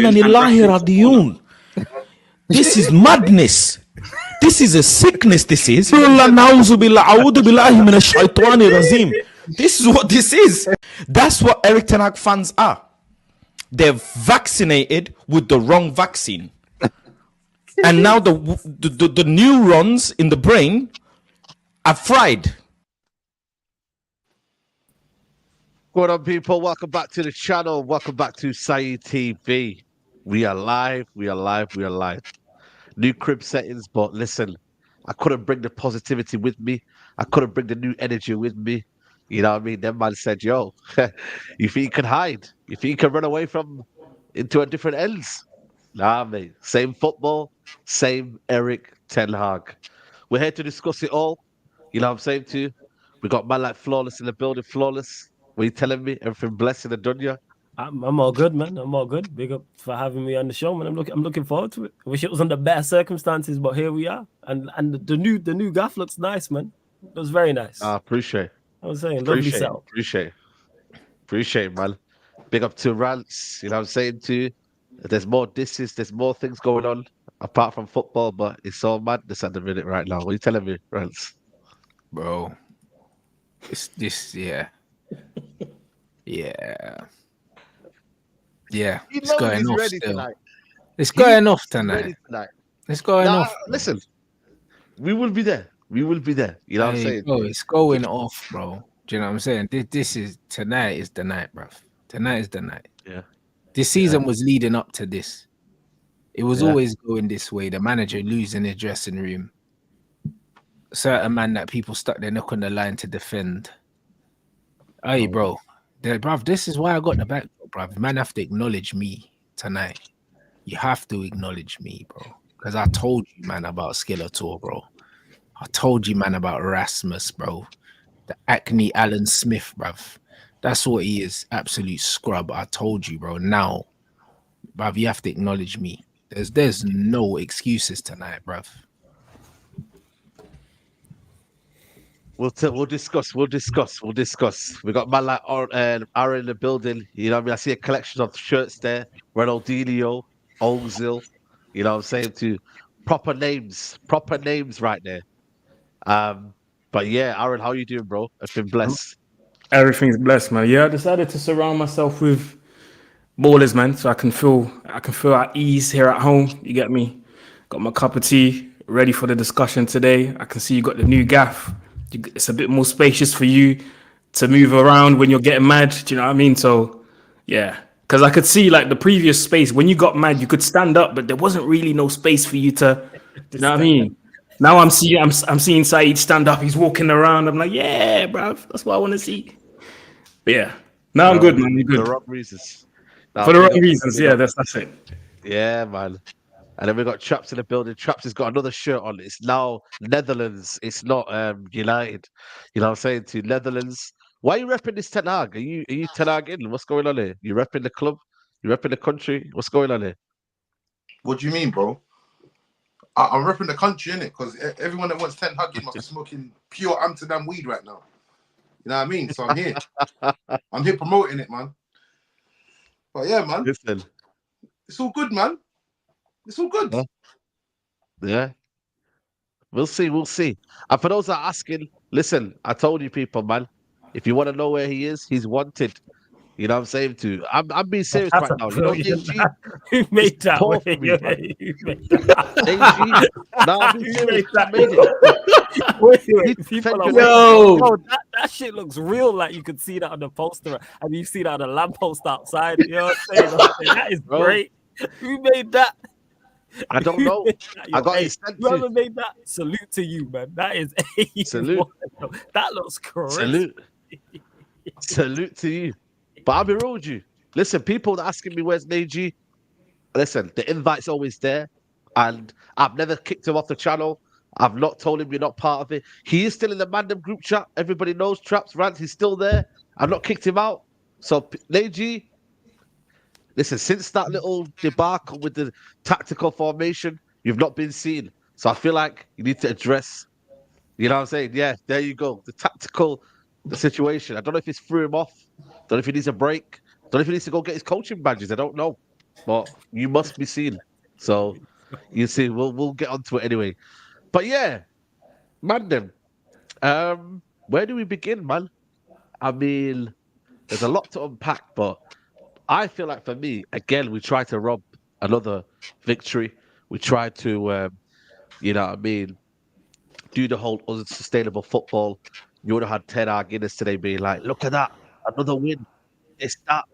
Inna lillahi radiyun. This is madness. This is a sickness, this is. This is what this is. That's what Eric Ten Hag fans are. They're vaccinated with the wrong vaccine. And now the neurons in the brain are fried. What up, people? Welcome back to the channel. Welcome back to Saeed TV. We are live. We are live. We are live. New crib settings, but listen, I couldn't bring the positivity with me. I couldn't bring the new energy with me. You know what I mean? That man said, yo, you think you can hide? You think you can run away from into a different ends? Nah, mate. Same football, same Eric Ten Hag. We're here to discuss it all. You know what I'm saying to you? We got man like Flawless in the building. Flawless, what are you telling me? Everything blessed in the dunya? I'm all good, man. I'm all good. Big up for having me on the show, man. I'm looking forward to it. I wish it was under better circumstances, but here we are. And the new gaff looks nice, man. It was very nice. I appreciate. I was saying, lovely setup. Appreciate, man. Big up to Rants. You know what I'm saying to you? There's more disses, there's more things going on apart from football, but it's all madness at the minute right now. What are you telling me, Rants? Bro, it's this, yeah. It's going off still. It's going off tonight. It's going off. Bro. Listen, we will be there. We will be there. You know what I'm saying? Bro, it's going off, bro. Do you know what I'm saying? This is tonight is the night, bro. Tonight is the night. Yeah. This season was leading up to this. It was always going this way. The manager losing his dressing room. Certain man that people stuck their neck on the line to defend. Hey, bro. Bruv, this is why I got the back, bruv. Man have to acknowledge me tonight. You have to acknowledge me, bro. Because I told you, man, about Skeletor, bro. I told you, man, about Rasmus, bro. The Acne Alan Smith, bruv. That's what he is. Absolute scrub. I told you, bro. Now, bruv, you have to acknowledge me. There's no excuses tonight, bruv. We'll discuss. We got man like Aaron in the building. You know what I mean? I see a collection of shirts there. Ronaldinho, Ozil. You know what I'm saying? To proper names right there. But yeah, Aaron, how you doing, bro? I've been blessed. Everything's blessed, man. Yeah, I decided to surround myself with ballers, man, so I can feel at ease here at home. You get me? Got my cup of tea, ready for the discussion today. I can see you got the new gaff. It's a bit more spacious for you to move around when you're getting mad. Do you know what I mean? So, yeah. Because I could see, like, the previous space, when you got mad, you could stand up, but there wasn't really no space for you to, you know what I mean? Now I'm seeing Saeed stand up. He's walking around. I'm like, yeah, bro. That's what I want to see. But yeah. Now I'm good, man. I'm good. For the wrong reasons. For the wrong reasons, yeah, that's it. Yeah, man. And then we got Traps in the building. Traps has got another shirt on. It's now Netherlands. It's not United. You know what I'm saying? To Netherlands. Why are you repping this Ten Hag? Are you Ten Hag in? What's going on here? You repping the club? You repping the country? What's going on here? What do you mean, bro? I'm repping the country, innit? Because everyone that wants Ten Hag in must be smoking pure Amsterdam weed right now. You know what I mean? So I'm here. I'm here promoting it, man. But yeah, man. Listen. It's all good, man. It's all good. Yeah. We'll see. And for those that are asking, listen, I told you people, man, if you want to know where he is, he's wanted. You know what I'm saying to you? I'm being serious right now. You know, Who made that? I'm being serious. I made it. Yo, that shit looks real. Like you could see that on the poster, and you see that on the lamppost outside. You know what I'm saying? That is great. Who made that? I don't know. I got it sent to whoever made that. Salute to you, man. That is a salute. That looks crazy. Salute to you. But I'll be real with you. Listen, people that asking me where's Neji. Listen, the invite's always there, and I've never kicked him off the channel. I've not told him you're not part of it. He is still in the Mandem group chat. Everybody knows Traps, Rants. He's still there. I've not kicked him out. So Neji. Listen, since that little debacle with the tactical formation, you've not been seen. So I feel like you need to address, you know what I'm saying? Yeah, there you go. The situation. I don't know if it's threw him off. Don't know if he needs a break. Don't know if he needs to go get his coaching badges. I don't know. but you must be seen. So you see, we'll get onto it anyway. But yeah, Mandem. Where do we begin, man? I mean, there's a lot to unpack, but I feel like for me, again, we try to rob another victory. We try to, you know what I mean, do the whole unsustainable football. You would have had Ten Hag in us today being like, look at that, another win. It's that.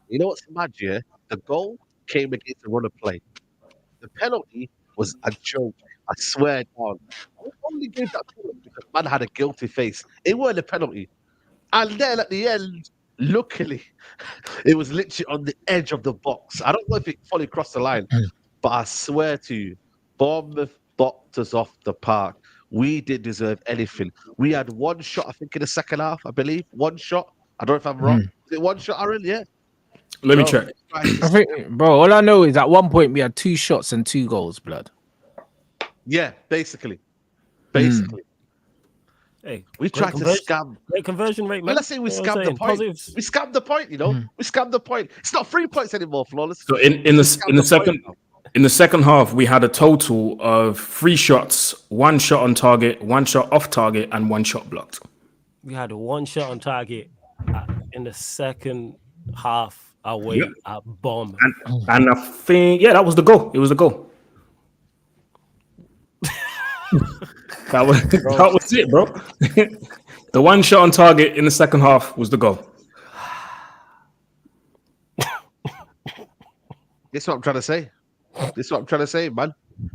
You know what's mad, yeah? The goal came against a run of play. The penalty was a joke. I swear down. I only gave that penalty because man had a guilty face. It wasn't a penalty. And then at the end, luckily, it was literally on the edge of the box. I don't know if it fully crossed the line, but I swear to you, Bournemouth boxed us off the park. We didn't deserve anything. We had one shot, I think, in the second half, I believe. One shot. I don't know if I'm wrong. Is it one shot, Aaron? Yeah. Let me Bro, check. I think, bro, all I know is at one point we had 2 shots and 2 goals, blood. Yeah, basically. Basically. Hey, We tried to scam. Great conversion rate, man. Well, let's say we You know what scammed I'm the saying? point. Positives. We scammed the point, you know. We scammed the point. It's not 3 points anymore, Flawless. So in the second half, we had a total of 3 shots, 1 shot on target, 1 shot off target, and 1 shot blocked. We had 1 shot on target in the second half away at Bournemouth. And I think, that was the goal. It was the goal. that was it, bro. The 1 shot on target in the second half was the goal. This is what I'm trying to say. This is what I'm trying to say, man.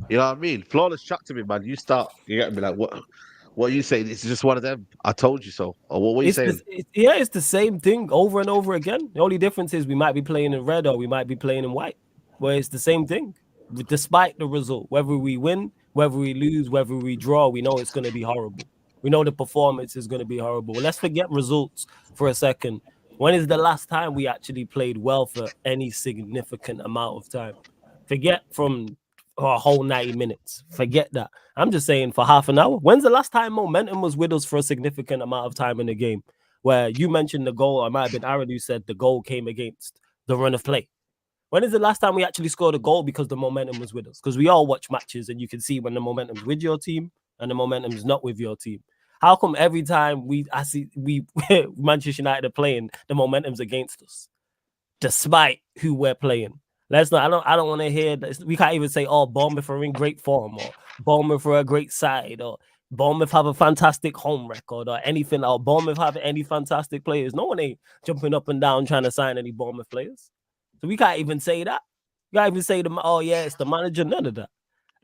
You know what I mean? Flawless chat to me, man. You start. You get me? Like, what are you saying? It's just one of them. I told you so. Or what are you saying? It's the same thing over and over again. The only difference is we might be playing in red or we might be playing in white. But it's the same thing. Despite the result, whether we win, whether we lose, whether we draw, we know it's going to be horrible. We know the performance is going to be horrible. Let's forget results for a second. When is the last time we actually played well for any significant amount of time? Forget from a whole 90 minutes. Forget that. I'm just saying for half an hour. When's the last time momentum was with us for a significant amount of time in the game? Where you mentioned the goal, I might have been Aaron who said the goal came against the run of play. When is the last time we actually scored a goal because the momentum was with us? Because we all watch matches and you can see when the momentum's with your team and the momentum's not with your team. How come every time I see Manchester United are playing, the momentum's against us, despite who we're playing? Let's not. I don't want to hear that. We can't even say, "Oh, Bournemouth are in great form," or "Bournemouth are a great side," or "Bournemouth have a fantastic home record," or anything. Or Bournemouth have any fantastic players. No one ain't jumping up and down trying to sign any Bournemouth players. So we can't even say that. You can't even say "Oh yeah, it's the manager." None of that.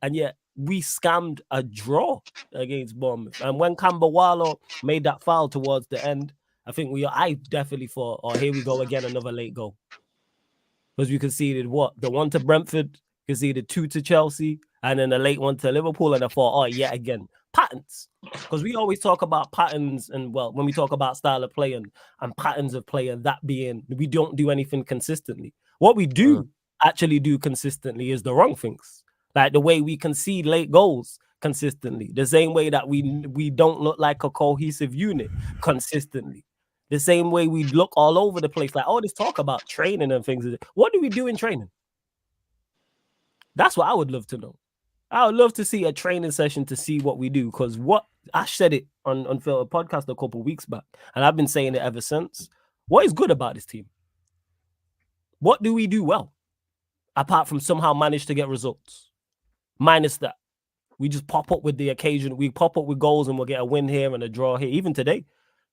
And yet we scammed a draw against Bournemouth. And when Camberwallo made that foul towards the end, I definitely thought, "Oh, here we go again, another late goal." Because we conceded the 1 to Brentford, conceded 2 to Chelsea, and then a late 1 to Liverpool. And I thought, oh, yet again, patterns. Because we always talk about patterns, and when we talk about style of play and patterns of play, and that being we don't do anything consistently. What we do actually do consistently is the wrong things. Like the way we concede late goals consistently, the same way that we don't look like a cohesive unit consistently. The same way we look all over the place, like all this talk about training and things. What do we do in training? That's what I would love to know. I would love to see a training session to see what we do. Because what Ash said it on a podcast a couple of weeks back, and I've been saying it ever since. What is good about this team? What do we do well? Apart from somehow manage to get results. Minus that. We just pop up with the occasion. We pop up with goals and we'll get a win here and a draw here. Even today.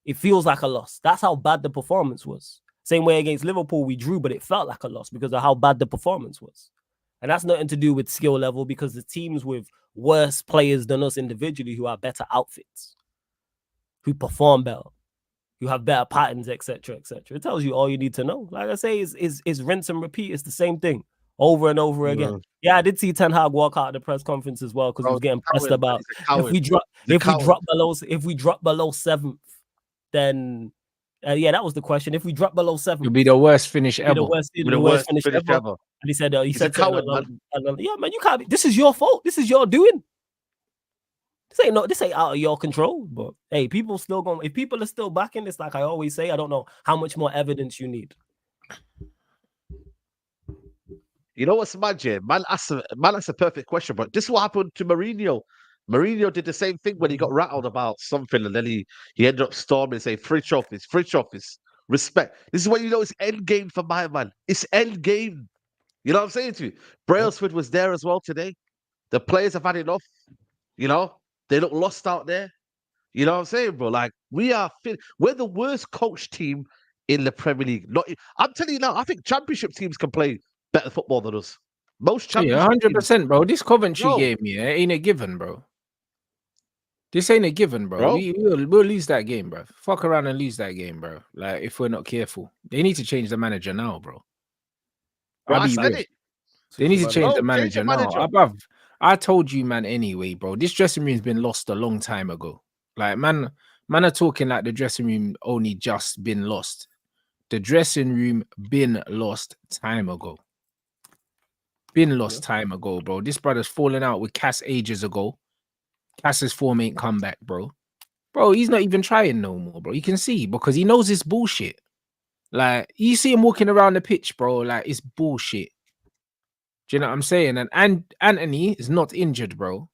It feels like a loss. That's how bad the performance was. Same way against Liverpool, we drew, but it felt like a loss because of how bad the performance was. And that's nothing to do with skill level because the teams with worse players than us individually who have better outfits, who perform better, who have better patterns, etc., etc. It tells you all you need to know. Like I say, is rinse and repeat. It's the same thing over and over again. Yeah, I did see Ten Hag walk out of the press conference as well because he was getting pressed about if we drop below 7th. Then that was the question. If we drop below 7, it'll be the worst finish ever. The worst finish ever. And he said, a coward, man. Yeah, man, you can't. This is your fault. This is your doing. This ain't out of your control. But hey, people still going. If people are still backing this, like I always say, I don't know how much more evidence you need. You know what's mad, yeah? Man asked a perfect question, but this is what happened to Mourinho. Mourinho did the same thing when he got rattled about something, and then he ended up storming and saying, Fridge office, respect. This is what you know it's end game for my man. It's end game. You know what I'm saying to you? Brailsford was there as well today. The players have had enough. You know, they look lost out there. You know what I'm saying, bro? Like, we're the worst coach team in the Premier League. I'm telling you now, I think championship teams can play better football than us. Most Yeah, championship 100%, bro. This Coventry Bro. game, yeah, ain't a given, bro. This ain't a given, bro. Bro. We'll lose that game, bro. Fuck around and lose that game, bro. Like, if we're not careful. They need to change the manager now, bro. Bro, I'll I be said real. it. They need to change the No, change manager the now. manager. Above, I told you, man, anyway, bro. This dressing room's been lost a long time ago. Like, man are talking like the dressing room only just been lost. The dressing room been lost time ago. Been lost time ago, bro. This brother's fallen out with Cass ages ago. Cass's form ain't come back, bro. Bro, he's not even trying no more, bro. You can see because he knows it's bullshit. Like, you see him walking around the pitch, bro. Like, it's bullshit. Do you know what I'm saying? And Anthony is not injured, bro.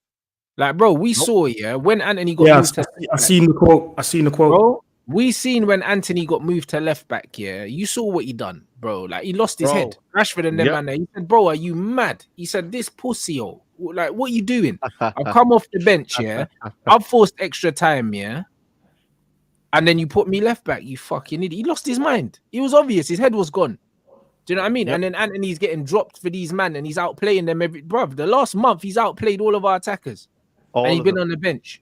Like, bro, we saw, when Anthony got moved to I seen the quote. bro. We seen when Anthony got moved to left back, you saw what he done, bro. Like, he lost his head. Rashford and them man there. He said, bro, are you mad? He said, this pussy, like, what you doing? I've come off the bench, I've forced extra time, and then you put me left back, you fucking idiot. He lost his mind. It was obvious. His head was gone. Do you know what I mean? And then Anthony's getting dropped for these men, and he's outplaying them the last month, he's outplayed all of our attackers. And he's been on the bench.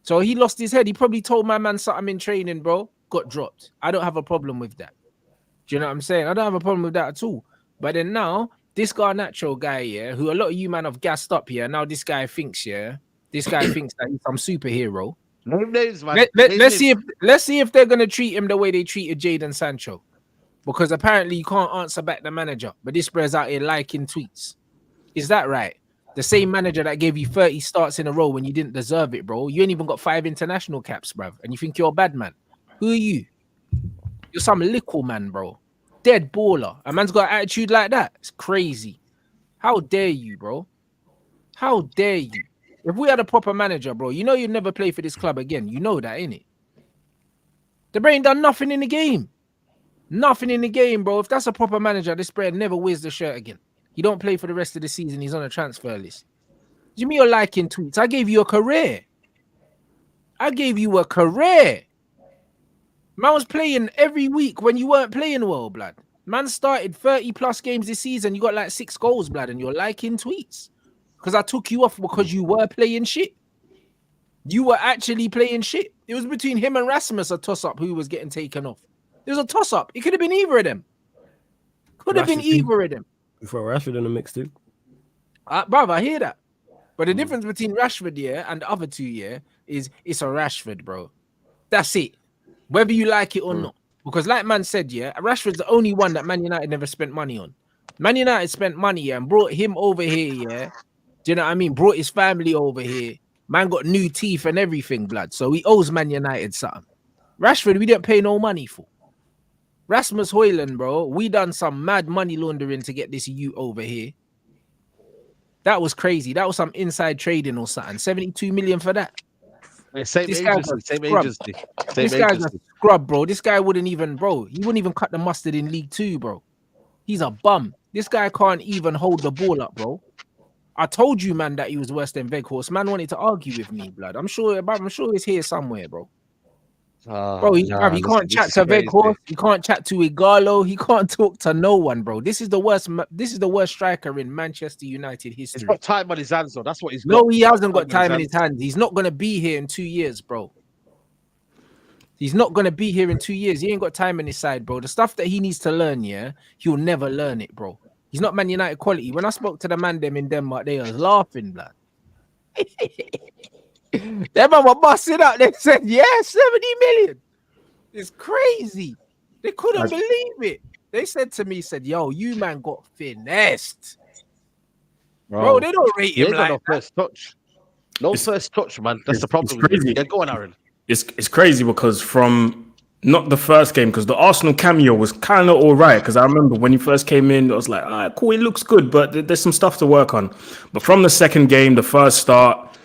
So he lost his head. He probably told my man something in training, bro. Got dropped. I don't have a problem with that. Do you know what I'm saying? I don't have a problem with that at all. But then now, this Garnacho guy, who a lot of you man have gassed up here. Now this guy thinks, this guy thinks that he's some superhero. Name names, man. Let's see if they're gonna treat him the way they treated Jadon Sancho. Because apparently you can't answer back the manager. But this brother's out here liking tweets. Is that right? The same manager that gave you 30 starts in a row when you didn't deserve it, bro. You ain't even got 5 international caps, bruv. And you think you're a bad man. Who are you? You're some little man, bro. Dead baller. A man's got an attitude like that. It's crazy. How dare you, bro? How dare you? If we had a proper manager, bro, you know you'd never play for this club again. You know that, innit? The brain done nothing in the game. Nothing in the game, bro. If that's a proper manager, this brain never wears the shirt again. He don't play for the rest of the season. He's on a transfer list. Do you mean you're liking tweets? I gave you a career. Man was playing every week when you weren't playing well, blood. Man started 30 plus games this season. You got like 6 goals, blood, and you're liking tweets. Because I took you off because you were playing shit. You were actually playing shit. It was between him and Rasmus, a toss-up who was getting taken off. It was a toss-up. It could have been either of them. Could have been either of them. For Rashford in the mix too. Brother, I hear that. But the difference between Rashford, and the other two, is it's a Rashford, bro. That's it. Whether you like it or not. Because like man said, Rashford's the only one that Man United never spent money on. Man United spent money, and brought him over here, Do you know what I mean? Brought his family over here. Man got new teeth and everything, blood. So he owes Man United something. Rashford, we didn't pay no money for. Rasmus Højlund, bro, we done some mad money laundering to get this youth over here. That was crazy. That was some inside trading or something. 72 million for that. Same agency. This guy's a scrub, bro. This guy wouldn't even, bro. He wouldn't even cut the mustard in League 2, bro. He's a bum. This guy can't even hold the ball up, bro. I told you, man, that he was worse than Weghorst. Man wanted to argue with me, blood. I'm sure he's here somewhere, bro. Bro, he can't chat to Weghorst. He can't chat to Igalo. He can't talk to no one, bro. This is the worst striker in Manchester United history. He's got time on his hands, though. That's what he's got. No, he hasn't got time in his hands. He's not gonna be here in 2 years, bro. He's not gonna be here in 2 years. He ain't got time on his side, bro. The stuff that he needs to learn, he'll never learn it, bro. He's not Man United quality. When I spoke to the Mandem in Denmark, they was laughing, blood. Them man were busting up. They said, 70 million. It's crazy. They couldn't believe it. They said to me, yo, you man got finessed. Bro, they don't rate him like no first touch. No first touch, man. That's the problem. It's crazy. Go on, Aaron. It's crazy because from not the first game, because the Arsenal cameo was kind of all right. Because I remember when he first came in, I was like, all right, cool, it looks good, but there's some stuff to work on. But from the second game, the first start,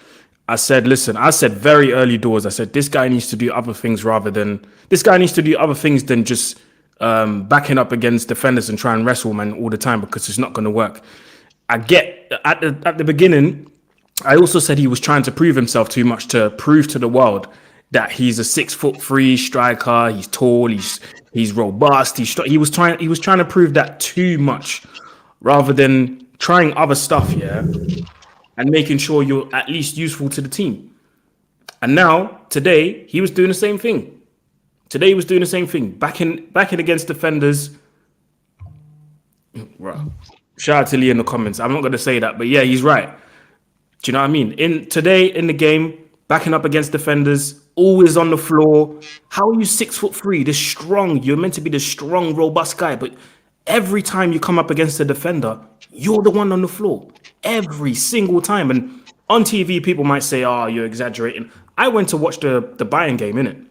I said, listen, I said very early doors, I said, this guy needs to do other things than just backing up against defenders and try and wrestle man all the time, because it's not going to work. I get at the beginning, I also said he was trying to prove himself too much, to prove to the world that he's a 6'3" striker. He's tall. He's robust. He was trying to prove that too much, rather than trying other stuff, and making sure you're at least useful to the team. And now today he was doing the same thing. Backing against defenders. Bro, shout out to Lee in the comments. I'm not going to say that, but yeah, he's right. Do you know what I mean? Today in the game, backing up against defenders, always on the floor. How are you 6'3", this strong? You're meant to be the strong, robust guy, but every time you come up against a defender, you're the one on the floor. Every single time. And on TV, people might say, oh, you're exaggerating. I went to watch the Bayern game, innit?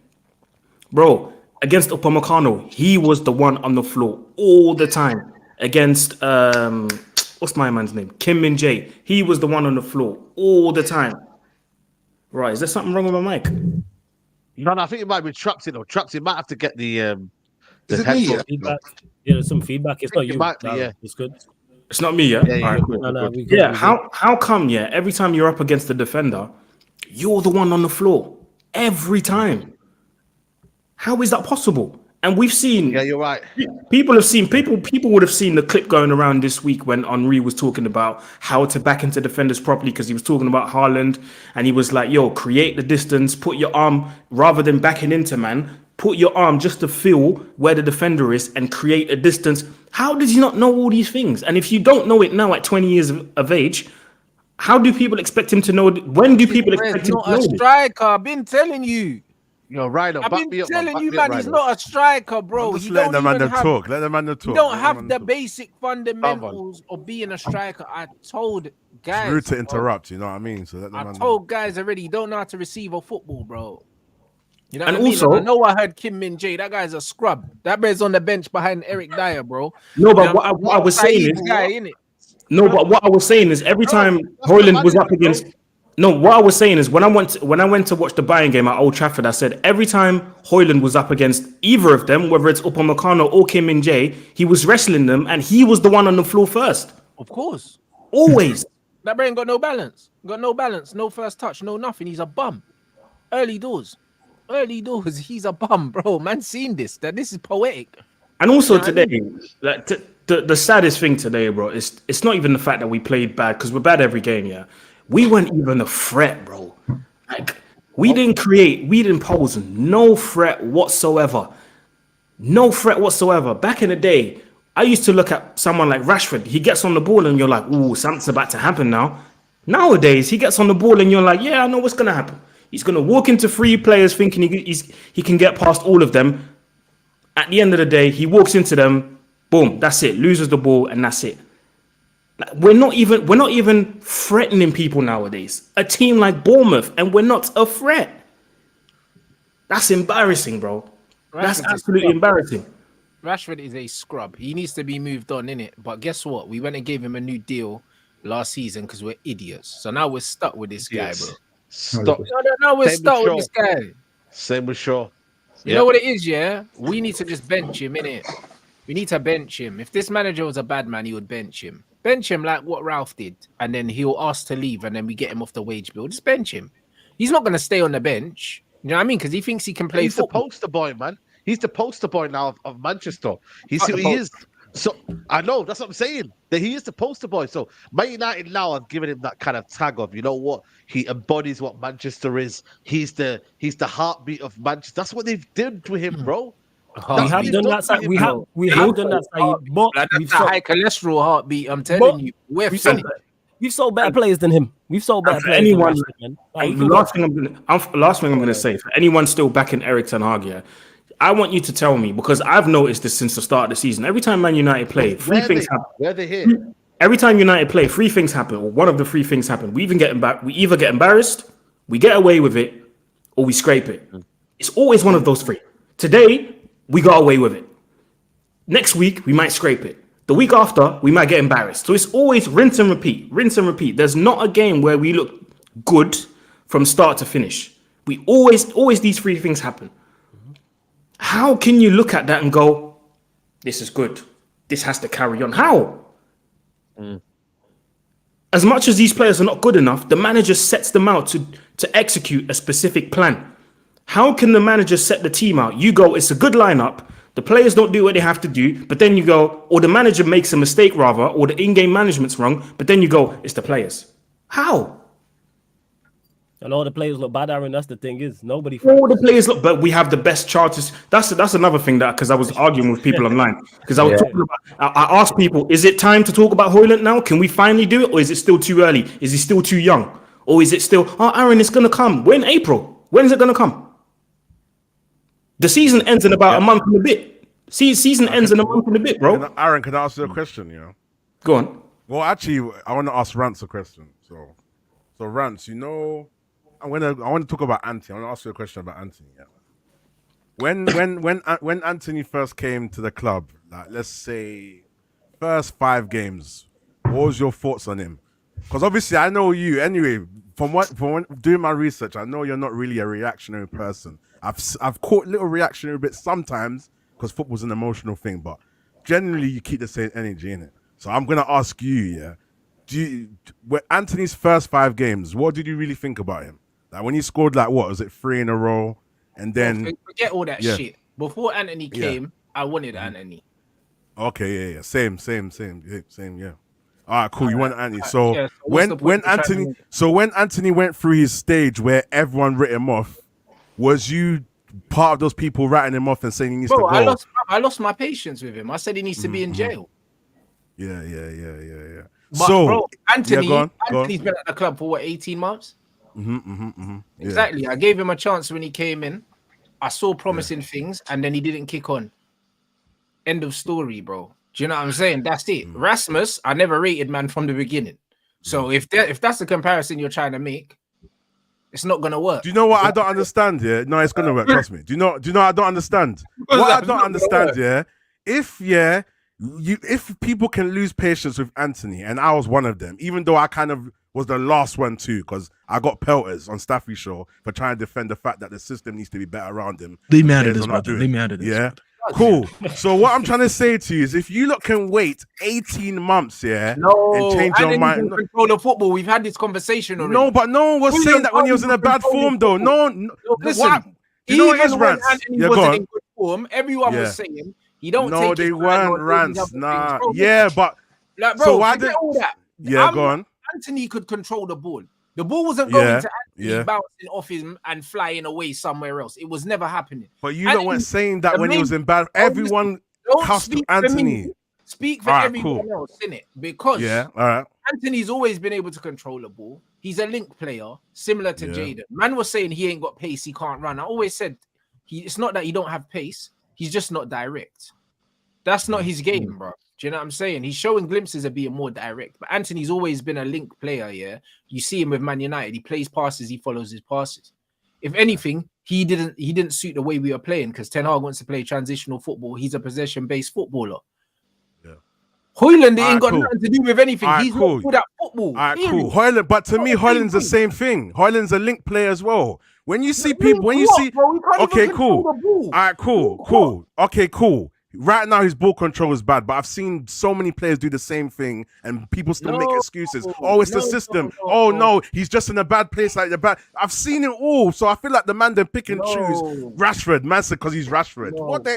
Bro, against Upamecano, he was the one on the floor all the time. Against, what's my man's name? Kim Min-jae. He was the one on the floor all the time. Right, is there something wrong with my mic? No, I think it might be Trapsy though. Trapsy might have to get the Is it me? headphones. Feedback. Yeah, there's some feedback. It's not you. might be, No, yeah. It's good. It's not me, yeah? Yeah, All right, cool. No, we good. Yeah, how come, every time you're up against the defender, you're the one on the floor? Every time. How is that possible? And we've seen... Yeah, you're right. People would have seen the clip going around this week when Henry was talking about how to back into defenders properly, because he was talking about Haaland, and he was like, yo, create the distance, put your arm, rather than backing into man, put your arm just to feel where the defender is and create a distance. How does he not know all these things? And if you don't know it now at 20 years of age, how do people expect him to know? When do people expect him to know? He's not a striker. I've been telling you. You're right. I've been telling you, man, he's not a striker, bro. Just let the man talk. Let the man talk. You don't have the basic fundamentals of being a striker. I told guys. It's rude to interrupt, you know what I mean? So let the I man told guys already, you don't know how to receive a football, bro. You know what And I mean? also- And I know I heard Kim Min-jae. That guy's a scrub. That man's on the bench behind Eric Dyer, bro. No, but what I was saying is... guy, innit? No, but what I was saying is every time Haaland was up against... No, what I was saying is when I went to watch the Bayern game at Old Trafford, I said every time Haaland was up against either of them, whether it's Upamecano or Kim Min-jae, he was wrestling them and he was the one on the floor first. Of course. Always. That brain got no balance. No first touch, no nothing. He's a bum. Early doors. He's a bum, bro. Man, seen this. That this is poetic. And also You know what I today, like the saddest thing today, bro, it's not even the fact that we played bad, because we're bad every game, yeah. We weren't even a threat, bro. Like, we didn't pose no threat whatsoever. Back in the day, I used to look at someone like Rashford. He gets on the ball and you're like, ooh, something's about to happen now. Nowadays, he gets on the ball and you're like, yeah, I know what's going to happen. He's going to walk into three players thinking he can get past all of them. At the end of the day, he walks into them, boom, that's it. Loses the ball and that's it. Like, we're not even threatening people nowadays. A team like Bournemouth, and we're not a threat. That's embarrassing, bro. That's absolutely embarrassing. Rashford is a scrub. He needs to be moved on, innit? But guess what? We went and gave him a new deal last season because we're idiots. So now we're stuck with this guy, bro. Stop. No, we're Same stuck with with this guy. Same with Shaw. You know what it is, yeah? We need to just bench him, innit? We need to bench him. If this manager was a bad man, he would bench him. Bench him like what Ralph did. And then he'll ask to leave and then we get him off the wage bill. Just bench him. He's not going to stay on the bench. You know what I mean? Because he thinks he can play He's football. the poster boy, man. He's the poster boy now of Manchester. He's who he is. So I know that's what I'm saying. That he is the poster boy. So Man United now have given him that kind of tag of, you know what? He embodies what Manchester is. He's the heartbeat of Manchester. That's what they've done to him, bro. We have done that. We have done that. But That's a high cholesterol heartbeat. I'm telling you. We've sold better players than him. We've sold better players. Anyone, than the last thing I'm gonna say, for anyone still backing Eric Ten Hag, yeah, I want you to tell me, because I've noticed this since the start of the season. Every time Man United play, three things happen. Where they here? Every time United play, three things happen, or one of the three things happen. We either get embarrassed, we get away with it, or we scrape it. It's always one of those three. Today, we got away with it. Next week, we might scrape it. The week after, we might get embarrassed. So it's always rinse and repeat, rinse and repeat. There's not a game where we look good from start to finish. We always these three things happen. How can you look at that and go, this is good. This has to carry on. How? As much as these players are not good enough, the manager sets them out to execute a specific plan. How can the manager set the team out? You go, it's a good lineup. The players don't do what they have to do, but then you go, or the manager makes a mistake rather, or the in-game management's wrong, but then you go, it's the players. How? And all the players look bad, Aaron. That's the thing is, nobody. All the players look, but we have the best chances. That's another thing that, because I was arguing with people online, because I was talking about, I asked people, is it time to talk about Højlund now? Can we finally do it, or is it still too early? Is he still too young? Or is it still, Aaron, it's going to come. When? April. When is it going to come? The season ends in about a month and a bit. Season ends in a month and a bit, bro. Aaron, can I ask you a question? Go on. Well, actually, I want to ask Rance a question. So Rance, I want to talk about Anthony. I want to ask you a question about Anthony. Yeah. When Anthony first came to the club, like let's say first 5 games, what was your thoughts on him? Because obviously I know you anyway. From doing my research, I know you're not really a reactionary person. I've caught little reactionary bits sometimes because football's an emotional thing, but generally you keep the same energy in it. So I'm gonna ask you, Anthony's first 5 games, what did you really think about him? Like when he scored, like what was it, 3 in a row, and then forget all that shit. Before Anthony came, I wanted Anthony. Okay, yeah, same, yeah. All right, cool. You want Anthony? So when Anthony went through his stage where everyone writ him off, was you part of those people writing him off and saying he needs to go? I lost my patience with him. I said he needs to be in jail. Yeah. But bro, Anthony's go been at the club for what, 18 months? Exactly. Yeah. I gave him a chance when he came in. I saw promising things, and then he didn't kick on. End of story, bro. Do you know what I'm saying? That's it. Rasmus, I never rated man from the beginning. So if that's the comparison you're trying to make, it's not gonna work. Do you know what I don't understand? Yeah, no, it's gonna work. Trust me. Do you know? I don't understand. What I don't understand, if people can lose patience with Anthony, and I was one of them, even though I kind of was the last one too, because I got pelters on Staffy Show for trying to defend the fact that the system needs to be better around him. Leave me out of this, brother. Leave me out of this. Yeah. Cool. So what I'm trying to say to you is, if you lot can wait 18 months, and change your mind. Control the football. We've had this conversation already. No, but no one was saying that when he was in a bad form, though. No, listen. What? You know what it is, Rance? Yeah, go on. In good form, everyone was saying he don't. No, they weren't, Rance. Nah. Yeah, but like, bro, so why did all that? Yeah, go on. Anthony could control the ball. The ball wasn't going to Anthony bouncing off him and flying away somewhere else. It was never happening. But you weren't saying that when he was in bad. Everyone cussed Anthony. Speak for everyone else, innit? Because all right. Anthony's always been able to control the ball. He's a link player, similar to Jaden. Man was saying he ain't got pace, he can't run. I always said it's not that he don't have pace, he's just not direct. That's not his game, bro. Do you know what I'm saying? He's showing glimpses of being more direct, but Anthony's always been a link player. Yeah, you see him with Man United. He plays passes, he follows his passes. If anything, he didn't suit the way we are playing because Ten Hag wants to play transitional football. He's a possession-based footballer. Yeah, Højlund ain't got nothing to do with anything. He's not good at football. All right, cool. Højlund, but to me, Højlund's the same thing. Højlund's a link player as well. When you see people, okay, cool. All right, cool. Okay, cool. Right now, his ball control is bad, but I've seen so many players do the same thing, and people still make excuses. Oh, it's the system. No, he's just in a bad place like the bad. I've seen it all, so I feel like the man they pick and choose. Rashford, man said because he's Rashford. What do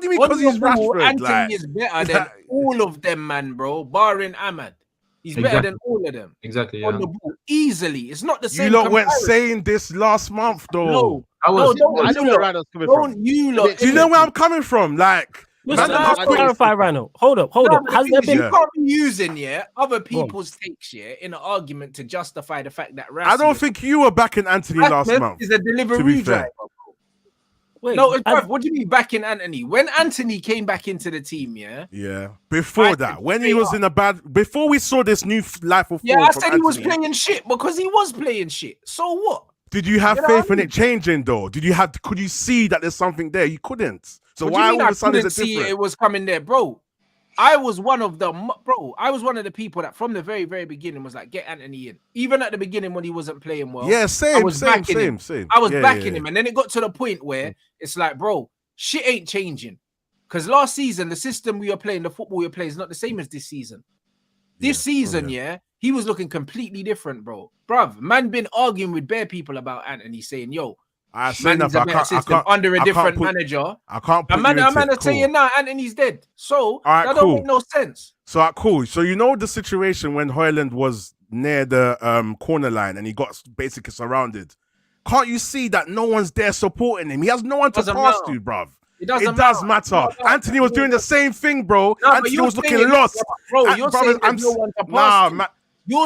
you mean because he's Rashford? Anthony is better than all of them, man, bro. Barring Ahmad, he's better than all of them. Exactly. Yeah. On the ball, easily. It's not the same. You lot weren't saying this last month, though. No, I know where Rhino's coming from. Do you know where I'm coming from? Like. Listen, let's clarify, Rhino. Hold up. Has there been? You can't be using other people's takes in an argument to justify the fact that I don't think you were backing Anthony last month. Is a delivery driver. Wait, no, what do you mean backing Anthony? When Anthony came back into the team, before that, when he was in a bad, before we saw this new life of I said he was playing shit because he was playing shit. So what? did you have faith in it changing though? Could you see that there's something there? You couldn't. So why all of a sudden is it different? It was coming there, bro. I was one of the people that from the very, very beginning was like, get Anthony in. Even at the beginning when he wasn't playing well. Yeah, same. I was backing him. And then it got to the point where it's like, bro, shit ain't changing. Because last season, the system we were playing, the football we were playing is not the same as this season. This season, he was looking completely different, bro. Bruv, man been arguing with bare people about Anthony, saying, yo, I can't under a different manager. I can't put man is saying now Anthony's dead. So that don't make no sense. So cool. So you know the situation when Højlund was near the corner line and he got basically surrounded. Can't you see that no one's there supporting him? He has no one to pass to, bruv. It does matter. Anthony was doing the same thing, bro. Anthony was looking lost. Bro, you're saying there's no one to pass to.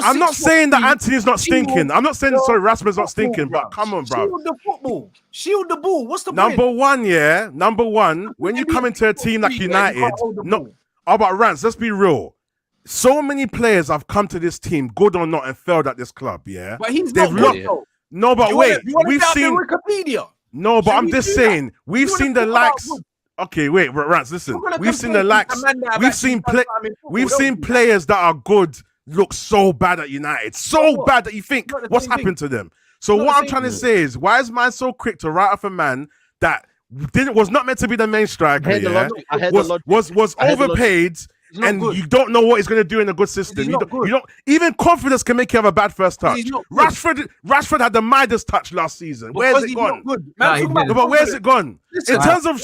I'm not saying that Anthony's not stinking. I'm not saying Rasmus not stinking, but come on, bro. Shield the football. Shield the ball. What's the Number point? Number one, when you come into a team like United, about Rance, let's be real. So many players have come to this team, good or not, and failed at this club, yeah? But he's not good, though. No, but wait. We've seen... Wikipedia. No, but I'm just saying, we've seen the likes... Okay, wait, Rance, listen. We've seen the likes... We've seen players that are good look so bad at United, so bad that you think what's happened to them. So what I'm trying to say is, why is man so quick to write off a man that was not meant to be the main striker, was overpaid, and you don't know what he's going to do in a good system. You don't even confidence can make you have a bad first touch. Rashford had the Midas touch last season. Where's it gone? But where's it gone? In terms of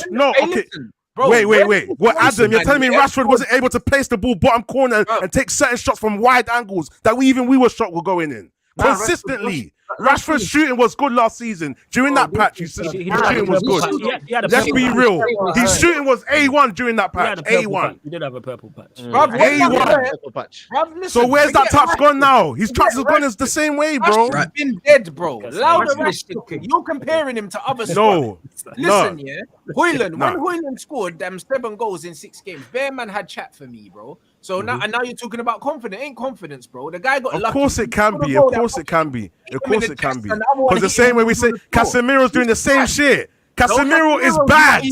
Bro, wait. What, Adam? You're telling me Rashford wasn't able to place the ball bottom corner and take certain shots from wide angles that we were shot were going in consistently. Rashford's shooting was good last season. During that patch, his shooting was good. Let's be real. His shooting was A1 during that patch. A1. He did have a purple patch. A1. So where's that touch gone now? His touch has gone as the same way, bro. He's been dead, bro. Louder Rashford. You're comparing him to other squads. Listen, yeah. Højlund, when Højlund scored them 7 goals in 6 games, Bearman had chat for me, bro. So now you're talking about confidence. Ain't confidence, bro. The guy got lucky. Of course it can be. Of course it can be. Of course it can be. Because the same way we say Casemiro's doing the same shit. Casemiro is bad.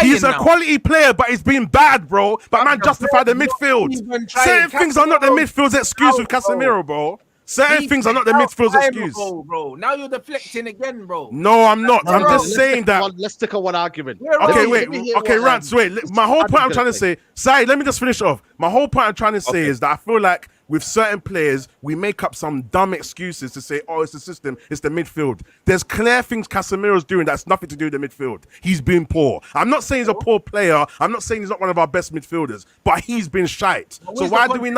He's a quality player, but he's been bad, bro. But man, justify the midfield. Certain things are not the midfield's excuse with Casemiro, bro. Certain things are not the midfield's excuse. Bro. Now you're deflecting again, bro. No, I'm not. I'm just saying that. Let's stick on one argument. Okay, wait. Okay, Rance, wait. My whole point I'm trying to say, Sai, let me just finish off. My whole point I'm trying to say is that I feel like with certain players, we make up some dumb excuses to say, oh, it's the system, it's the midfield. There's clear things Casemiro's doing that's nothing to do with the midfield. He's been poor. I'm not saying he's a poor player. I'm not saying he's not one of our best midfielders, but he's been shite. So why do we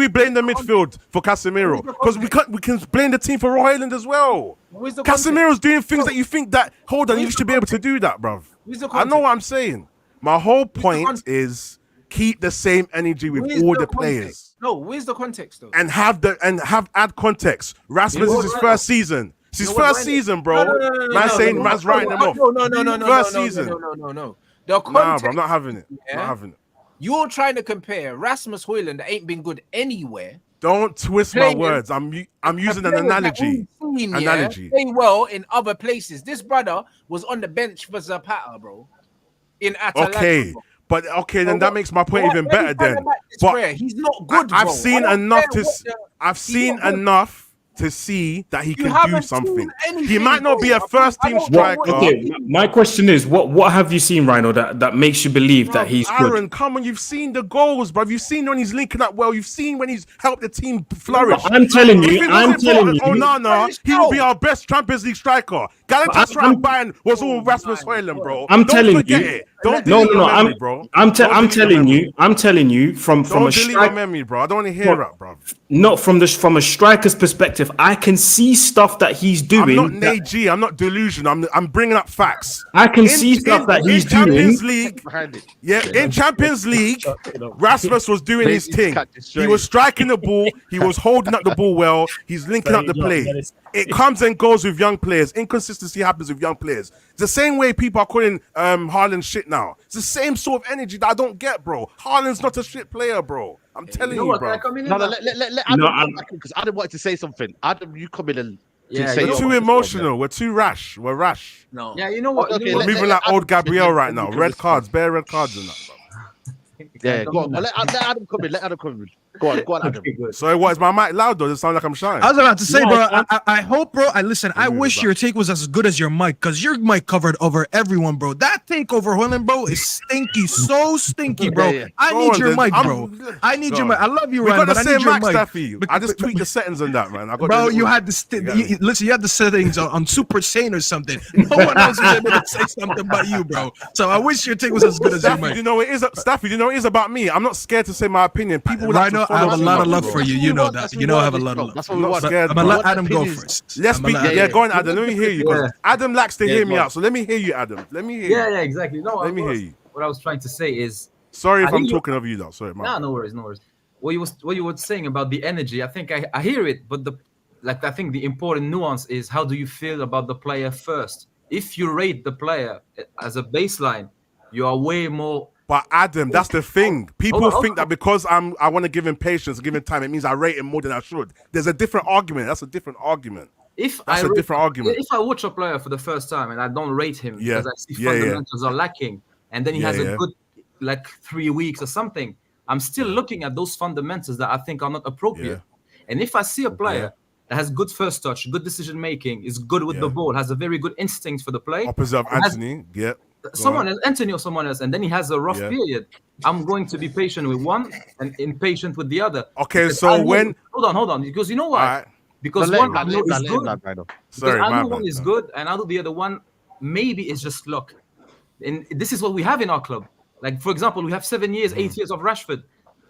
blame the midfield for Casemiro? Because we can blame the team for Højlund as well. Casemiro's doing things that you think that, hold on, you should be able to do that, bruv. I know what I'm saying. My whole point is keep the same energy with all the players. No, where's the context though? And add context. Rasmus is his first season. It's his first season, bro. Man's writing him off. No. First season. No. Nah, bro, I'm not having it. Yeah? Not having it. You're trying to compare Rasmus Højlund that ain't been good anywhere. Don't twist my words. I'm using an analogy. Play well in other places. This brother was on the bench for Zapata, bro. In Atalanta. Okay. Bro. But okay, then that makes my point even better then. But he's not good, bro. I've seen enough to see that he can do something. He might not be a first team striker. Okay, my question is, what have you seen, Rhino, that makes you believe that he's good? Aaron, come on, you've seen the goals, bro. You've seen when he's linking up well. You've seen when he's helped the team flourish. I'm telling you. Oh no, he will be our best Champions League striker. Galatasaray Bayern was all Rasmus Højlund, bro. I'm telling you. I'm telling you from a striker memory, bro. I don't want to hear that, bro. Not from a striker's perspective. I can see stuff that he's doing. I'm not Nagy. I'm not Delusion. I'm bringing up facts. I can see stuff that he's doing. In Champions League, Rasmus was doing his thing. He was striking the ball. He was holding up the ball well. He's linking up the play. It comes and goes with young players. Inconsistency happens with young players. It's the same way people are calling Haaland shit now. It's the same sort of energy that I don't get, bro. Haaland's not a shit player, bro. I'm telling you, bro. Let Adam come back in because Adam wanted to say something. Adam, you come in and Yeah, say We're you're too right. emotional. We're too rash. We're rash. No. Yeah, you know what? Okay, You know We're what? moving like old Gabriel right now. Red cards, bare red cards and that. Yeah, go on. Let Adam come in. Let Adam come in. Go on, Adam. Okay, good. So what, is my mic loud though? Does it sound like I'm shy? I was about to say, Yeah, bro. it's I hope, bro. I move wish it your take was as good as your mic, because your mic covered over everyone, bro. That take over Holland, bro, is stinky, so stinky, bro. Yeah. I Go need on, your then. mic, bro. I need Go your on. mic. I love you, We Ryan, got the but I same need your mic, mic. Staffy. I just tweaked the settings on that, man. I got Bro, the you little- had the listen. You had the settings on Super Saiyan or something. No one else was able to say something but you, bro. So I wish your take was as good as your Staffy, mic. you know it is. Staffy, you know it is about me. I'm not scared to say my opinion. People would have to Rhino, I follow have a suit, lot of bro. love for you. You know that. You know I have a lot of love. That's what I'm we not want. scared, I'm bro. gonna What let Adam go opinions- first. Let's I'ma be. let Yeah, Adam go on, Adam. Let me hear you. 'Cause Yeah. Adam likes to Yeah, hear me go on. out. So let me hear you, Adam. Let me hear Yeah, you. yeah, exactly. No, Let me hear you. what I was trying to say is, Sorry if I I'm hear you. talking of you, though. Sorry, man. nah, no worries, no worries. What you were saying about the energy, I think I hear it, but I think the important nuance is, how do you feel about the player first? If you rate the player as a baseline, you are way more. But Adam, that's the thing. People Hold on, think that because I want to give him patience, give him time, it means I rate him more than I should. There's a different argument. That's a different argument. That's a different argument. If I watch a player for the first time and I don't rate him Yeah. because I see Yeah, yeah. fundamentals are lacking, and then he Yeah, has yeah. a good 3 weeks or something, I'm still looking at those fundamentals that I think are not appropriate. And if I see a player that has good first touch, good decision making, is good with the ball, has a very good instinct for the play, Opposite of Anthony, yeah. someone else, Anthony or someone else, and then he has a rough period, I'm going to be patient with one and impatient with the other. Okay, Because so I know- when hold on, because you know why? All right. Because one I know is good. Sorry, I my know one bad, is no. good, and I know the other one maybe is just luck. And this is what we have in our club. Like, for example, we have 7 years, 8 years of Rashford,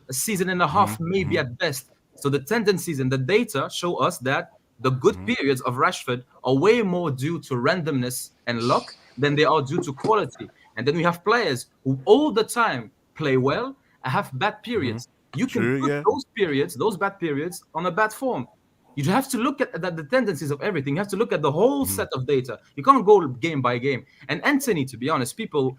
a season and a half, maybe at best. So the tendencies and the data show us that the good periods of Rashford are way more due to randomness and luck than they are due to quality. And then we have players who all the time play well and have bad periods. You can True, put yeah. those bad periods on a bad form. You have to look at the tendencies of everything. You have to look at the whole set of data. You can't go game by game. And Anthony, to be honest, people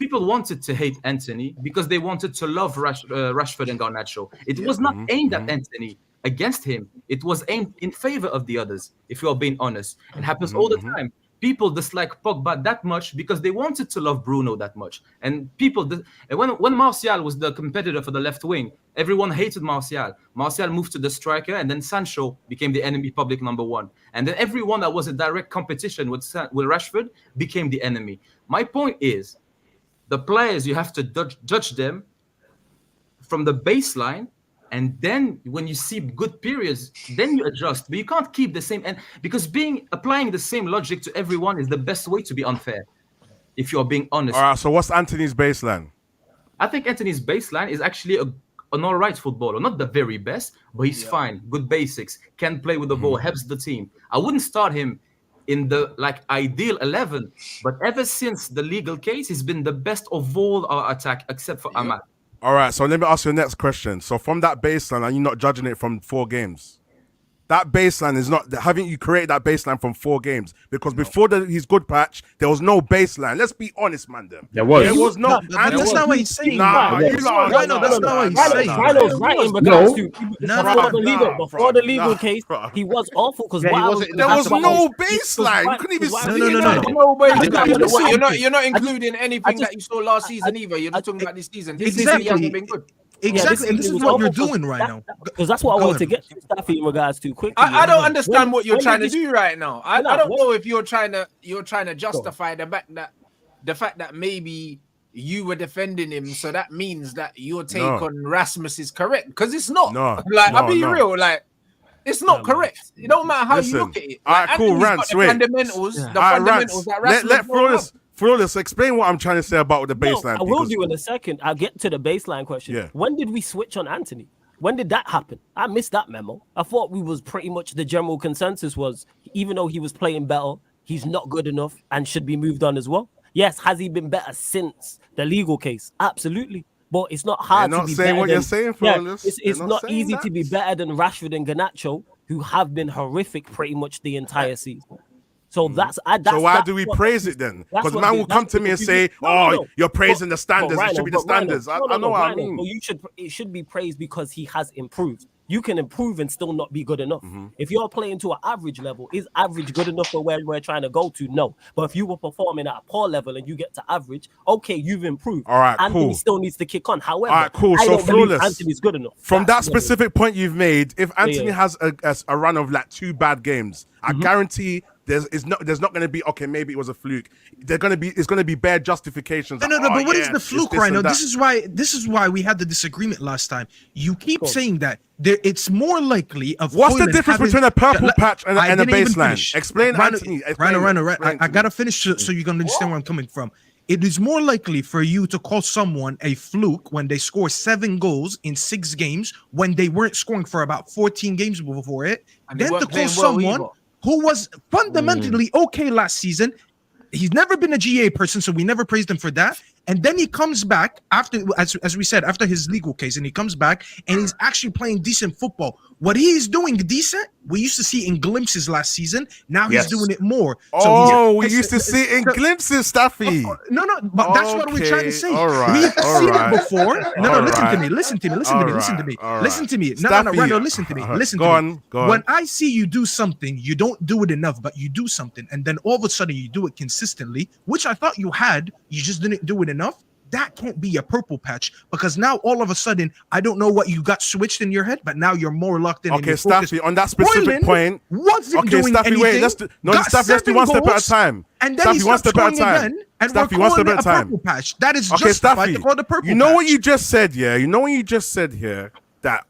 wanted to hate Anthony because they wanted to love Rashford and Garnacho. It was not aimed at Anthony against him. It was aimed in favor of the others, if you are being honest. It happens all the time. People dislike Pogba that much because they wanted to love Bruno that much. And when Martial was the competitor for the left wing, everyone hated Martial. Martial moved to the striker, and then Sancho became the enemy public number one. And then everyone that was in direct competition with Rashford became the enemy. My point is, the players, you have to judge them from the baseline, and then when you see good periods, then you adjust. But you can't keep the same, and because applying the same logic to everyone is the best way to be unfair, if you're being honest. All right, so what's Anthony's baseline? I think Anthony's baseline is actually an all right footballer, not the very best, but he's fine, good basics, can play with the ball, helps the team. I wouldn't start him in the ideal 11, but ever since the legal case, he's been the best of all our attack except for Ahmad. All right, so let me ask you the next question. So from that baseline, are you not judging it from 4 games? That baseline is not, haven't you created that baseline from 4 games? Because before his good patch, there was no baseline. Let's be honest, Mandem. There was. There was no. That's not what he's saying. Nah, you lot are- No, that's not what he's saying. Rhino's right in regards to before the legal nah, case, bro. he was awful because Yeah, he wasn't- There was no baseline. You couldn't even see it. No. You're not including anything that you saw last season either. You're not talking about this season. This season he hasn't been good. Exactly, and this is what you're doing right now. Because that's what I Go wanted to ahead. get to Staffy in regards to quickly. I don't understand what you're when trying to did do right now. I No, don't when- know if you're trying to justify the fact that maybe you were defending him, so that means that your take on Rasmus is correct, because it's not. I'll be real, it's not correct. It don't matter how you look at it. All right, cool, Anthony's got Rance, the wait. fundamentals, the All right, fundamentals that Rasmus let don't have. Flawless, explain what I'm trying to say about the baseline. I will do in a second. I'll get to the baseline question. Yeah. When did we switch on Anthony? When did that happen? I missed that memo. I thought we was pretty much the general consensus was, even though he was playing better, he's not good enough and should be moved on as well. Yes, has he been better since the legal case? Absolutely. But it's not hard They're to not be saying better what than, you're saying, Flawless. It's They're not not saying easy that. to be better than Rashford and Garnacho, who have been horrific pretty much the entire season. So that's So why do we praise it then? Because man will come to me and say, you're praising the standards. It should be the standards. I know what I mean. It should be praised because he has improved. You can improve and still not be good enough. If you're playing to an average level, is average good enough for where we're trying to go to? No. But if you were performing at a poor level and you get to average, okay, you've improved. All right, Anthony cool. still needs to kick on. However, All right, cool. I So don't believe flawless. Anthony's good enough. From that That's what it is. specific point you've made, if Anthony has a run of like 2 bad games, I guarantee there's not going to be maybe it was a fluke. It's going to be bare justifications. No, but what is the fluke right now? This is why we had the disagreement last time. You keep saying that it's more likely of what's the Hoyland difference between a purple patch and a baseline? Explain, Anthony. Rhino, I gotta finish so you can understand where I'm coming from. It is more likely for you to call someone a fluke when they score 7 goals in 6 games when they weren't scoring for about 14 games before it, And they than to weren't call playing well someone either. who was fundamentally okay last season. He's never been a GA person, so we never praised him for that. And then he comes back after, as we said, after his legal case, and he comes back and he's actually playing decent football. What he's doing decent, we used to see in glimpses last season. Now he's doing it more. We used to see it in glimpses, Staffy. No, but that's what we're trying to say. All right, We've seen right. it before. No, All listen right. to me. Listen to me. Listen to me. Listen to me. All right. Listen to me. No, Staffy, Randall, listen to me. Listen go to on, me. go on. When I see you do something, you don't do it enough, but you do something, and then all of a sudden you do it consistently, which I thought you had. You just didn't do it enough. That can't be a purple patch, because now all of a sudden I don't know what you got switched in your head, but now you're more locked in. Okay, Staffy, on that specific point. Wasn't doing Staffy, anything. wait, Staffy, let's do one step at a time. And then Staffy, he one stopped step at a scoring time. again, and Staffy, we're one step calling at it a a time. purple patch. That is Okay, justified Staffy, to call the purple you know patch. what you just said, yeah? You know what you just said here? That,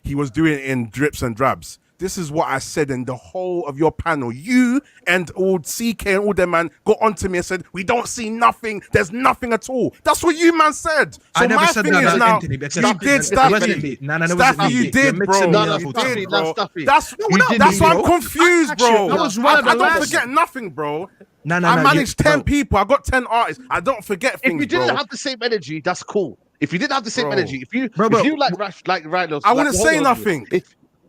he was doing it in drips and drabs. This is what I said in the whole of your panel. You and all CK and all them man got onto me and said, we don't see nothing. There's nothing at all. That's what you man said. So I never my said thing that is about now, Anthony, because you did, Staffy. Staffy, you did, bro. You did, bro. That's why I'm confused, bro. I don't forget nothing, bro. I managed 10 people. I got 10 artists. I don't forget things, If you didn't bro. have the same energy, that's cool. If you didn't have the same Bro. energy, if you like Rhinos, I wouldn't say nothing.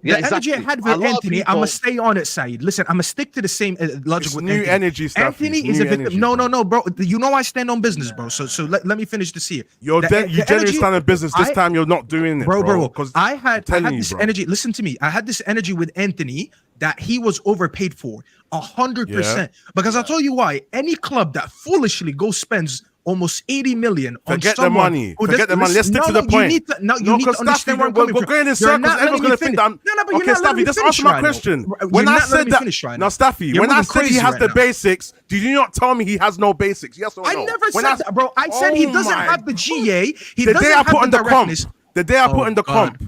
The energy I had with Anthony, I'm gonna stay on it, Saeed. Listen, I'm gonna stick to the same logic It's with new Anthony. energy stuff. Anthony It's is new a victim. energy, No, bro. You know I stand on business, bro. So let me finish this here. You generally stand on business. This time you're not doing it, bro. Because I had you, this bro. energy. Listen to me. I had this energy with Anthony that he was overpaid for 100%. Because I'll tell you why. Any club that foolishly spends almost 80 million on Forget the someone money. who Forget the money. Let's stick to the point. You need to understand where I'm coming we're from. going in You're circles. not Everyone's letting going me to think finish. that. No, but you're not letting Staffy, me just finish answer my right question. now. When You're I not said letting me that, finish right now, now. Staffy, You're when I moving said he crazy has right the now. basics, did you not tell me he has no basics? Yes or no? I never said that, bro. I said he doesn't have the GA. He the doesn't day I have put on the the comp. directness. The day I put in the comp.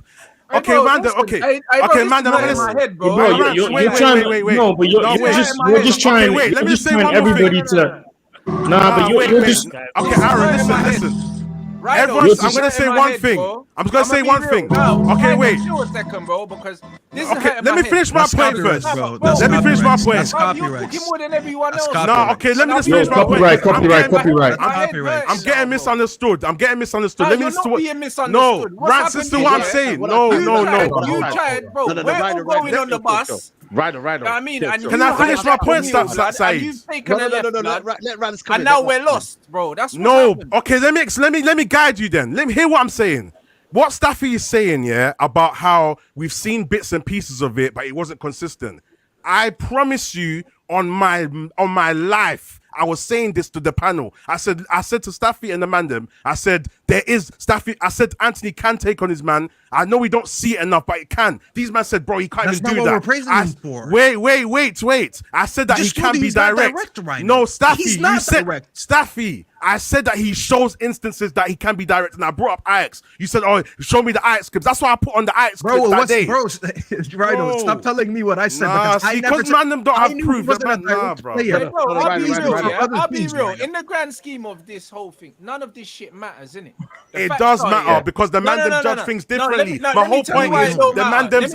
Okay, bro, Mandem. listen, Okay, bro, okay, this Mandem. is I'm in gonna my head, bro. Bro, you're trying. No, but you're just trying. Wait, let You're me just say trying one more thing. everybody to. Nah, but you're just. Okay, Aaron, listen. Everyone's, I'm gonna say one thing. I'm gonna say one thing. Okay, wait. Chill a second, bro, because this is Okay, let me finish my point first. bro. Let me finish my point. That's You're copyright. talking more than everyone else. No, okay, let me just Yo, finish my point. copyright. I'm getting misunderstood. I'm getting misunderstood. No, Let me you're listen to not what. being misunderstood. No, What's Rance, listen to happened what I'm here? saying. You tried, bro. We're all going on the bus. Right. You know what I mean? And Can I finish my point, Saeed? And you've taken a left, blood, Let Rance come and in. now we're lost, bro. That's what No, happened. okay, let me guide you then. Let me hear what I'm saying. What Staffy is saying, yeah, about how we've seen bits and pieces of it, but it wasn't consistent. I promise you, on my life, I was saying this to the panel. I said to Staffy and the Mandem, I said, there is Staffy. I said Anthony can take on his man. I know we don't see it enough, but it can. These men said, bro, he can't That's even not do what that. we're praising him for. Wait. I said that Just he told can you be he's not direct. right No, now. Staffy, He's you not said direct. Staffy. I said that he shows instances that he can be direct, and I brought up Ajax. You said, "Oh, show me the Ajax clips." That's why I put on the Ajax clips that day. Rhino, stop telling me what I said, because I never said. Mandem don't I have knew proof. he wasn't Man, a nah, direct bro. player. Hey, bro, I'll be real, yeah. Other I'll be things real. right now. In the grand scheme of this whole thing, none of this shit matters, innit? It does matter because the Mandem judge things differently. My whole point is the Mandem's.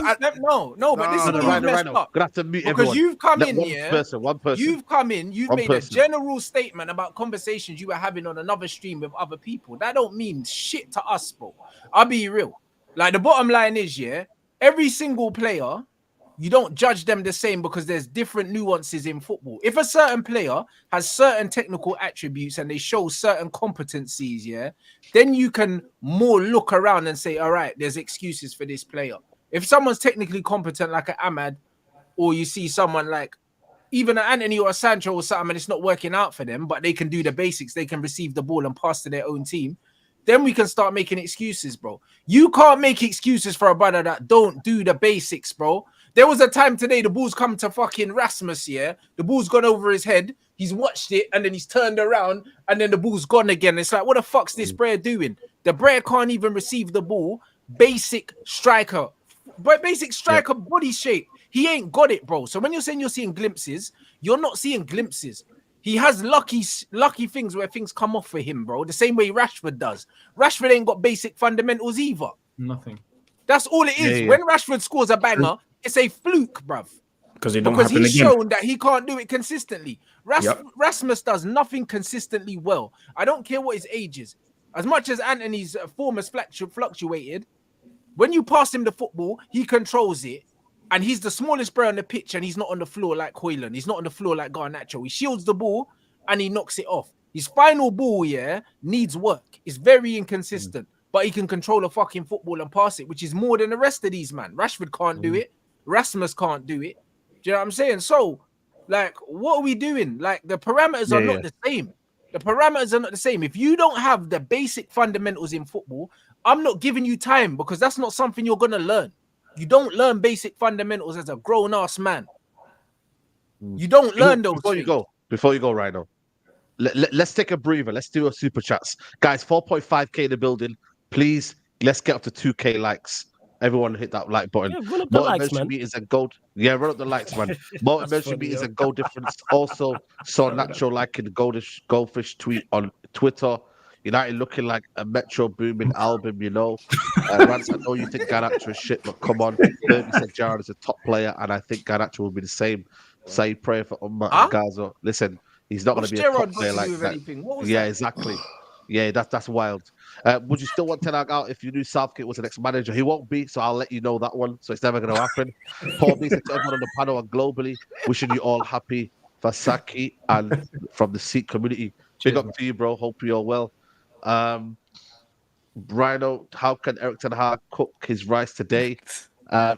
No, but this is where you've messed up. Gonna have to mute Because everyone. you've come Let in one here. One person. You've come in. You've One made person. a general statement about conversations you were having on another stream with other people. That don't mean shit to us, bro. I'll be real. Like, the bottom line is, yeah, every single player you don't judge them the same because there's different nuances in football. If a certain player has certain technical attributes and they show certain competencies, yeah, then you can more look around and say, all right, there's excuses for this player. If someone's technically competent like an Ahmad, or you see someone like even an Anthony or a Sancho or something and it's not working out for them, but they can do the basics, they can receive the ball and pass to their own team, then we can start making excuses, bro. You can't make excuses for a brother that don't do the basics, bro. There was a time today the ball's come to fucking Rasmus, yeah? The ball's gone over his head. He's watched it and then he's turned around and then the ball's gone again. It's like, what the fuck's this Brer doing? The Brer can't even receive the ball. Basic striker body shape. He ain't got it, bro. So when you're saying you're seeing glimpses, you're not seeing glimpses. He has lucky things where things come off for him, bro. The same way Rashford does. Rashford ain't got basic fundamentals either. Nothing. That's all it is. When Rashford scores a banger, it's a fluke, bruv. Because he's shown that he can't do it consistently. Rasmus does nothing consistently well. I don't care what his age is. As much as Anthony's form has fluctuated, when you pass him the football, he controls it. And he's the smallest player on the pitch and he's not on the floor like Højlund. He's not on the floor like Garnacho. He shields the ball and he knocks it off. His final ball, needs work. It's very inconsistent. But he can control a fucking football and pass it, which is more than the rest of these, man. Rashford can't do it. Rasmus can't do it. Do you know what I'm saying? So, like, what are we doing? Like, the parameters are not the same. The parameters are not the same. If you don't have the basic fundamentals in football, I'm not giving you time because that's not something you're going to learn. You don't learn basic fundamentals as a grown-ass man. You don't learn those Before you go, Rhino, let's take a breather. Let's do a super chats. Guys, 4.5K in the building. Please, let's get up to 2K likes. Everyone hit that like button. Yeah, run up the likes, man. Meters and gold. Yeah, run up the likes, man. Motivation meters and goal difference. Also, saw Natural liking the goldfish tweet on Twitter. United looking like a Metro Boomin album, you know. Rance, I know you think Garnacho is shit, but come on. Bernie said Jared is a top player, and I think Garnacho will be the same. Say prayer for Umma and Gaza. Listen, he's not going to be a top player like that. Yeah, exactly. Yeah, that's wild. Would you still want Ten Hag out if you knew Southgate was the next manager? He won't be, so I'll let you know that one. So it's never going to happen. Paul Beasley to everyone on the panel and globally, wishing you all happy Vasaki and from the Sikh community. Big up to you, bro. Hope you're well. Rhino, how can Eric Ten Hag cook his rice today?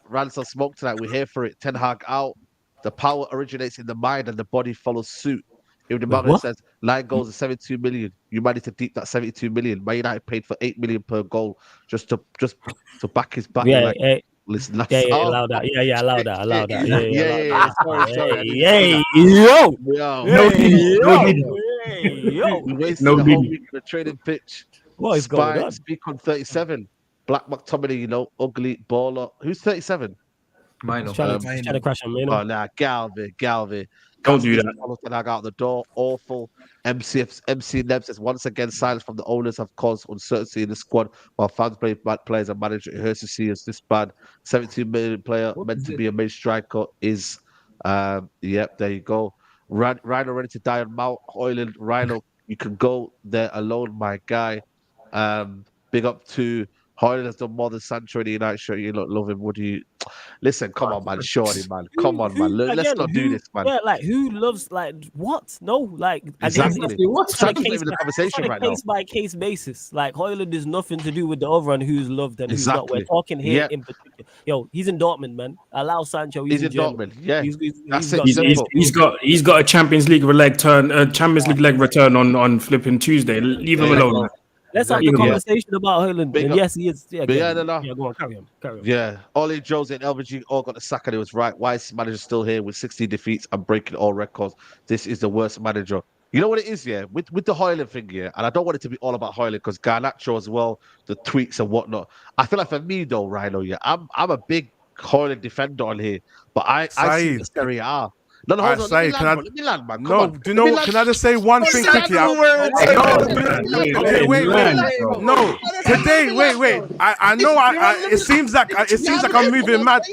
Ransom smoke tonight. We're here for it. Ten Hag out. The power originates in the mind and the body follows suit. If the market says 9 goals and 72 million, you might need to deep that 72 million. Man United paid for 8 million per goal just to back his back. Listen, allow that. Allow that. Yo. We wasted the whole week on the training pitch. What is going on? Speak on 37. Black McTominay, you know, ugly baller. Who's 37? Mino. Trying to crash on Mino. Oh, nah, Galvin. Don't do that. Ten Hag out the door. Awful. MC Neb says once again, silence from the owners have caused uncertainty in the squad while fans blame bad players and manager. It hurts to see us this bad. 17 million player meant to be a main striker is, yep, there you go. Rhino ready to die on Mount Højlund. Rhino, you can go there alone, my guy. Big up to Højlund has done more than Sancho in the United shirt. You don't love him, would you? Listen, come on, man. Surely, man. Come on, man. Let's not do this, man. Yeah, like who loves what? No, like exactly. What's even the conversation right now? Case by case basis. Like Højlund is nothing to do with the other and who's loved and who's not. We're talking here in particular. Yo, he's in Dortmund, man. Allow Sancho. He's in Dortmund. Yeah, he's got a Champions League leg return on flipping Tuesday. Leave him alone. Man. Let's have the conversation about Højlund. Yes, he is. Yeah, go on, carry on. Yeah, Ollie, Jose, and LVG all got the sack, and it was right. Why is manager still here with 60 defeats and breaking all records? This is the worst manager. You know what it is, with the Højlund thing, and I don't want it to be all about Højlund because Garnacho as well, the tweets and whatnot. I feel like for me though, Rhino, I'm a big Højlund defender on here, but I see the Serie A. No, hold on. Let me land, man. Can I just say one thing quickly? No. Today, I know. It seems like I'm moving mad.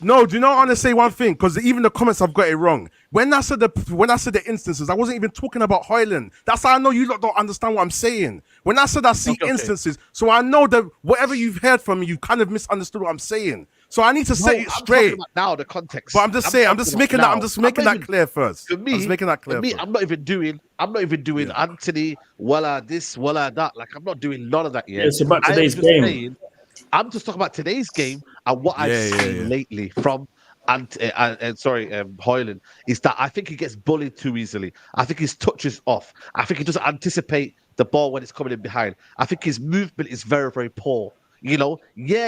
No, do you know I want to say one thing? Because even the comments have got it wrong. When I said the instances, I wasn't even talking about Højlund. That's how I know you lot don't understand what I'm saying. When I said I see instances, so I know that whatever you've heard from me, you kind of misunderstood what I'm saying. So I need to set it straight. Now the context. But I'm just saying, I'm just making that clear first. For me, I'm just making that clear. For me, I'm not even doing Anthony, Walla this, Walla that. Like, I'm not doing none of that yet. Yeah, it's about today's game. I'm just talking about today's game and what I've seen lately from Hoyland is that I think he gets bullied too easily. I think his touch is off. I think he doesn't anticipate the ball when it's coming in behind. I think his movement is very, very poor. You know,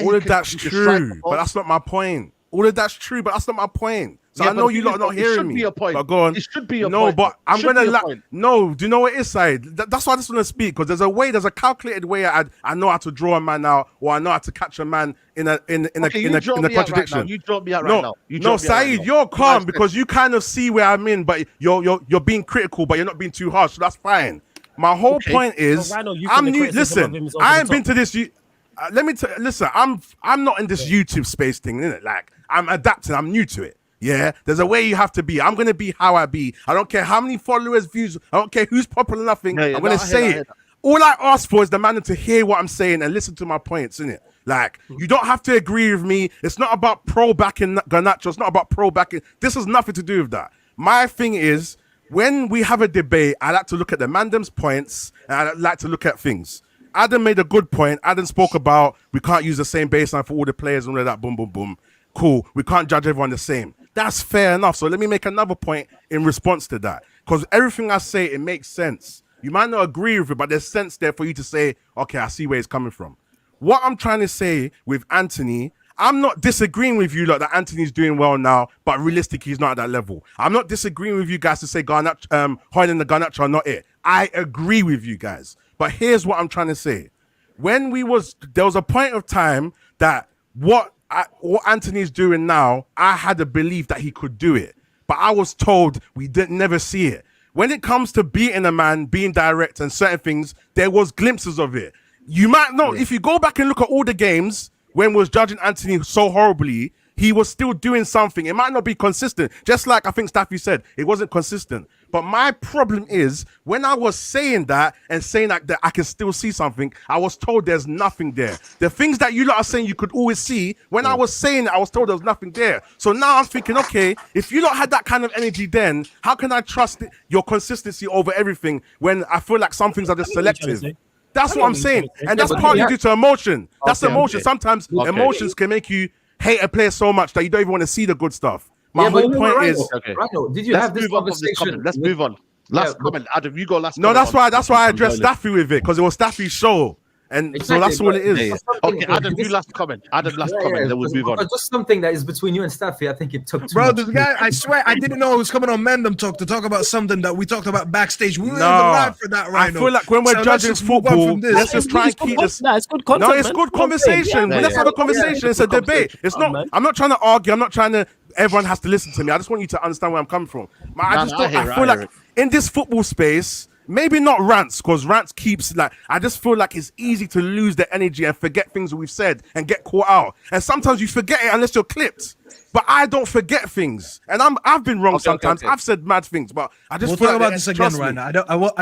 all of that's true, but that's not my point. All of that's true, but that's not my point. So I know you lot are not hearing me. But go on. It should be your no, point. but I'm gonna no. Do you know what it is, Said? That's why I just want to speak, because there's a calculated way I know how to draw a man out, or I know how to catch a man in a contradiction. Right, you draw me out right now. No, Saeed, you're calm because you kind of see where I'm in, but you're being critical, but you're not being too harsh. So that's fine. My whole point is, I'm new. Listen, I ain't been to this. Let me listen. I'm not in this YouTube space thing, innit? Like, I'm adapting. I'm new to it. Yeah, there's a way you have to be. I'm gonna be how I be. I don't care how many followers, views. I don't care who's popular. Nothing. I'm gonna say it. All I ask for is the man to hear what I'm saying and listen to my points, innit? Like, you don't have to agree with me. It's not about pro backing Garnacho. It's not about pro backing. This has nothing to do with that. My thing is, when we have a debate, I like to look at the Mandem's points and I like to look at things. Adam made a good point. Adam spoke about we can't use the same baseline for all the players and all of that. Boom, boom, boom. Cool. We can't judge everyone the same. That's fair enough. So let me make another point in response to that. Because everything I say, it makes sense. You might not agree with it, but there's sense there for you to say, okay, I see where it's coming from. What I'm trying to say with Anthony, I'm not disagreeing with you like that Anthony's doing well now, but realistically, he's not at that level. I'm not disagreeing with you guys to say Hoyland and Garnacho are not it. I agree with you guys. But here's what I'm trying to say. There was a point of time that what Anthony's doing now, I had a belief that he could do it. But I was told we didn't never see it. When it comes to beating a man, being direct and certain things, there was glimpses of it. You might know, if you go back and look at all the games when we was judging Anthony so horribly, he was still doing something. It might not be consistent. Just like I think Staffy said, it wasn't consistent. But my problem is, when I was saying that and saying that I can still see something, I was told there's nothing there. The things that you lot are saying you could always see, when I was saying that, I was told there was nothing there. So now I'm thinking, okay, if you lot had that kind of energy then, how can I trust your consistency over everything when I feel like some things are just selective? That's what I'm saying. And that's partly due to emotion. That's emotion. Sometimes emotions can make you hate a player so much that you don't even want to see the good stuff. My whole point is, did you have this conversation? Let's move on. Last comment, Adam. You go last. No, that's why I addressed Staffy with it, because it was Staffy's show, and so that's all it is. Okay, Adam, you last comment. Adam, last comment. Then we'll move on. Just something that is between you and Staffy. I think it took. Bro, this guy, I swear, I didn't know it was coming on Mandem Talk to talk about something that we talked about backstage. We were live for that right now. I feel like when we're judging football, let's just try and keep this. It's good content. No, it's good conversation. Let's have a conversation. It's a debate. It's not. I'm not trying to argue. I'm not trying to. Everyone has to listen to me. I just want you to understand where I'm coming from. I feel like in this football space, maybe not rants, because rants keeps like, I just feel like it's easy to lose the energy and forget things that we've said and get caught out. And sometimes you forget it unless you're clipped. But I don't forget things, and I've been wrong sometimes. I've said mad things, but I just we'll talk about this again right now. I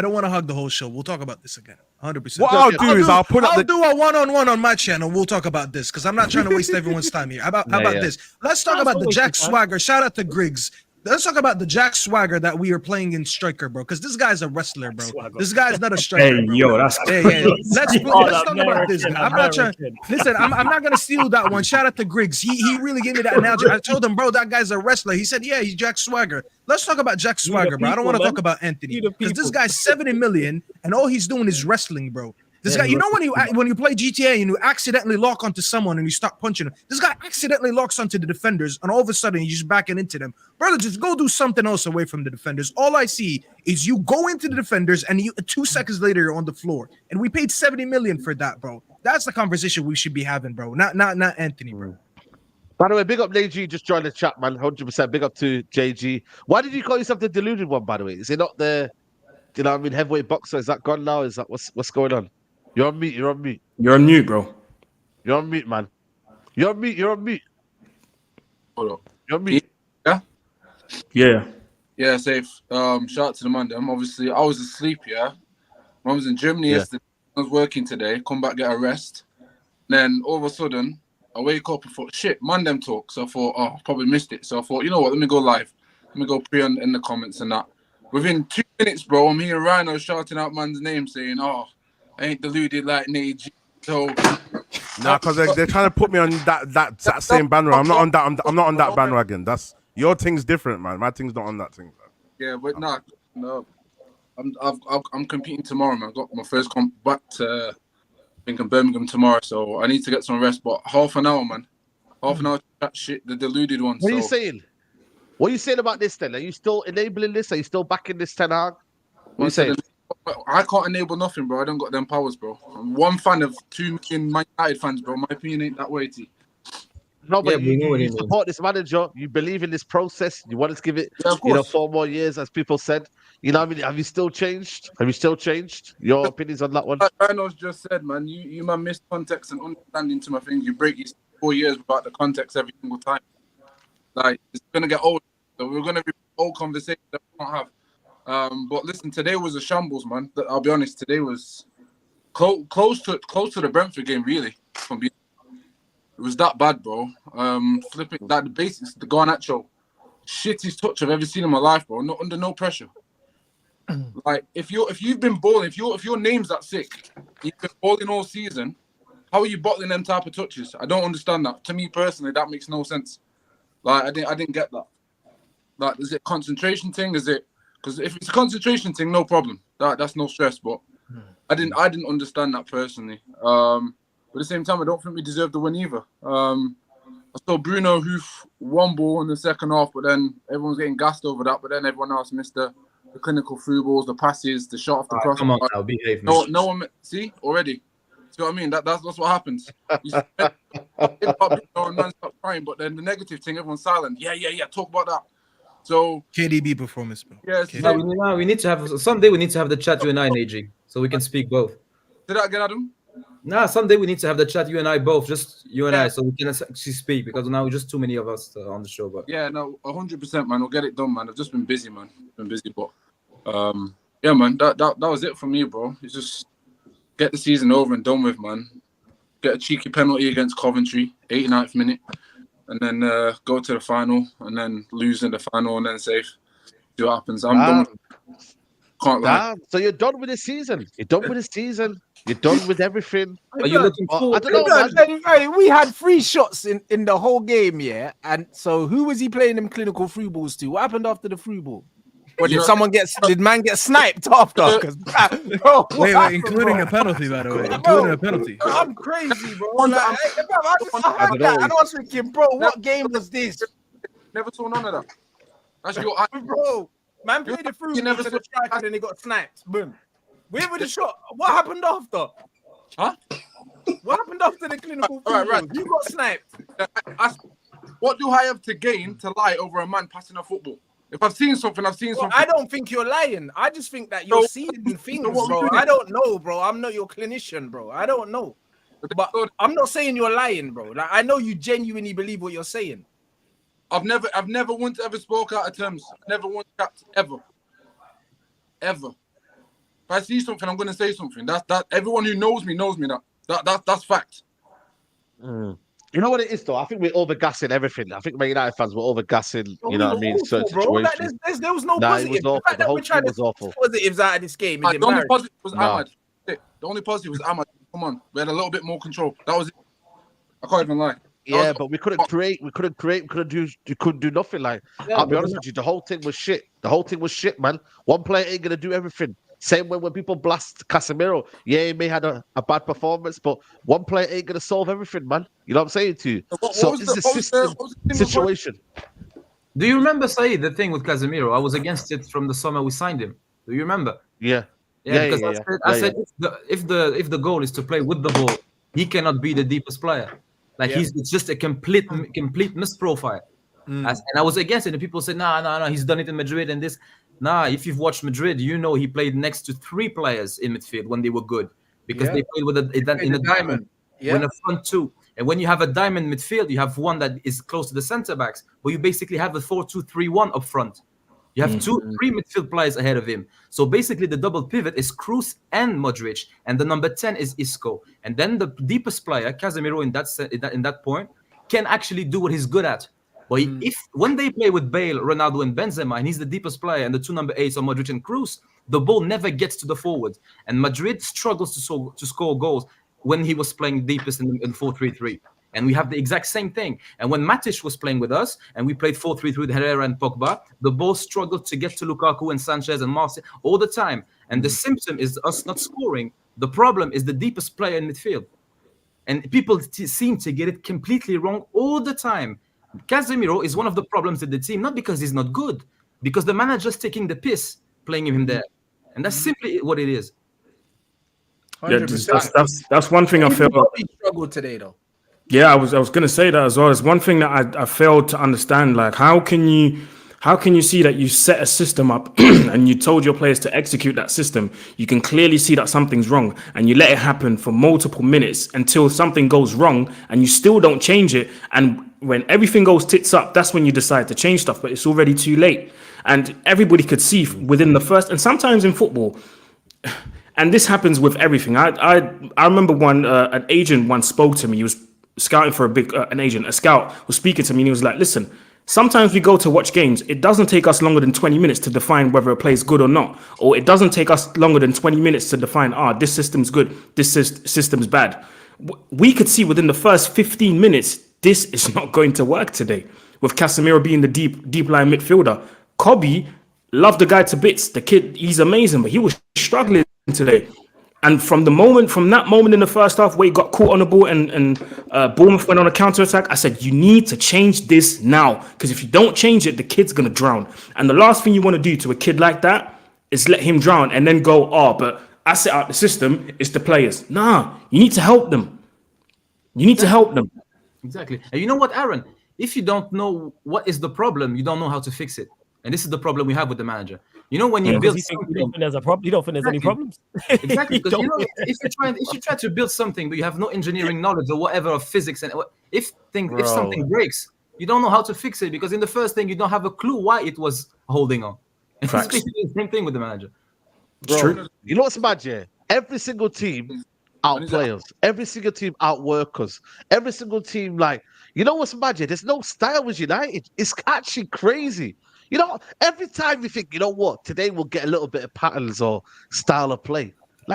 don't want to hug the whole show. We'll talk about this again, 100%. What I'll do is I'll do a one-on-one on my channel. We'll talk about this because I'm not trying to waste everyone's time here. How about this? Let's talk about the Jack Swagger. Shout out to Griggs. Let's talk about the Jack Swagger that we are playing in striker, bro. Because this guy's a wrestler, bro. This guy's not a striker. Hey, yo, that's Let's talk about this. I'm not trying. Listen, I'm not gonna steal that one. Shout out to Griggs. He really gave me that analogy. I told him, bro, that guy's a wrestler. He said, yeah, he's Jack Swagger. Let's talk about Jack Swagger, bro. I don't want to talk about Anthony because this guy's 70 million and all he's doing is wrestling, bro. This guy, you know when you play GTA and you accidentally lock onto someone and you start punching him, this guy accidentally locks onto the defenders and all of a sudden you just backing into them. Brother, just go do something else away from the defenders. All I see is you go into the defenders and 2 seconds later you're on the floor. And we paid 70 million for that, bro. That's the conversation we should be having, bro. Not Anthony, bro. By the way, big up JG, just joined the chat, man. 100% big up to JG. Why did you call yourself the Delusion one, by the way? Is it not the, you know what I mean, heavyweight boxer? Is that gone now? Is that what's going on? You're on mute. You're on mute. You're on mute, bro. You're on mute, man. You're on mute. You're on mute. Hold up. You're on mute. Yeah? Yeah. Yeah, safe. Shout out to the Mandem. Obviously, I was asleep, yeah? I was in Germany yesterday. I was working today. Come back, get a rest. Then all of a sudden, I wake up and thought, shit, Mandem talk. So I thought, oh, probably missed it. So I thought, you know what, let me go live. Let me go pre in the comments and that. Within 2 minutes, bro, I'm hearing Rhino shouting out man's name saying, oh, I ain't deluded like Nate G. So Nah, because they're trying to put me on that same bandwagon. I'm not on that. I'm not on that bandwagon. That's your thing's different, man. My thing's not on that thing. Yeah, but no. I'm competing tomorrow, man. I got my first comp back to I think in Birmingham tomorrow, so I need to get some rest. But half an hour, man. Half an hour to that shit, the deluded one. What are you saying? What are you saying about this then? Are you still enabling this? Are you still backing this Ten Hag? What are you saying? I can't enable nothing, bro. I don't got them powers, bro. I'm one fan of 2 million Man United fans, bro. My opinion ain't that way, T. No, but you support this manager. You believe in this process. You want to give it, 4 more years, as people said. You know what I mean? Have you still changed? Your opinions on that one? Like Rhino's just said, man, you man missed context and understanding to my thing. You break your 4 years without the context every single time. Like, it's going to get old. So we're going to be old conversations that we don't have. But listen, today was a shambles, man. I'll be honest, today was close to the Brentford game, really. It was that bad, bro. Flipping that the basics, the Garnacho, shittiest touch I've ever seen in my life, bro. Not under no pressure. Like if you've been balling, if your name's that sick, you've been balling all season. How are you bottling them type of touches? I don't understand that. To me personally, that makes no sense. Like I didn't get that. Like, is it a concentration thing? Is it because if it's a concentration thing, no problem. That's no stress. But I didn't understand that personally. But at the same time, I don't think we deserve the win either. I saw Bruno hoof one ball in the second half, but then everyone's getting gassed over that. But then everyone else missed the clinical through balls, the passes, the shot off the cross. Come on, now, behave. No one see already. See what I mean? That's what happens. You stop crying, but then the negative thing, everyone's silent. Yeah. Talk about that. So KDB performance, bro. Yes. We need to have someday. We need to have the chat you and I, AG, so we can speak both. Say that again, Adam. Nah, someday we need to have the chat you and I both, just you and I, so we can actually speak because now we're just too many of us on the show. But yeah, no, 100%, man. We'll get it done, man. I've just been busy, man. But yeah, man. That was it for me, bro. It's just get the season over and done with, man. Get a cheeky penalty against Coventry, 89th minute, and then go to the final, and then lose in the final, and then safe. See what happens. I'm done. Can't lie. So you're done with the season. You're done with everything. Are you looking forward? I don't know. We had 3 shots in the whole game, yeah. And so who was he playing them clinical free balls to? What happened after the free ball? Or did man get sniped after? Bro, wait, including a penalty, by the way. Including a penalty. I'm crazy, bro. I was thinking, bro, what game was this? Never saw none of that. That's your bro. Man played the free ball to the striker and then he got sniped. Boom. Where was the shot? What happened after? Huh? What happened after the clinical free ball? You got sniped. What do I have to gain to lie over a man passing a football? If I've seen something, I've seen something. I don't think you're lying. I just think that you're seeing things, bro. I don't know, bro. I'm not your clinician, bro. I don't know. But I'm not saying you're lying, bro. Like, I know you genuinely believe what you're saying. I've never once ever spoke out of terms. Never once capped ever. If I see something, I'm gonna say something. That everyone who knows me that's fact. You know what it is, though? I think we're overgassing everything. I think Man United fans were overgassing, you know what I mean? Certain situations. Like, there was no positive. It was awful. The whole team was awful. Positives out of this game. The only positive was Ahmad. The only positive was Ahmad. Come on, we had a little bit more control. That was it. I can't even lie. Yeah, but we couldn't create. We couldn't do nothing. Like, I'll be honest with you, the whole thing was shit. Man. One player ain't gonna do everything. Same way when people blast Casemiro. Yeah, he may have had a bad performance, but one player ain't gonna solve everything, man. You know what I'm saying to you? So it's a system situation. Do you remember, Saeed, the thing with Casemiro? I was against it from the summer we signed him. Do you remember? Yeah. I said if the goal is to play with the ball, he cannot be the deepest player. Like it's just a complete misprofile. And I was against it, and people said, no, he's done it in Madrid and this. Nah, if you've watched Madrid, you know he played next to 3 players in midfield when they were good because they played with in a diamond, in a front 2. And when you have a diamond midfield, you have one that is close to the centre backs, but you basically have a 4-2-3-1 up front. You have three midfield players ahead of him. So basically, the double pivot is Kroos and Modric, and the number 10 is Isco. And then the deepest player, Casemiro, in that point, can actually do what he's good at. But when they play with Bale, Ronaldo, and Benzema, and he's the deepest player, and the two number 8s are Modric and Kroos, the ball never gets to the forward. And Madrid struggles to score goals when he was playing deepest in 4-3-3. And we have the exact same thing. And when Matic was playing with us, and we played 4-3-3 with Herrera and Pogba, the ball struggled to get to Lukaku and Sanchez and Martial all the time. And the symptom is us not scoring. The problem is the deepest player in midfield. And people seem to get it completely wrong all the time. Casemiro is one of the problems in the team, not because he's not good, because the manager's taking the piss playing him there. And that's simply what it is. Yeah, that's one thing I feel. He struggled today, though. Yeah, I was gonna say that as well. It's one thing that I failed to understand. Like, how can you see that you set a system up and you told your players to execute that system? You can clearly see that something's wrong, and you let it happen for multiple minutes until something goes wrong, and you still don't change it. And when everything goes tits up, that's when you decide to change stuff. But it's already too late, and everybody could see within the first. And sometimes in football. And this happens with everything. I remember an agent once spoke to me. He was scouting for a scout was speaking to me, and he was like, listen, sometimes we go to watch games. It doesn't take us longer than 20 minutes to define whether a play is good or not. Or it doesn't take us longer than 20 minutes to define, this system's good, this system's bad. We could see within the first 15 minutes, this is not going to work today. With Casemiro being the deep line midfielder. Kobe, loved the guy to bits. The kid, he's amazing, but he was struggling today. And from that moment in the first half where he got caught on the ball and Bournemouth went on a counter-attack, I said, you need to change this now. Because if you don't change it, the kid's going to drown. And the last thing you want to do to a kid like that is let him drown and then go, but I set out the system, it's the players. Nah, you need to help them. You need to help them. Exactly. And you know what, Aaron? If you don't know what is the problem, you don't know how to fix it. And this is the problem we have with the manager. You know, when you build something, you don't think there's a problem. You don't think there's any problems. Exactly, because if you try to build something, but you have no engineering knowledge or whatever of physics, and if something breaks, you don't know how to fix it, because in the first thing you don't have a clue why it was holding on. And it's basically the same thing with the manager. Bro, true. You know what's mad, yeah? Every single team outplay us. Every single team outwork us. Every single team, you know what's mad, yeah? There's no style with United. It's actually crazy. You know, every time you think, you know what, today we'll get a little bit of patterns or style of play.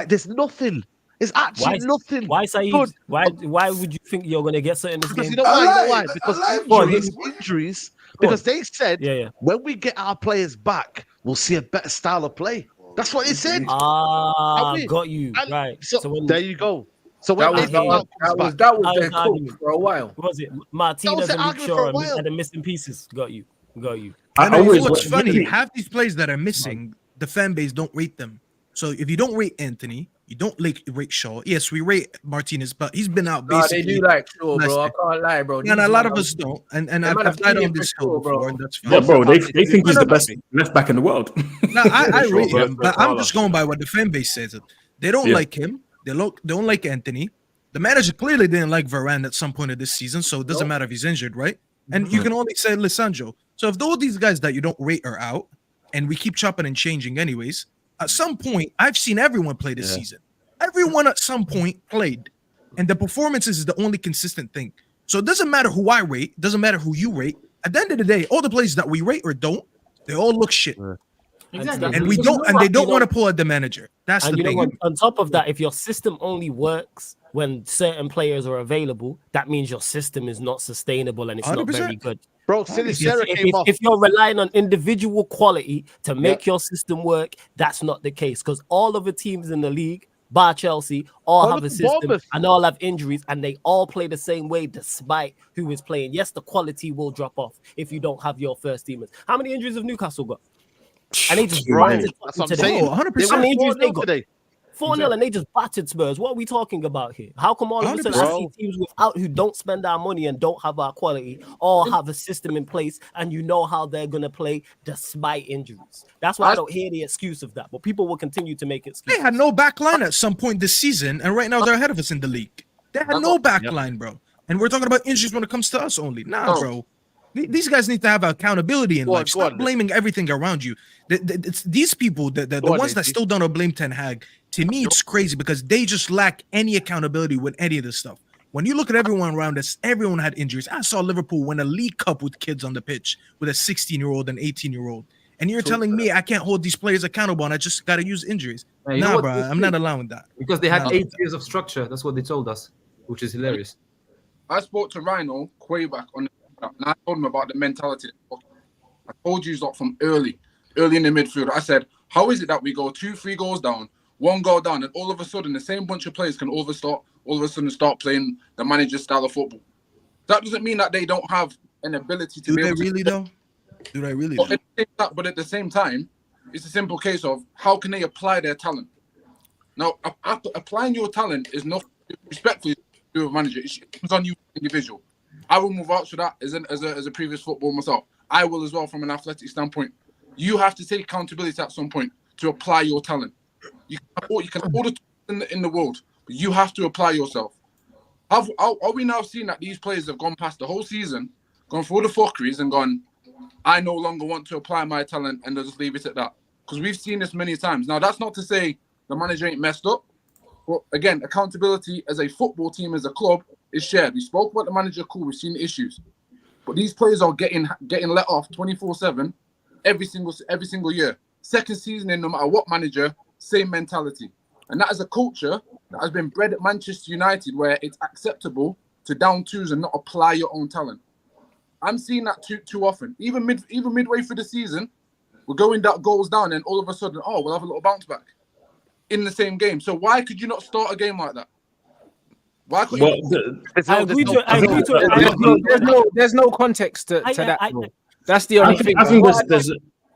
There's nothing. It's actually nothing. Why, Saeed? Why would you think you're going to get certain this game? You know why? Because injuries. Because they said, when we get our players back, we'll see a better style of play. That's what they said. Got you. Right. So there you go. So when that was their coach for a while. Was it Martinez and Luke Shaw and the missing pieces? Got you. I know what's funny. Half these players that are missing, the fan base don't rate them. So if you don't rate Anthony, you don't rate Shaw. Yes, we rate Martinez, but he's been out basically. They do like Shaw, bro. I can't lie, bro. And a lot of us don't. And I've died on this show before, and that's fine. Yeah, bro. They think he's the best left back in the world. No, I rate him, but I'm just going by what the fan base says. They don't like him. They don't like Anthony. The manager clearly didn't like Varane at some point of this season, so it doesn't matter if he's injured, right? And you can only say Lisandro. So if all these guys that you don't rate are out, and we keep chopping and changing anyways, at some point, I've seen everyone play this season. Everyone at some point played. And the performances is the only consistent thing. So it doesn't matter who I rate. It doesn't matter who you rate. At the end of the day, all the players that we rate or don't, they all look shit. Exactly. And they don't want to pull out the manager. That's the thing. On top of that, if your system only works when certain players are available, that means your system is not sustainable and it's 100%. Not very good. Bro, if you're relying on individual quality to make your system work, that's not the case, because all of the teams in the league, bar Chelsea, all have a system and all have injuries, and they all play the same way despite who is playing. Yes, the quality will drop off if you don't have your first teamers. How many injuries have Newcastle got? And they just battered today. 100%. How many injuries they got? 4-0, and they just battered Spurs. What are we talking about here? How come all of a sudden I see teams who don't spend our money and don't have our quality all have a system in place, and you know how they're going to play despite injuries? That's why I don't hear the excuse of that. But people will continue to make excuses. They had no back line at some point this season, and right now they're ahead of us in the league. They had no back line, bro. And we're talking about injuries when it comes to us only. Nah, bro. These guys need to have accountability in Go on, life. go Stop on, blaming everything around you. It's these people, the Go on, ones that Deji. still don't blame Ten Hag, to me, it's crazy because they just lack any accountability with any of this stuff. When you look at everyone around us, everyone had injuries. I saw Liverpool win a League Cup with kids on the pitch, with a 16-year-old and 18-year-old. And you're telling me I can't hold these players accountable and I just got to use injuries. You know Nah, what bro, they I'm not allowing that. Because they had Nah. 8 years of structure. That's what they told us, which is hilarious. I spoke to Rhino way back on the and I told him about the mentality. I told you that from early in the midfield. I said, how is it that we go 2-3 goals down, 1 goal down, and all of a sudden the same bunch of players can all of a sudden start playing the manager's style of football? That doesn't mean that they don't have an ability to Do be they able really to. though? Do they really? But at the same time, it's a simple case of how can they apply their talent. Now, applying your talent is not respectfully to do with manager. It's on you, individual. I will move out to that as a previous footballer myself. I will as well from an athletic standpoint. You have to take accountability at some point to apply your talent. You can have all the talent in the world, but you have to apply yourself. Are we now seeing that these players have gone past the whole season, gone through all the fuckeries and gone, I no longer want to apply my talent and they'll just leave it at that? Because we've seen this many times. Now, that's not to say the manager ain't messed up. But again, accountability as a football team, as a club, is shared. We spoke about the manager, cool, we've seen the issues. But these players are getting let off 24/7 every single year. Second season in, no matter what manager, same mentality. And that is a culture that has been bred at Manchester United where it's acceptable to down tools and not apply your own talent. I'm seeing that too often. Even midway through the season, we're going down, goals down, and all of a sudden, we'll have a little bounce back in the same game. So why could you not start a game like that? Why could I agree to it. There's no context to that. That's the only thing. I think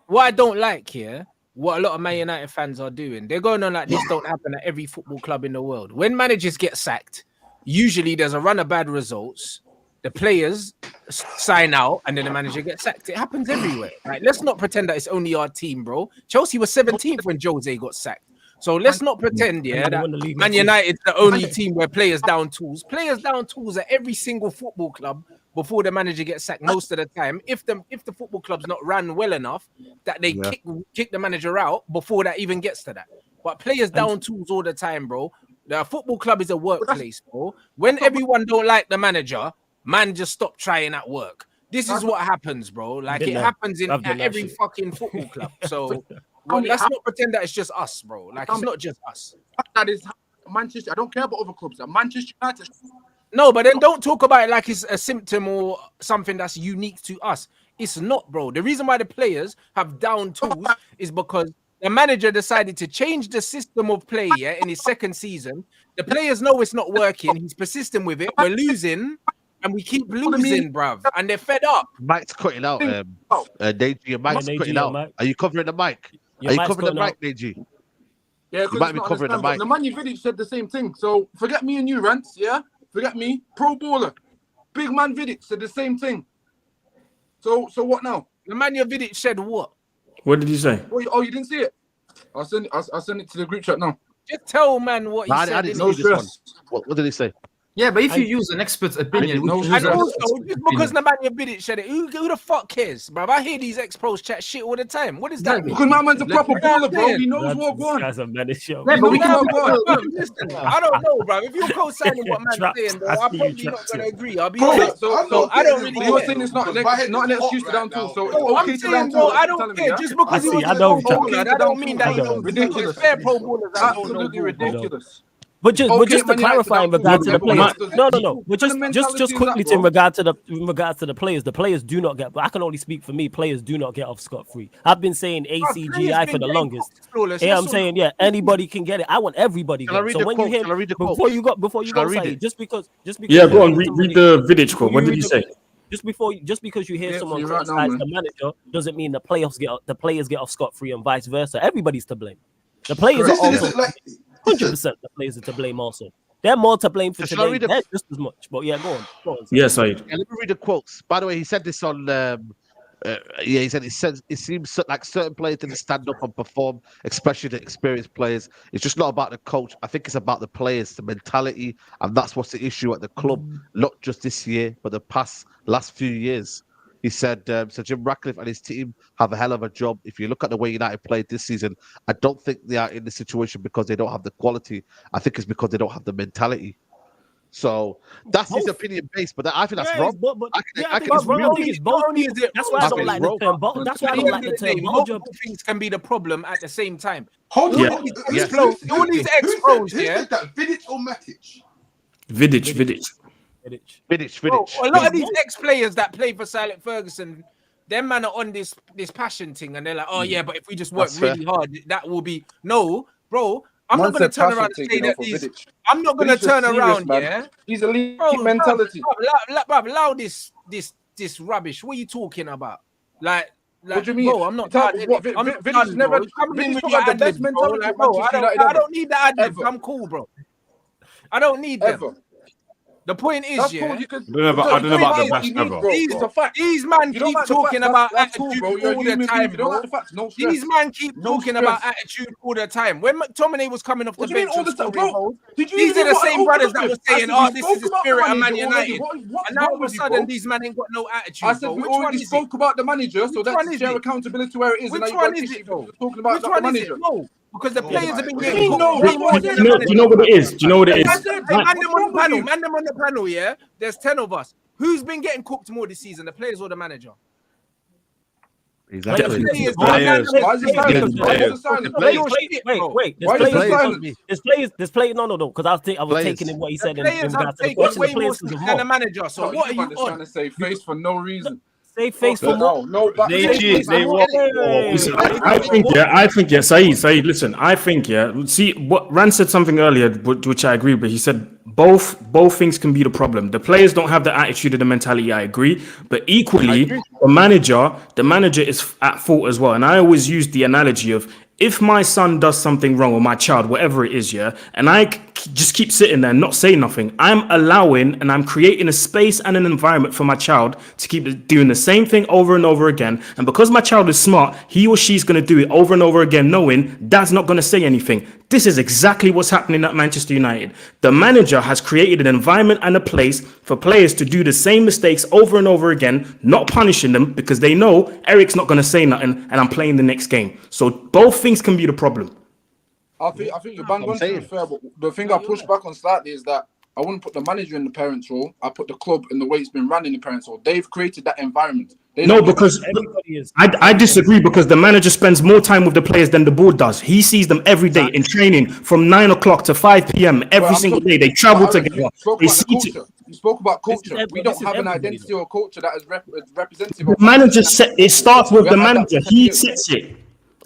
what I don't like here, what a lot of Man United fans are doing, they're going on like this don't happen at every football club in the world. When managers get sacked, usually there's a run of bad results. The players sign out and then the manager gets sacked. It happens everywhere. Right? Let's not pretend that it's only our team, bro. Chelsea was 17th when Jose got sacked. So let's not pretend, that Man United's the only team where players down tools. Players down tools at every single football club before the manager gets sacked most of the time. If the football club's not run well enough that they kick the manager out before that even gets to that. But players down tools all the time, bro. The football club is a workplace, bro. When everyone don't like the manager, man just stop trying at work. This is what happens, bro. Like it happens at every fucking football club. So let's not pretend that it's just us, bro. Like it's not just us. That is Manchester. I don't care about other clubs. Manchester United. No, but then don't talk about it like it's a symptom or something that's unique to us. It's not, bro. The reason why the players have down tools is because the manager decided to change the system of play in his second season. The players know it's not working. He's persistent with it. We're losing. And we keep losing, bruv. And they're fed up. Mike's cutting out. Deji, your mic's cutting out. Are you covering the mic? Are you covering the mic, Deji? Yeah, you might be covering the mic. The Man Utd said the same thing. So forget me and you, Rants. Yeah, forget me. Pro baller, big Man Vidic said the same thing. So what now? The Man Utd said what? What did he say? Oh, you didn't see it? I'll send it to the group chat now. Just tell man what he said. I didn't see this one. What did he say? Yeah, but if you use an expert's opinion, and also, just because Nemanja Vidic said it, who the fuck cares, bro? I hear these ex-pros chat shit all the time. What does that mean? Because my man's a proper baller, bro. He knows what going. I don't know, bro. If you're co-signing what man's saying, bro, I'm probably not going to agree. I'll be honest. So I don't really. You're saying it's not an excuse to down too. So it's okay to down too. I don't care. Just because he was a pro baller, I don't mean that he's ridiculous. Fair pro ballers. Absolutely ridiculous. But just to clarify in regard to the players, no. But just quickly in regard to the players do not get. I can only speak for me. Players do not get off scot-free. I've been saying ACGI for the longest. Yeah, I'm saying anybody can get it. I want everybody. So when you hear before you go, say just because go on, read the Vidic quote. What did he say? Just because you hear someone criticize the manager doesn't mean the players get off scot-free and vice versa. Everybody's to blame. The players are also 100% the players are to blame also. They're more to blame for today. They're just as much. But yeah, go on. Yes, Said. Let me read the quotes. By the way, he said this on he said it seems like certain players didn't stand up and perform, especially the experienced players. It's just not about the coach. I think it's about the players, the mentality, and that's what's the issue at the club, not just this year, but the last few years. He said, so Jim Ratcliffe and his team have a hell of a job. If you look at the way United played this season, I don't think they are in this situation because they don't have the quality. I think it's because they don't have the mentality. So that's his opinion based, but I think that's wrong. But I think it's wrong. I think it's both. That's why I don't like the term ball. That's why I don't like the term ball job. Things can be the problem at the same time. Hold on. All these ex-pros, yeah. That Vidic or Matic? Vidic. Vidic. A lot of these ex-players that play for Silent Ferguson, them man are on this passion thing, and they're like, oh yeah, but if we just work really hard, that will be no, bro. I'm not going to turn around and say that he's. I'm not going to turn around, yeah. He's a league mentality. Allow this rubbish. What are you talking about? Like, what do you mean? Bro, I'm not done. I'm not done, bro. I don't need the ad-libs. I'm cool, bro. I don't need them. The point is, I don't know about the best ever. These man keep talking about attitude all the time, bro. These man keep talking about attitude all the time. When McTominay was coming off the bench, these are the same brothers that were saying, "Oh, this is the spirit of Man United," and now all of a sudden, these men ain't got no attitude. I said we already spoke about the manager, so let's share accountability where it is. Which one is it, bro? Talking about the manager. No. Because the players have been getting Do you know what it is? Man them on the panel, yeah? There's 10 of us. Who's been getting cooked more this season, the players or the manager? Exactly. There's players. No, because I was taking in what he said in regards to the question. The players than the manager. So what are you trying to say? Face for no reason. Say face for more. I think, Saeed, listen, I think, see, what Rand said something earlier, which I agree with. He said both things can be the problem. The players don't have the attitude and the mentality, I agree. But equally, the manager is at fault as well. And I always use the analogy of, if my son does something wrong, or my child, whatever it is, and I just keep sitting there and not say nothing, I'm allowing and I'm creating a space and an environment for my child to keep doing the same thing over and over again. And because my child is smart, he or she's going to do it over and over again, knowing dad's not going to say anything. This is exactly what's happening at Manchester United. The manager has created an environment and a place for players to do the same mistakes over and over again, not punishing them because they know Eric's not going to say nothing and I'm playing the next game. So both things can be the problem. I think you're bang on to be fair, but the thing I push back on slightly is that I wouldn't put the manager in the parents' role. I put the club in the way it's been run in the parents' role. They've created that environment. Because I disagree, because the manager spends more time with the players than the board does. He sees them every day in training from 9 o'clock to 5 p.m. every single day. They travel together. You spoke about culture. We don't have an identity or culture that is representative. The manager it starts with the manager. He sets it.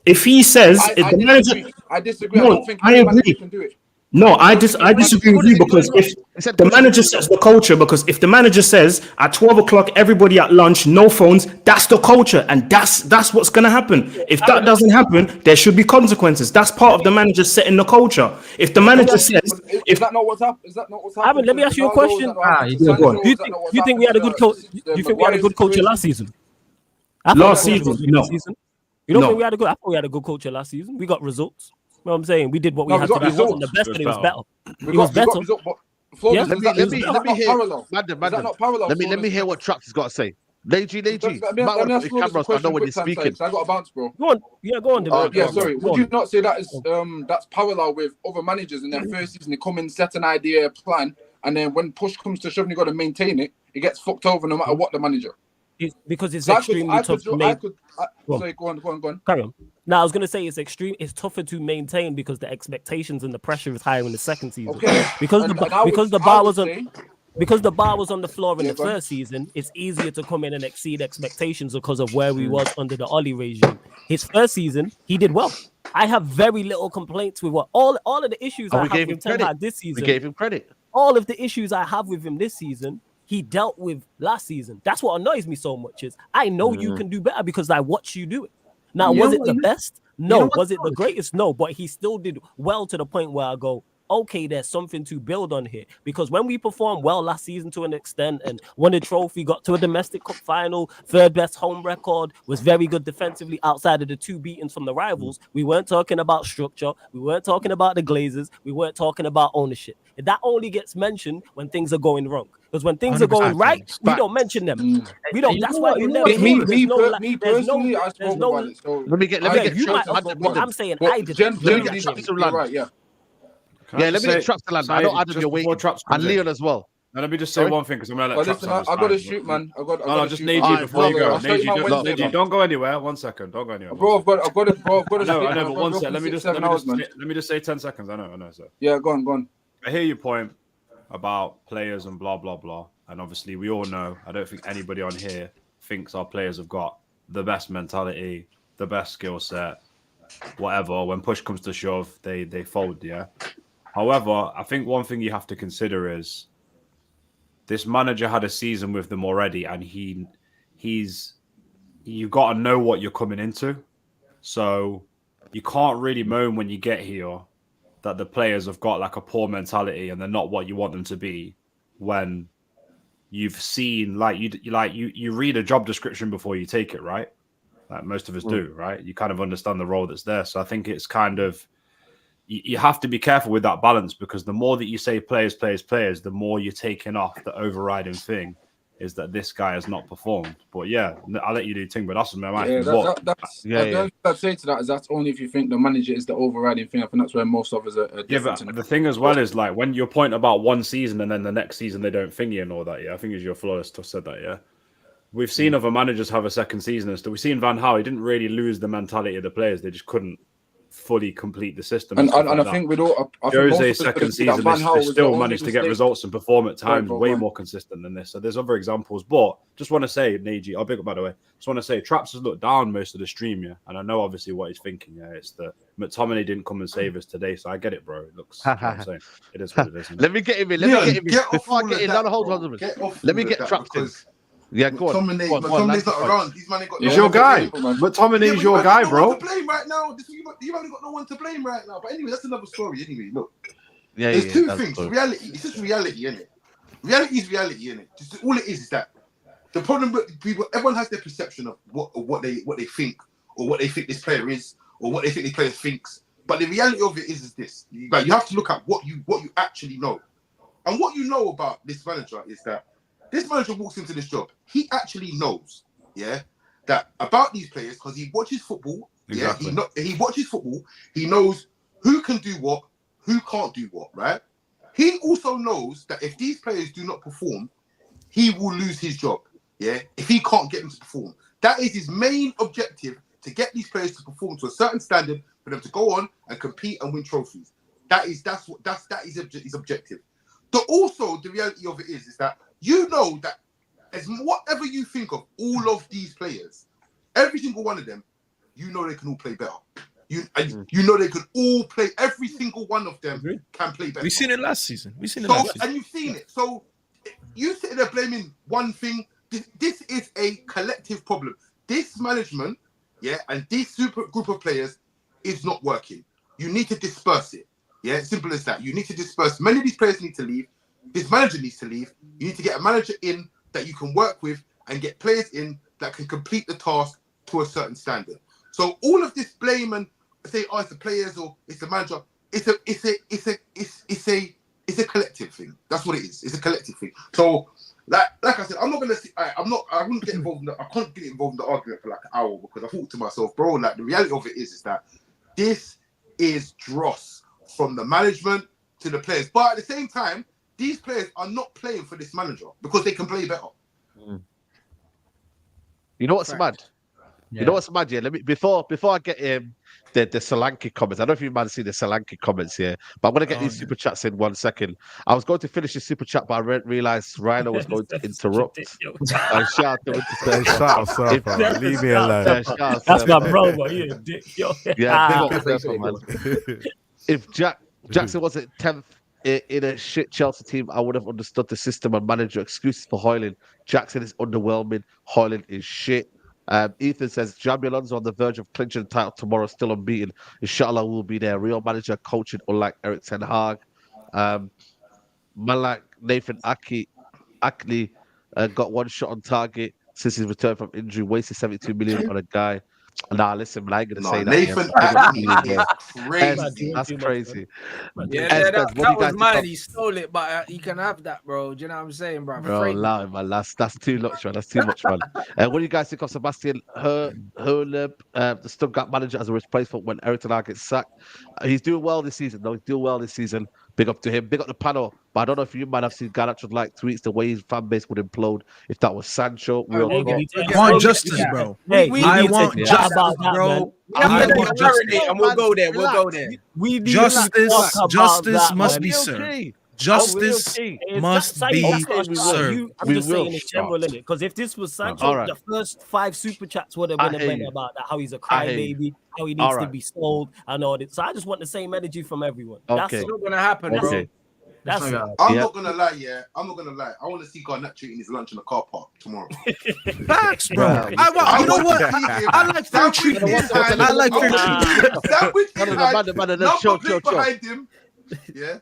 If he says the manager, I disagree. I don't think the manager can do it. No, I disagree with you, because if the manager sets the culture, because if the manager says at 12 o'clock everybody at lunch, no phones, that's the culture, and that's what's gonna happen. If that doesn't happen, there should be consequences. That's part of the manager setting the culture. If the manager says, is that not what's happened? Let me ask you a question. Do you think we had a good coach? Do you think we had a good culture last season? Last season, no. You don't think we had a good? I thought we had a good culture last season. We got results. You know what I'm saying? We did what we had to do. It wasn't the best, but it was better. It was better. Let me hear what Trax has got to say. Leiji, let me ask you a question. I know when you're speaking. I got a bounce, bro. Go on. Sorry. Would you not say that is that's parallel with other managers in their first season? They come in, set an idea, plan, and then when push comes to shove and you got to maintain it, it gets fucked over no matter what the manager. Because it's extremely tough to maintain. Sorry, go on. Carry on. Now, I was going to say it's tougher to maintain because the expectations and the pressure is higher in the second season. Okay. Because the bar was on the floor in the first season, it's easier to come in and exceed expectations because of where we was under the Oli regime. His first season, he did well. I have very little complaints with all of the issues I have with Ten Hag this season. We gave him credit. All of the issues I have with him this season, he dealt with last season. That's what annoys me so much is I know you can do better because I watch you do it. Now, was it the best? No. Was it the greatest? No. But he still did well to the point where I go, okay, there's something to build on here. Because when we performed well last season to an extent and won a trophy, got to a domestic cup final, third best home record, was very good defensively outside of the 2 beatings from the rivals, we weren't talking about structure, we weren't talking about the Glazers, we weren't talking about ownership. And that only gets mentioned when things are going wrong. Because when things are going 100%. right, we don't mention them. We don't. You That's know why what? you You know never what? hear. Me personally, I there's spoke no. about it. So Let me get You Traps might. to But land. I'm saying But I did. generally, Traps to you're land. right, yeah. Yeah, let me get Traps to land. I know Adam, you're waiting. And Leon as well. Now, let me just say one thing because I'm gonna let But Traps listen, I have got to his shoot, time. man. I got No, to just shoot. Neji before you go. I'll start you on Wednesday, Neji, don't go anywhere. 1 second. Don't go anywhere. Bro, I've got to I know, but 1 second. Let me just say 10 seconds. I know, sir. Yeah, go on. I hear your point about players and blah blah blah, and obviously we all know. I don't think anybody on here thinks our players have got the best mentality, the best skill set, whatever. When push comes to shove, they fold. Yeah. However, I think one thing you have to consider is this manager had a season with them already, and you've got to know what you're coming into. So you can't really moan when you get here that the players have got like a poor mentality and they're not what you want them to be when you've seen you read a job description before you take it, right? Like most of us do, right? You kind of understand the role that's there. So I think it's kind of you have to be careful with that balance because the more that you say players, the more you're taking off the overriding thing is that this guy has not performed. But yeah, I'll let you do thing, but that's my mind. I'd say to that is that's only if you think the manager is the overriding thing. I think that's where most of us are different. But the thing as well is like when your point about one season and then the next season they don't thingy and all that. Yeah, I think it's your flawless said that. Yeah, we've seen other managers have a second season and stuff. We've seen Van Gaal. He didn't really lose the mentality of the players. They just couldn't fully complete the system. And I think with all Jose's second season, they still managed to get results and perform at times way more consistent than this. So there's other examples, but just want to say, Neji, I'll pick up by the way. Just want to say, Traps has looked down most of the stream, yeah, and I know obviously what he's thinking. Yeah, it's that McTominay didn't come and save us today, so I get it, bro. It looks, you know what I'm saying, it is what it is. Let me get him in. Before I get in, hold on. Let me get Traps in. Yeah, go on. McTominay's not around. He's got He's your guy. McTominay's your guy, bro. To blame right now. You haven't got no one to blame right now. But anyway, that's another story. Anyway, look. Yeah, there's two things. Reality. It's just reality, isn't it? Reality is reality, isn't it? Just all it is that the problem with people. Everyone has their perception of what they think or what they think this player is or what they think this player thinks. But the reality of it is this: like you have to look at what you actually know, and what you know about this manager is that. This manager walks into this job. He actually knows, yeah, that about these players because he watches football. Exactly. Yeah, he watches football. He knows who can do what, who can't do what, right? He also knows that if these players do not perform, he will lose his job. Yeah, if he can't get them to perform, that is his main objective: to get these players to perform to a certain standard for them to go on and compete and win trophies. That is his objective. The reality of it is that. You know that as whatever you think of all of these players, every single one of them, you know they can all play better. You know they can all play. Every single one of them can play better. We've seen it last season. And you've seen it. So you sit there blaming one thing. This is a collective problem. This management, yeah, and this super group of players is not working. You need to disperse it. Yeah, simple as that. You need to disperse. Many of these players need to leave. This manager needs to leave. You need to get a manager in that you can work with and get players in that can complete the task to a certain standard. So all of this blame and say, oh, it's the players or it's the manager. It's a collective thing. That's what it is. It's a collective thing. So like I said, I'm not gonna. I wouldn't get involved. I can't get involved in the argument for like an hour because I thought to myself, bro, like the reality of it is that this is dross from the management to the players. But at the same time. These players are not playing for this manager because they can play better. You know what's mad? Yeah. You know what's mad? Yeah, let me before I get the Solanke comments. I don't know if you might see the Solanke comments here, but I'm gonna get these super chats in 1 second. I was going to finish the super chat, but I realized Rhino was going to interrupt. And shout out to leave me alone. That's my bro, but yeah, dick, yo. Yeah, if Jackson wasn't 10th. In a shit Chelsea team, I would have understood the system and manager. Excuses for Hoyland. Jackson is underwhelming. Hoyland is shit. Ethan says, Jamie Alonso on the verge of clinching the title tomorrow, still unbeaten. Inshallah, will be there. Real manager coaching, unlike Eric Ten Hag. Man like Nathan Ackley got one shot on target since his return from injury, wasted 72 million on a guy. Nah, listen, man, I ain't gonna No, say that. Nathan Big up Ackley to you, bro. is crazy. That's crazy. Yeah, What do that you was guys think mine. of? He stole it, but you can have that, bro. Do you know what I'm saying, bro? Bro, allow it, man. That's too much, man. That's too much, man. What do you guys think of Sebastian Hurleb, the Stuttgart manager, as a replacement when Eric Ten Hag gets sacked? He's doing well this season. No, he's doing well this season. Big up to him. Big up the panel. But I don't know if you might have seen Garnacho's like tweets the way his fan base would implode if that was Sancho. Real I talk. want justice, bro. I want justice, bro. I want justice. and we'll go there. We'll go there. Justice must be served. Justice must be served. I'm just saying in general, innit? Because if this was Sancho, the first 5 super chats would have been about that, how he's a crybaby, how he needs to be sold, and all that. So I just want the same energy from everyone. That's not gonna happen, bro. That's it. I'm not gonna lie, yeah. I'm not gonna lie. I want to see Garnacho eating his lunch in the car park tomorrow. Facts, bro. You know what? I like fair treatment. I like fair treatment. Sandwich behind him. Yeah.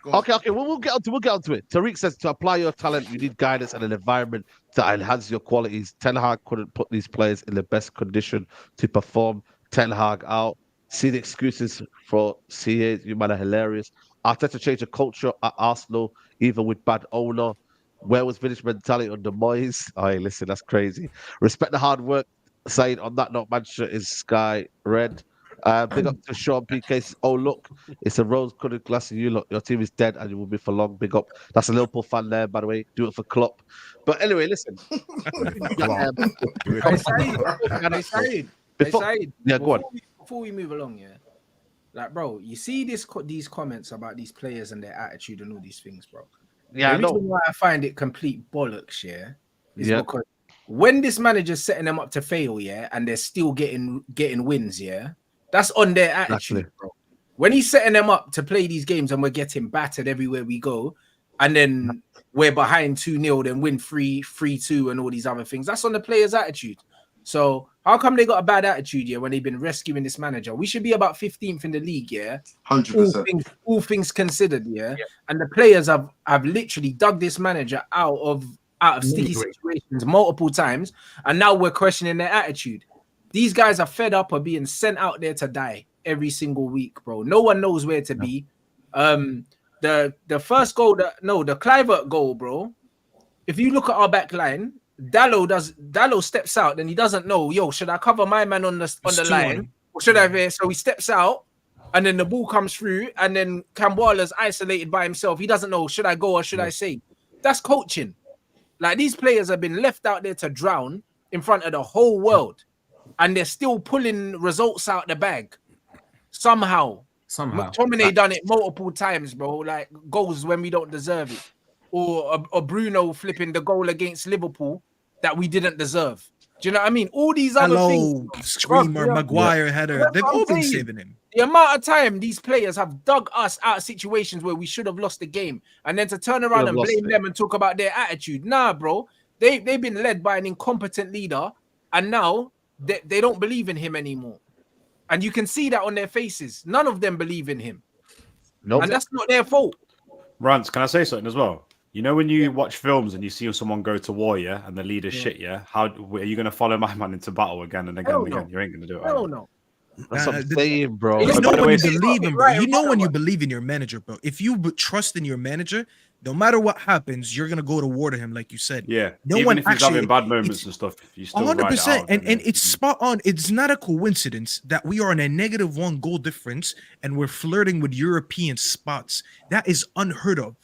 Okay. We'll get onto it. Tariq says to apply your talent, you need guidance and an environment that enhances your qualities. Ten Hag couldn't put these players in the best condition to perform. Ten Hag out. See the excuses for CAs. You man are hilarious. Arteta changed the culture at Arsenal, even with bad owner. Where was Finnish mentality under Moyes? Oh, hey, listen, that's crazy. Respect the hard work. Saying on that note, Manchester is sky red. Big up to Sean PK. Oh, look, it's a rose-colored glass of you. Look, your team is dead and you will be for long. Big up. That's a Liverpool fan there, by the way. Do it for Klopp. But anyway, listen. Go on. Before we move along, yeah. Like, bro, you see these comments about these players and their attitude and all these things, bro. Yeah, the reason why I find it complete bollocks, is because when this manager's setting them up to fail, and they're still getting wins, that's on their attitude, bro. When he's setting them up to play these games and we're getting battered everywhere we go, and then we're behind 2-0, then win 3-2 and all these other things, that's on the player's attitude. So how come they got a bad attitude when they've been rescuing this manager? We should be about 15th in the league, 100%. All things considered, and the players have literally dug this manager out of sticky situations multiple times, and now we're questioning their attitude. These guys are fed up of being sent out there to die every single week, bro. No one knows where to be. The first goal, the Kluivert goal, bro. If you look at our back line, Dallo steps out, then he doesn't know, should I cover my man on the line? Or should I? So he steps out, and then the ball comes through, and then Kamwala's isolated by himself. He doesn't know, should I go or should I save? That's coaching. Like, these players have been left out there to drown in front of the whole world, and they're still pulling results out the bag. Somehow. McTominay done it multiple times, bro. Like, goals when we don't deserve it. Or Bruno flipping the goal against Liverpool that we didn't deserve. Do you know what I mean? All these other things. Screamer, Maguire header. They've all been saving him. The amount of time these players have dug us out of situations where we should have lost the game, and then to turn around and blame them and talk about their attitude. Nah, bro. They've been led by an incompetent leader, and now they don't believe in him anymore. And you can see that on their faces. None of them believe in him. Nope. And that's not their fault. Rance, can I say something as well? You know, when you watch films and you see someone go to war, and the leader's shit, how are you going to follow my man into battle again and again and again? You ain't going to do it. Hell no. That's what I'm saying, bro. You know when you believe in, bro. You know when you believe in your manager, bro. If you trust in your manager, no matter what happens, you're gonna go to war to him, like you said. Yeah. No Even one if he's actually having bad moments and stuff, you still 100%. And it's spot on. It's not a coincidence that we are on a -1 goal difference and we're flirting with European spots. That is unheard of.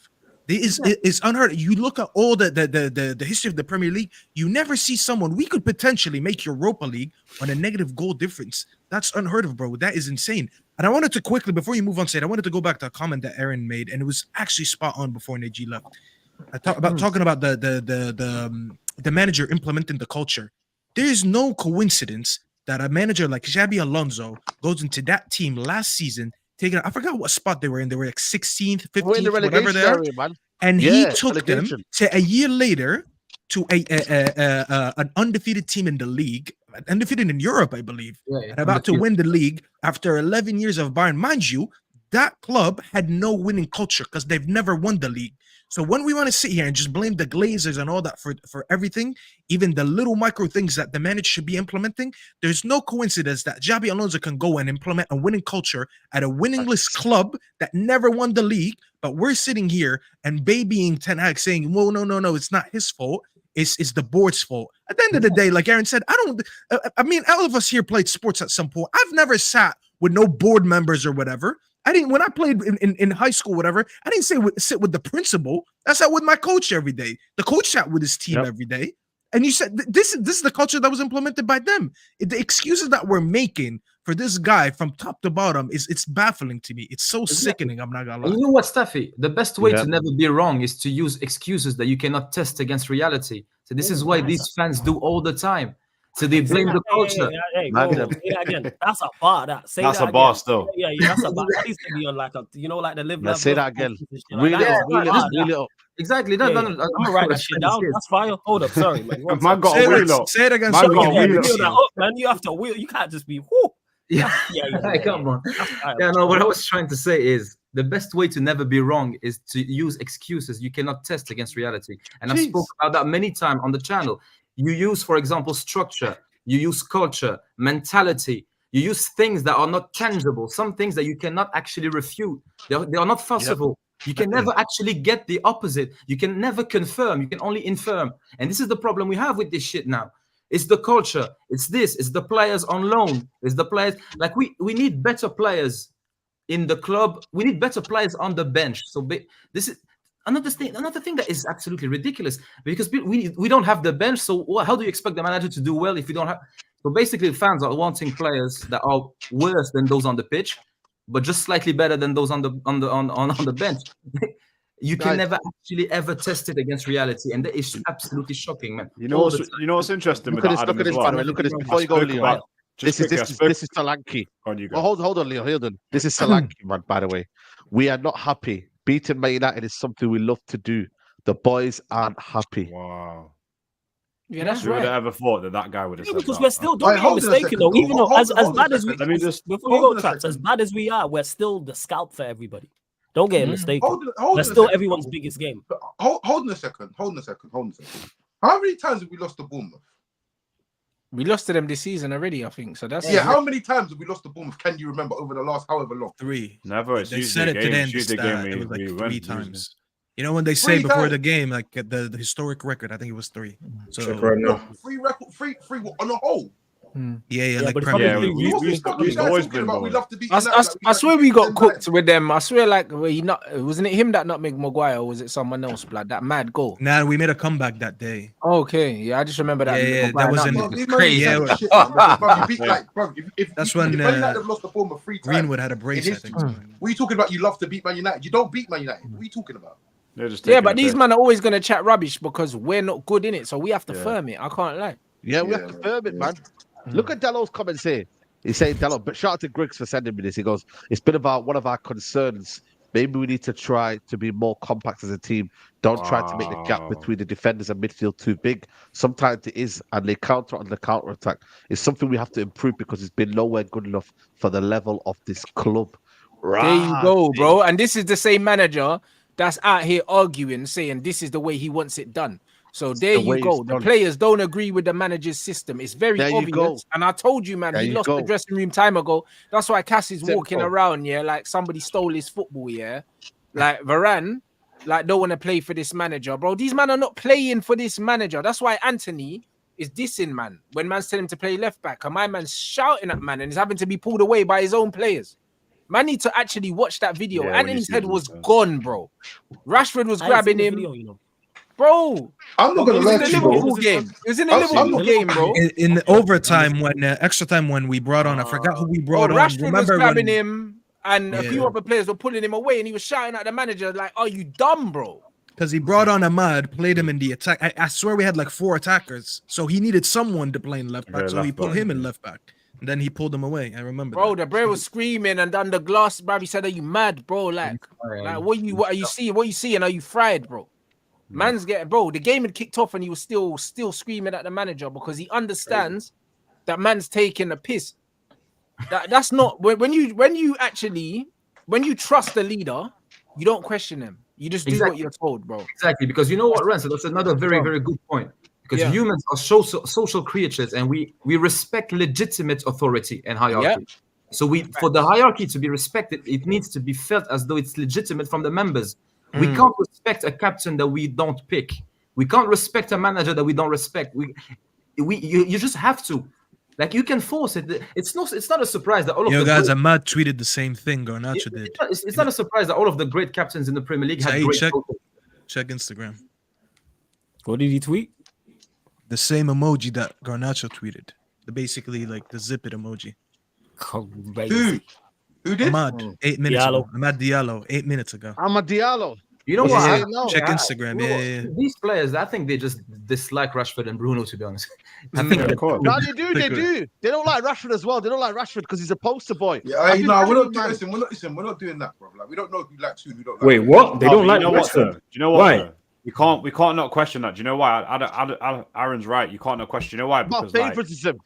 It's unheard of. You look at all the history of the Premier League, you never see someone, we could potentially make Europa League on a negative goal difference. That's unheard of, bro. That is insane. And I wanted to quickly, before you move on, I wanted to go back to a comment that Aaron made, and it was actually spot on before Najee left. Talking about the manager implementing the culture. There is no coincidence that a manager like Xabi Alonso goes into that team last season, I forgot what spot they were in. They were like 16th, 15th, whatever they are. And he took them to a year later to an undefeated team in the league, undefeated in Europe, I believe, and about to win the league after 11 years of Bayern. Mind you, that club had no winning culture because they've never won the league. So when we want to sit here and just blame the Glazers and all that for everything, even the little micro things that the manager should be implementing, there's no coincidence that Xabi Alonso can go and implement a winning culture at a winningless club that never won the league. But we're sitting here and babying Ten Hag, saying, "Well, no, it's not his fault. It's the board's fault." At the end of the day, like Aaron said, I mean, all of us here played sports at some point. I've never sat with no board members or whatever. I didn't, when I played in high school, whatever, I didn't sit with the principal. I sat with my coach every day. The coach sat with his team every day. And you said this is the culture that was implemented by them. The excuses that we're making for this guy from top to bottom it's baffling to me. It's so sickening. I'm not gonna lie. You know what, Staffy? The best way to never be wrong is to use excuses that you cannot test against reality. So this is why these fans do all the time. So they blame the culture. Hey, say that again. That's a bar. That's a bar still. Yeah, that's a bar. That needs to be on like like the live. Say that again. Really up. Exactly. I'm gonna write that shit down. That's fire. Hold up. Sorry, man. Man got a wheel up. Say it again. Man got a wheel that up, man. You have to wheel. You can't just be whoo. Yeah. Come on. Yeah, no, what I was trying to say is the best way to never be wrong is to use excuses you cannot test against reality. And I've spoken about that many times on the channel. You use, for example, structure, you use culture, mentality, you use things that are not tangible, some things that you cannot actually refute. They are not fussible. You can never actually get the opposite. You can never confirm. You can only infirm. And this is the problem we have with this shit now. It's the culture. It's this. It's the players on loan. It's the players. Like we need better players in the club. We need better players on the bench. So this is another thing that is absolutely ridiculous because we don't have the bench. So how do you expect the manager to do well if you don't have? So basically, fans are wanting players that are worse than those on the pitch, but just slightly better than those on the bench. You can never actually ever test it against reality, and that is absolutely shocking, man. You know what's interesting with that? Look at this. Before you go, Leo. This is Solanke. Hold on, Leo. Hold on. This is Solanke, man. By the way, we are not happy. Beating Man United is something we love to do. The boys aren't happy. Wow. Yeah, that's Who right. would have ever thought that guy would have said because that? we're still doing mistaken though. Even though as bad as we, before we go, Traps, as bad as we are, we're still the scalp for everybody. Don't get mistaken. We're still everyone's biggest game. Hold on a second. How many times have we lost to Bournemouth? We lost to them this season already, I think. So that's how many times have we lost to Bournemouth? Can you remember over the last however long? 3. Never. They said it today in the stat. It was like 3 times. You know when they say before the game, like the historic record, I think it was 3. So free on the whole. Yeah, like we've always been. I swear we got cooked with them. I swear, like wasn't it him that nutmegged Maguire, or was it someone else? Like that mad goal. Nah, we made a comeback that day. Okay, yeah, I just remember that. Yeah, that was crazy. That's when lost the form of 3 times. Greenwood had a brace. I think. What are you talking about? You love to beat Man United. You don't beat Man United. What are you talking about? Yeah, but these men are always gonna chat rubbish because we're not good in it, so we have to firm it. I can't lie. Yeah, we have to firm it, man. Look at Dello's comments here. He's saying, Dello, but shout out to Griggs for sending me this. He goes, it's been about one of our concerns. Maybe we need to try to be more compact as a team. Don't try to make the gap between the defenders and midfield too big. Sometimes it is, and they counter on the counter attack. It's something we have to improve because it's been nowhere good enough for the level of this club. Right. There you go, bro. And this is the same manager that's out here arguing, saying this is the way he wants it done. So there you go. The players don't agree with the manager's system. It's very obvious. And I told you, man, he lost the dressing room time ago. That's why Cass is walking around, like somebody stole his football, Like Varane, don't want to play for this manager, bro. These men are not playing for this manager. That's why Anthony is dissing, man. When man's telling him to play left back, and my man's shouting at man and is having to be pulled away by his own players. Man need to actually watch that video. Anthony's head was gone, bro. Rashford was grabbing him. Bro, I'm not gonna let you go. It was in a Liverpool game, bro. In the overtime, when extra time, when we brought on, I forgot who we brought on. Rashford was grabbing him, and a few other players were pulling him away, and he was shouting at the manager like, "Are you dumb, bro?" Because he brought on Ahmad, played him in the attack. I swear we had like 4 attackers, so he needed someone to play in left back. So he put him in left back, and then he pulled him away. I remember. Bro, the bro was screaming, and under glass, bro, he said, "Are you mad, bro? Like what are you seeing? What are you seeing? Are you fried, bro?" Man's getting, bro. The game had kicked off and he was still screaming at the manager because he understands that man's taking a piss. That's not when you actually when you trust the leader, you don't question him. You just do what you're told, bro. Exactly, because you know what, Renzo, that's another very, very good point. Because humans are social creatures, and we respect legitimate authority and hierarchy. So for the hierarchy to be respected, it needs to be felt as though it's legitimate from the members. We can't respect a captain that we don't pick. We can't respect a manager that we don't respect. You just have to. Like, you can force it. It's not a surprise that all of guys, Ahmad tweeted the same thing Garnacho did. It's not a surprise that all of the great captains in the Premier League had great check Instagram. What did he tweet? The same emoji that Garnacho tweeted. Basically, like the zip it emoji. Crazy. Who did? Ahmad, 8 minutes ago. Ahmad Diallo, 8 minutes ago. Ahmad Diallo. You know what? Check Instagram. These players, I think they just dislike Rashford and Bruno, to be honest. I think they do. They don't like Rashford as well. They don't like Rashford because he's a poster boy. Yeah, we're not doing that, bro. Like, we don't know who likes who don't like. Wait, what? They don't like Rashford. Do you know what? Why? We can't not question that. Do you know why? Aaron's right. You can't not question. You know why? Because favoritism.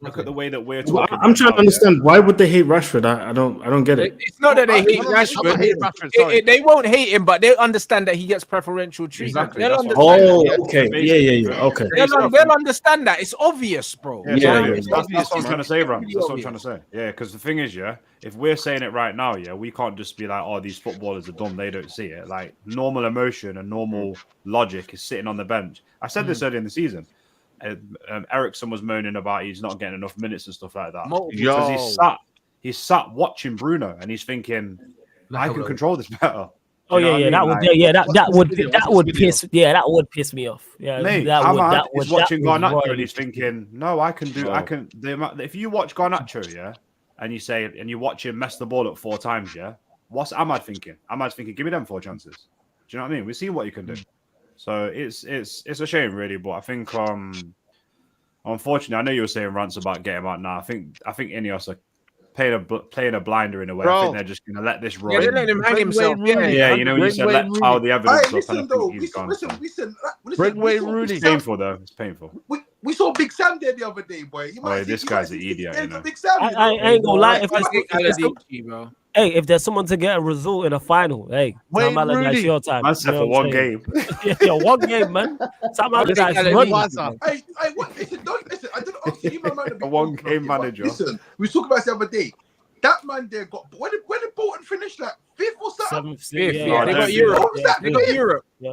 Look at the way that we're talking. I'm trying to understand why would they hate Rashford? I don't get it. It's not that they hate Rashford. They won't hate him, but they understand that he gets preferential treatment. Exactly. Okay. Yeah. Okay. They'll understand that. It's obvious, bro. That's what I'm trying to say, Ram. That's what I'm trying to say. Yeah, because the thing is, if we're saying it right now, we can't just be like, oh, these footballers are dumb, they don't see it. Like, normal emotion and normal logic is sitting on the bench. I said this earlier in the season. Ericsson was moaning about he's not getting enough minutes and stuff like that. Because he's sat watching Bruno and he's thinking, I can control this better. Oh that would piss me off. Yeah, mate, he's watching Garnacho and he's thinking, no, I can. If you watch Garnacho, and you watch him mess the ball up 4 times, what's Ahmad thinking? Ahmad's thinking, give me them 4 chances. Do you know what I mean? We see what you can do. So it's a shame, really. But I think, unfortunately, I know you were saying rants about getting him out now. I think Ineos are playing a blinder in a way. I think they're just going to let this roll. Yeah, they're letting him hang himself. Yeah, you know, when you said let pile the evidence up, and I think he's gone. Listen. Bring Wayne Rooney. It's painful, though. It's painful. We saw Big Sam there the other day, boy. This guy's an idiot, you know. I ain't gonna lie. If there's someone to get a result in a final, Sam Allardyce, your time. Man said for one game. One game, man. Sam Allardyce, Hey, listen, I don't know. You might be a one-game manager. Listen, we talked about this the other day. That man there got when did Bolton finish, like 5th or something? 5th, yeah. They got Europe.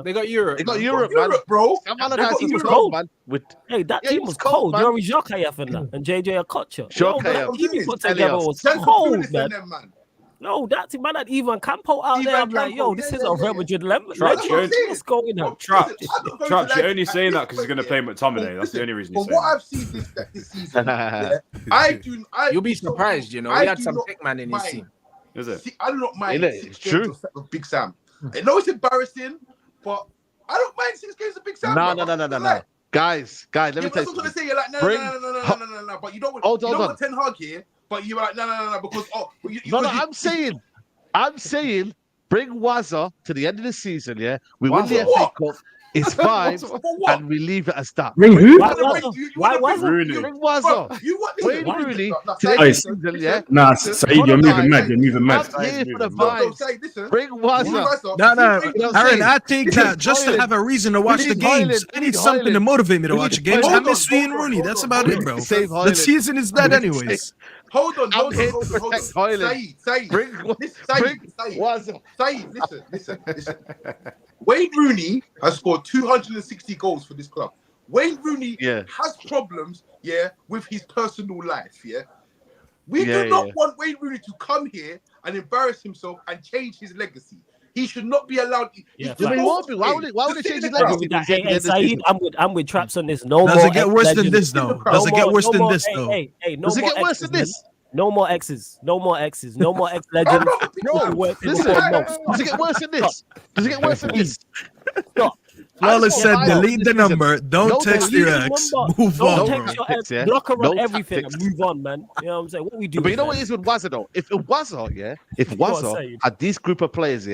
They got Europe, man. Bro. Sam Allardyce was cold, man. That team was cold. Yuri Zhokayev and JJ Okocha. Zhokayev. He put together was cold, man. No, that team, man, had Ivan Campo out there. I'm like, yo, this is a Real Madrid legend. What's going on? Traps, you're only saying that because he's going to play McTominay. That's the only reason you're saying what I've seen this season, you'll be surprised, you know. He had some big man in his team. Is it? See, I do not mind. It's true. With Big Sam. I know it's embarrassing, but I don't mind 6 games of Big Sam. No. Guys, let me tell you. What I'm say, you're like, no. But you don't want Ten Hag here. But you're like, no, because I'm saying, bring Wazza to the end of the season. Yeah, we win the FA Cup. It's fine, and we leave it as that. Bring who? Why was Rooney? Bring Wazza. Wayne Rooney to the end of the season. Yeah. Nah, Saeed, you're moving mad. You're moving mad. I'm here for the vibes. Bring Wazza. No, Aaron, I take that just to have a reason to watch the games. I need something to motivate me to watch the games. I miss Wayne Rooney. That's about it, bro. The season is dead, anyways. Hold on. Saeed. Bring Wazza. Saeed, listen. Wayne Rooney has scored 260 goals for this club. Wayne Rooney has problems, with his personal life, We do not want Wayne Rooney to come here and embarrass himself and change his legacy. He should not be allowed. Why would it change his legacy? Hey, Saeed, I'm with Traps on this. Does it get worse than this, though? Does it get worse than this, though? Does it get worse than this? No more X's. No more ex-legends. Listen, does it get worse than this? Stop. Flawless said, delete the number. Don't text your ex. Move on. Don't text your ex. Block her on everything and move on, man. You know what I'm saying? What we do? But you know what it is with Wazza, though? If Wazza had this group of players,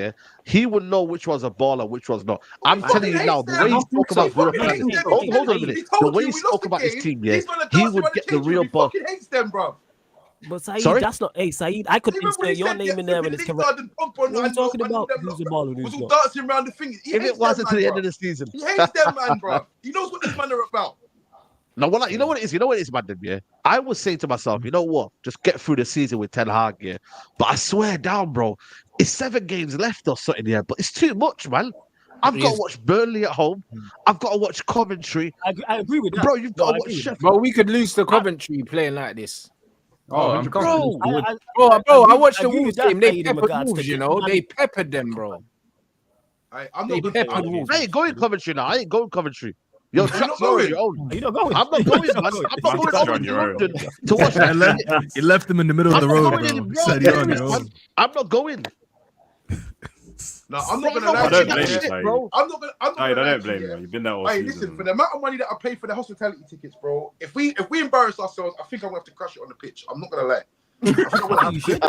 he would know which was a baller, which was not. I'm telling you now, the way he spoke about hold on a minute. The way he spoke about his team, he would get the real ball. He hates them, bro. But Saeed, Sorry? that's not. Hey, Saeed, I could Remember when insert he your said name in there and it's correct. What are you talking about? Who's the ball and was who's all not? dancing around the thing. He If hates it wasn't to them, the man, end of the season. He hates them, man, bro. He knows what this man are about. No, well, you know what it is? You know what it is, Mandem, yeah? I was saying to myself, you know what? Just get through the season with Ten Hag, yeah? But I swear down, bro, it's 7 games left or something, yeah? But it's too much, man. I've got to watch Burnley at home. I've got to watch Coventry. I agree with that. Bro, you've got to watch Sheffield. But we could lose to Coventry playing like this. Oh, I'm confident. Bro, I watched the agree Wolves with that, game. They Saeed, in peppered regards Wolves, to you know. man. They peppered them, bro. I'm They not going peppered to Wolves. I ain't going Coventry now. I ain't going Coventry. Yo, You're Traps, not you're on going? your own. You're not going. I'm not going, man. I'm not going over on to your own. London to watch that. He left him in the middle of the I'm not road, going bro. in, He bro. said you're on your own. I'm not going. No, I'm not Bro, going to lie. I don't that blame shit, you, Saeed. bro. I'm not going I to don't blame you. You've been there all Hey, season. listen, for the amount of money that I paid for the hospitality tickets, bro, if we embarrass ourselves, I think I'm going to have to crash it on the pitch. I'm not going to lie. I think I'm gonna have to.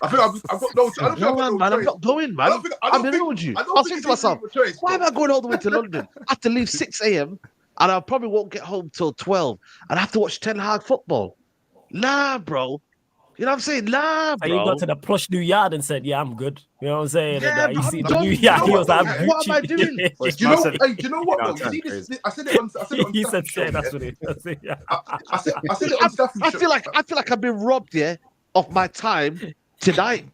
I think I've got no. I don't think I've got no man, I'm choice. not going, man. I don't think. I I'm don't in think. with you. I I'll don't think think to myself, it's a choice, why am bro. I going all the way to London? I have to leave 6 a.m. and I probably won't get home till 12, and I have to watch Ten Hag football. Nah, bro. You know what I'm saying? Nah, And he bro. got to the plush new yard and said, "Yeah, I'm good." You know what I'm saying? Yeah, And, but you I'm see the done. new You yard, know he what, was like, though, "I'm what am I Gucci." doing? Do you know? Hey, do you know what? Yeah, Though? You see that's this? I said it on. He Staffy said, show, "Say that's yeah? what it is." Yeah. I said it on Staffy I show. feel like I've been robbed, yeah, of my time today.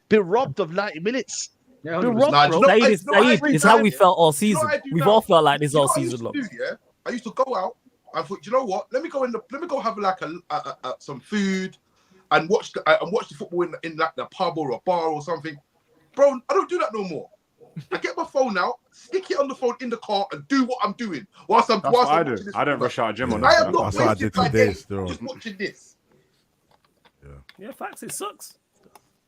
Been robbed of 90 minutes. Yeah, Been 100%. robbed, Nah, do bro. you know, Saeed hey, is you know what I Saeed. do It's how now, we yeah? felt all You know season. what I do We've now? all felt like this You know all what I season long. used to do, yeah? I used to go out and thought, you know what? Let me go have like some food and watch the football in like the pub or a bar or something. Bro, I don't do that no more. I get my phone out, stick it on the phone in the car, and do what I'm doing whilst I'm That's what I do. watching this I don't football. rush out of gym on I that. am not That's what I wasting did my today day still. just watching this. Yeah, facts. It sucks.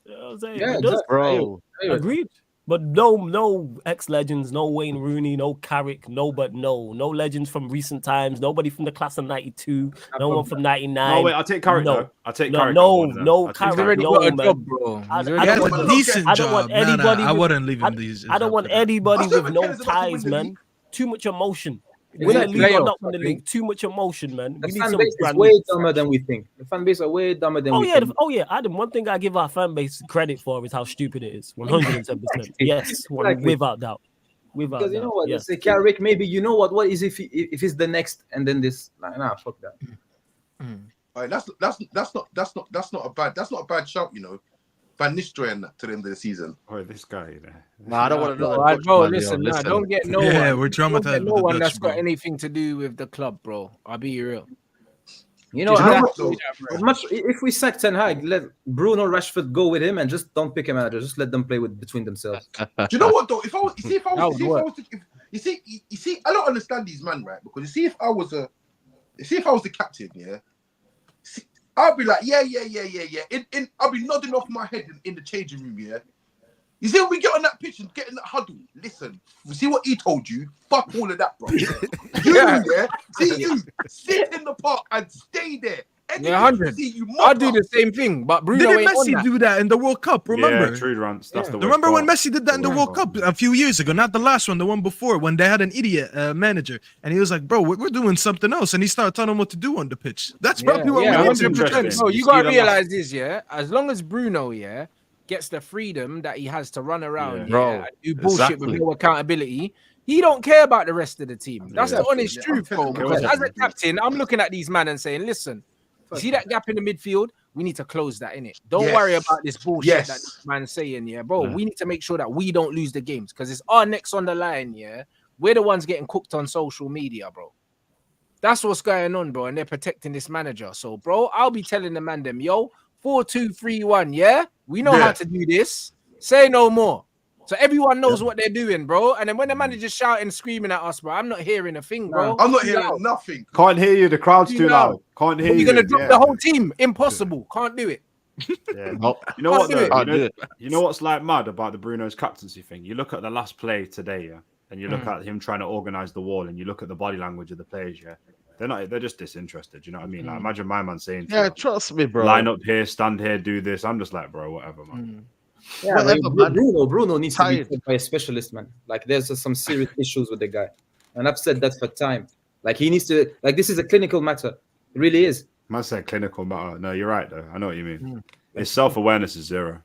You know what I'm saying? Yeah, It does. exactly. Bro. Agreed. But no ex-legends, no Wayne Rooney, no Carrick, no legends from recent times, nobody from the class of 92, no one from 99. No, wait, I'll take Carrick No. though. I'll take No, Carrick. no, out of no, them. Carrick, He's already no, got a man. job, bro. I He's don't He has want a no- decent I don't want job. Nah, anybody I with- wouldn't leave him these. I don't want job for that. anybody I still with think no Kennedy's about to win ties, the man. league. Too much emotion. We're Win the not league or playoffs, not win I the think. league. Too much emotion, man. The We need fan some base is brand way new. dumber than we think. The fan base are way dumber than Oh we yeah, think. Adam. One thing I give our fan base credit for is how stupid it is. 110%. Yes, Exactly. without doubt. Without Because you know doubt. what, Yes. they say Carrick, maybe you know what is if it's the next and then this, like, nah, fuck that. Right, that's not a bad shout, you know. Van Nistelrooy and that to the end of the season. Oh, this guy there. Nah, I don't want to know. Bro, listen, don't get no Yeah, one. we're Don't traumatized get with no the one Dutch, that's got bro. anything to do with the club, bro. I'll be real. You know, Do you know I- what, though? as much if we sack Ten Hag, let Bruno Rashford go with him and just don't pick a manager. Just let them play between themselves. Do you know what though? If I was, you see, if I That was, would work. you see, I don't understand these man, right? Because you see, if I was the captain, yeah, see, I'll be like, yeah. I'll be nodding off my head in the changing room, yeah. You see, when we get on that pitch and get in that huddle, listen, you see what he told you? Fuck all of that, bro. You sit in the park and stay there. Yeah, 100. I'll do the same thing, but Bruno Didn't ain't on Messi that. do that in the World Cup? Remember? Yeah, true rants. That's the Remember worst when part. Messi did that in the World Cup a few years ago? Not the last one, the one before, when they had an idiot manager, and he was like, "Bro, we're doing something else," and he started telling him what to do on the pitch. That's probably what we need to do. 100%. No, You you see gotta the realize this, yeah. As long as Bruno, yeah, gets the freedom that he has to run around, Bro, and do bullshit exactly. with no accountability, he don't care about the rest of the team. That's the Exactly. honest Yeah, truth, I'm bro. telling you, Because I'm as a telling you. captain, I'm looking at these men and saying, listen, you see that gap in the midfield? We need to close that, innit? Don't Yes. worry about this bullshit Yes. that this man's saying, yeah, bro. We need to make sure that we don't lose the games because it's our necks on the line, yeah. We're the ones getting cooked on social media, bro. That's what's going on, bro, and they're protecting this manager. So, bro, I'll be telling the man them, yo, 4-2-3-1, yeah? We know how to do this. Say no more. So everyone knows what they're doing, bro. And then when the manager's shouting, screaming at us, bro, I'm not hearing a thing, bro. I'm not Too hearing loud. nothing. Can't hear you. The crowd's too loud. Can't hear You're you. gonna drop Yeah. the whole team. Impossible. Can't do it. Yeah. Nope. You know what Can't do though? it. You know what's like mad about the Bruno's captaincy thing? You look at the last play today, yeah, and you look at him trying to organize the wall, and you look at the body language of the players, yeah. They're just disinterested. You know what I mean? Like, imagine my man saying, Yeah, trust me, bro. line up here, stand here, do this. I'm just like, bro, whatever, man. Yeah, Whatever, like, man. Bruno needs to be Tired. checked by a specialist, man. Like, there's some serious issues with the guy, and I've said that for time. Like, he needs to. Like, this is a clinical matter. It really is. Man said clinical matter. No, you're right though. I know what you mean. His self-awareness is zero.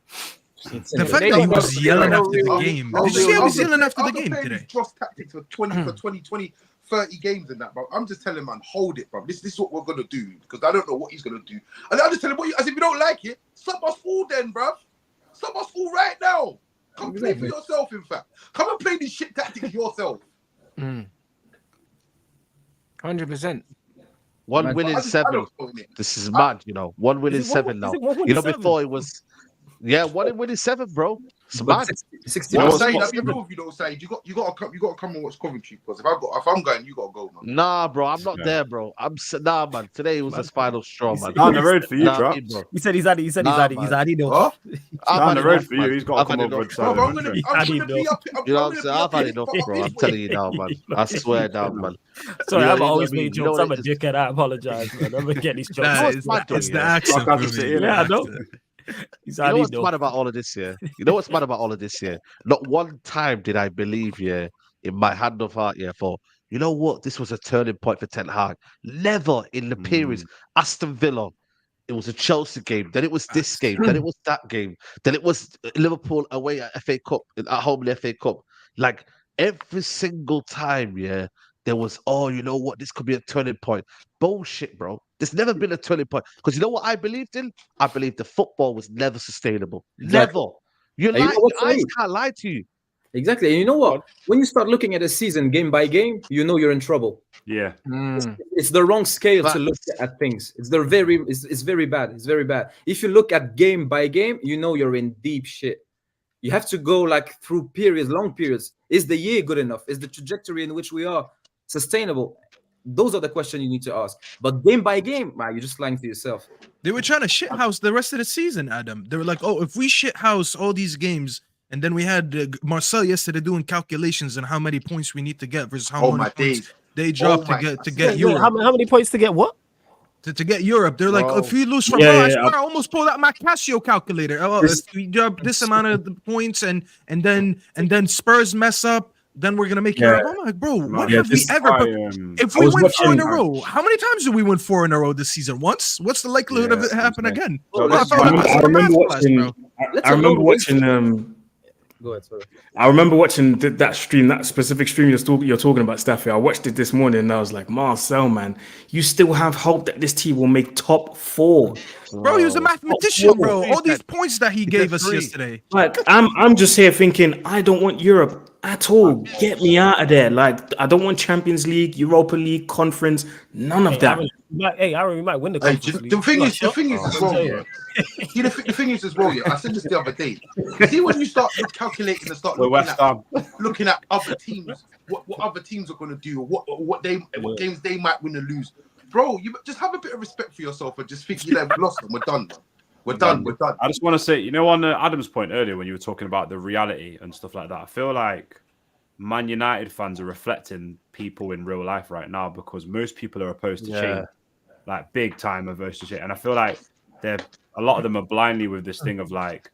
The fact that he was yelling after the game. Did you see how he was yelling after the game today? Dross tactics for 20, 30 games and that, bro. I'm just telling man, hold it, bro. This is what we're gonna do because I don't know what he's gonna do. And I just tell him, as if you don't like it, stop us all then, bro. Stop us all right now. Come play for yourself, in fact. Come and play these shit tactics yourself. 100%. One win in 7. This is mad, you know. 1 win in 7 now. You know, before it was, 1 win in 7, bro. It's mad. 60 I'm saying, I'll be real with you though, Said. You got to come and watch Coventry because if I'm going, you gotta go, man. Nah, bro, I'm not there, bro. Man. Today was the final straw, man. Down the road for you, bro. He said he's had it. Huh? Down the road for you. He's got to come over. I'm gonna be up. You know what I'm saying? I've had enough, bro. I'm telling you now, man. I swear down, man. Sorry, I've always made jokes. I'm a dickhead. I apologize, man. I'm gonna get these jokes. It's the accent. Yeah, I know. You know what's mad about all of this here? Not one time did I believe, in my hand of heart, for, you know what, this was a turning point for Ten Hag. Never in the periods. Aston Villa, it was a Chelsea game, then it was this game, then it was that game, then it was Liverpool away at FA Cup, at home in the FA Cup. Like, every single time, there was, you know what, this could be a turning point. Bullshit, bro. There's never been a turning point. Because you know what I believed in? I believed the football was never sustainable. Exactly. Never. Your eyes can't lie to you. Exactly. And you know what? When you start looking at a season game by game, you know you're in trouble. Yeah. It's the wrong scale to look at things. It's very bad. It's very bad. If you look at game by game, you know you're in deep shit. You have to go like through periods, long periods. Is the year good enough? Is the trajectory in which we are sustainable? Those are the questions you need to ask. But game by game, man, you're just lying to yourself. They were trying to shithouse the rest of the season, Adam. They were like, if we shithouse all these games, and then we had Marcel yesterday doing calculations on how many points we need to get versus how many points they dropped to get Europe. How many points to get what? To get Europe. They're like, if we lose from I almost pulled out my Casio calculator. If we drop this amount of the points and then Spurs mess up, then we're gonna make Europe. I'm like, bro, what have we ever? If we win 4 in a row, how many times did we win 4 in a row this season? Once? What's the likelihood of it happening again? I remember watching. Go ahead, sorry. I remember watching that stream, that specific stream you're talking about, Staffy. I watched it this morning and I was like, Marcel, man, you still have hope that this team will make top 4. Bro, he was a mathematician, bro. All these points that he gave us yesterday. Like, I'm just here thinking, I don't want Europe at all. Get me out of there. Like, I don't want Champions League, Europa League, Conference, none of that. Aaron, we might win the Conference League. The thing is as well, the thing is as well, I said this the other day. See, when you start calculating and start looking at other teams, what other teams are going to do, what games they might win or lose. Bro, you just have a bit of respect for yourself and just think, we've lost them. We're done. We're done. I just want to say, on Adam's point earlier when you were talking about the reality and stuff like that, I feel like Man United fans are reflecting people in real life right now because most people are opposed to change, like big time opposed to change. And I feel like a lot of them are blindly with this thing of like,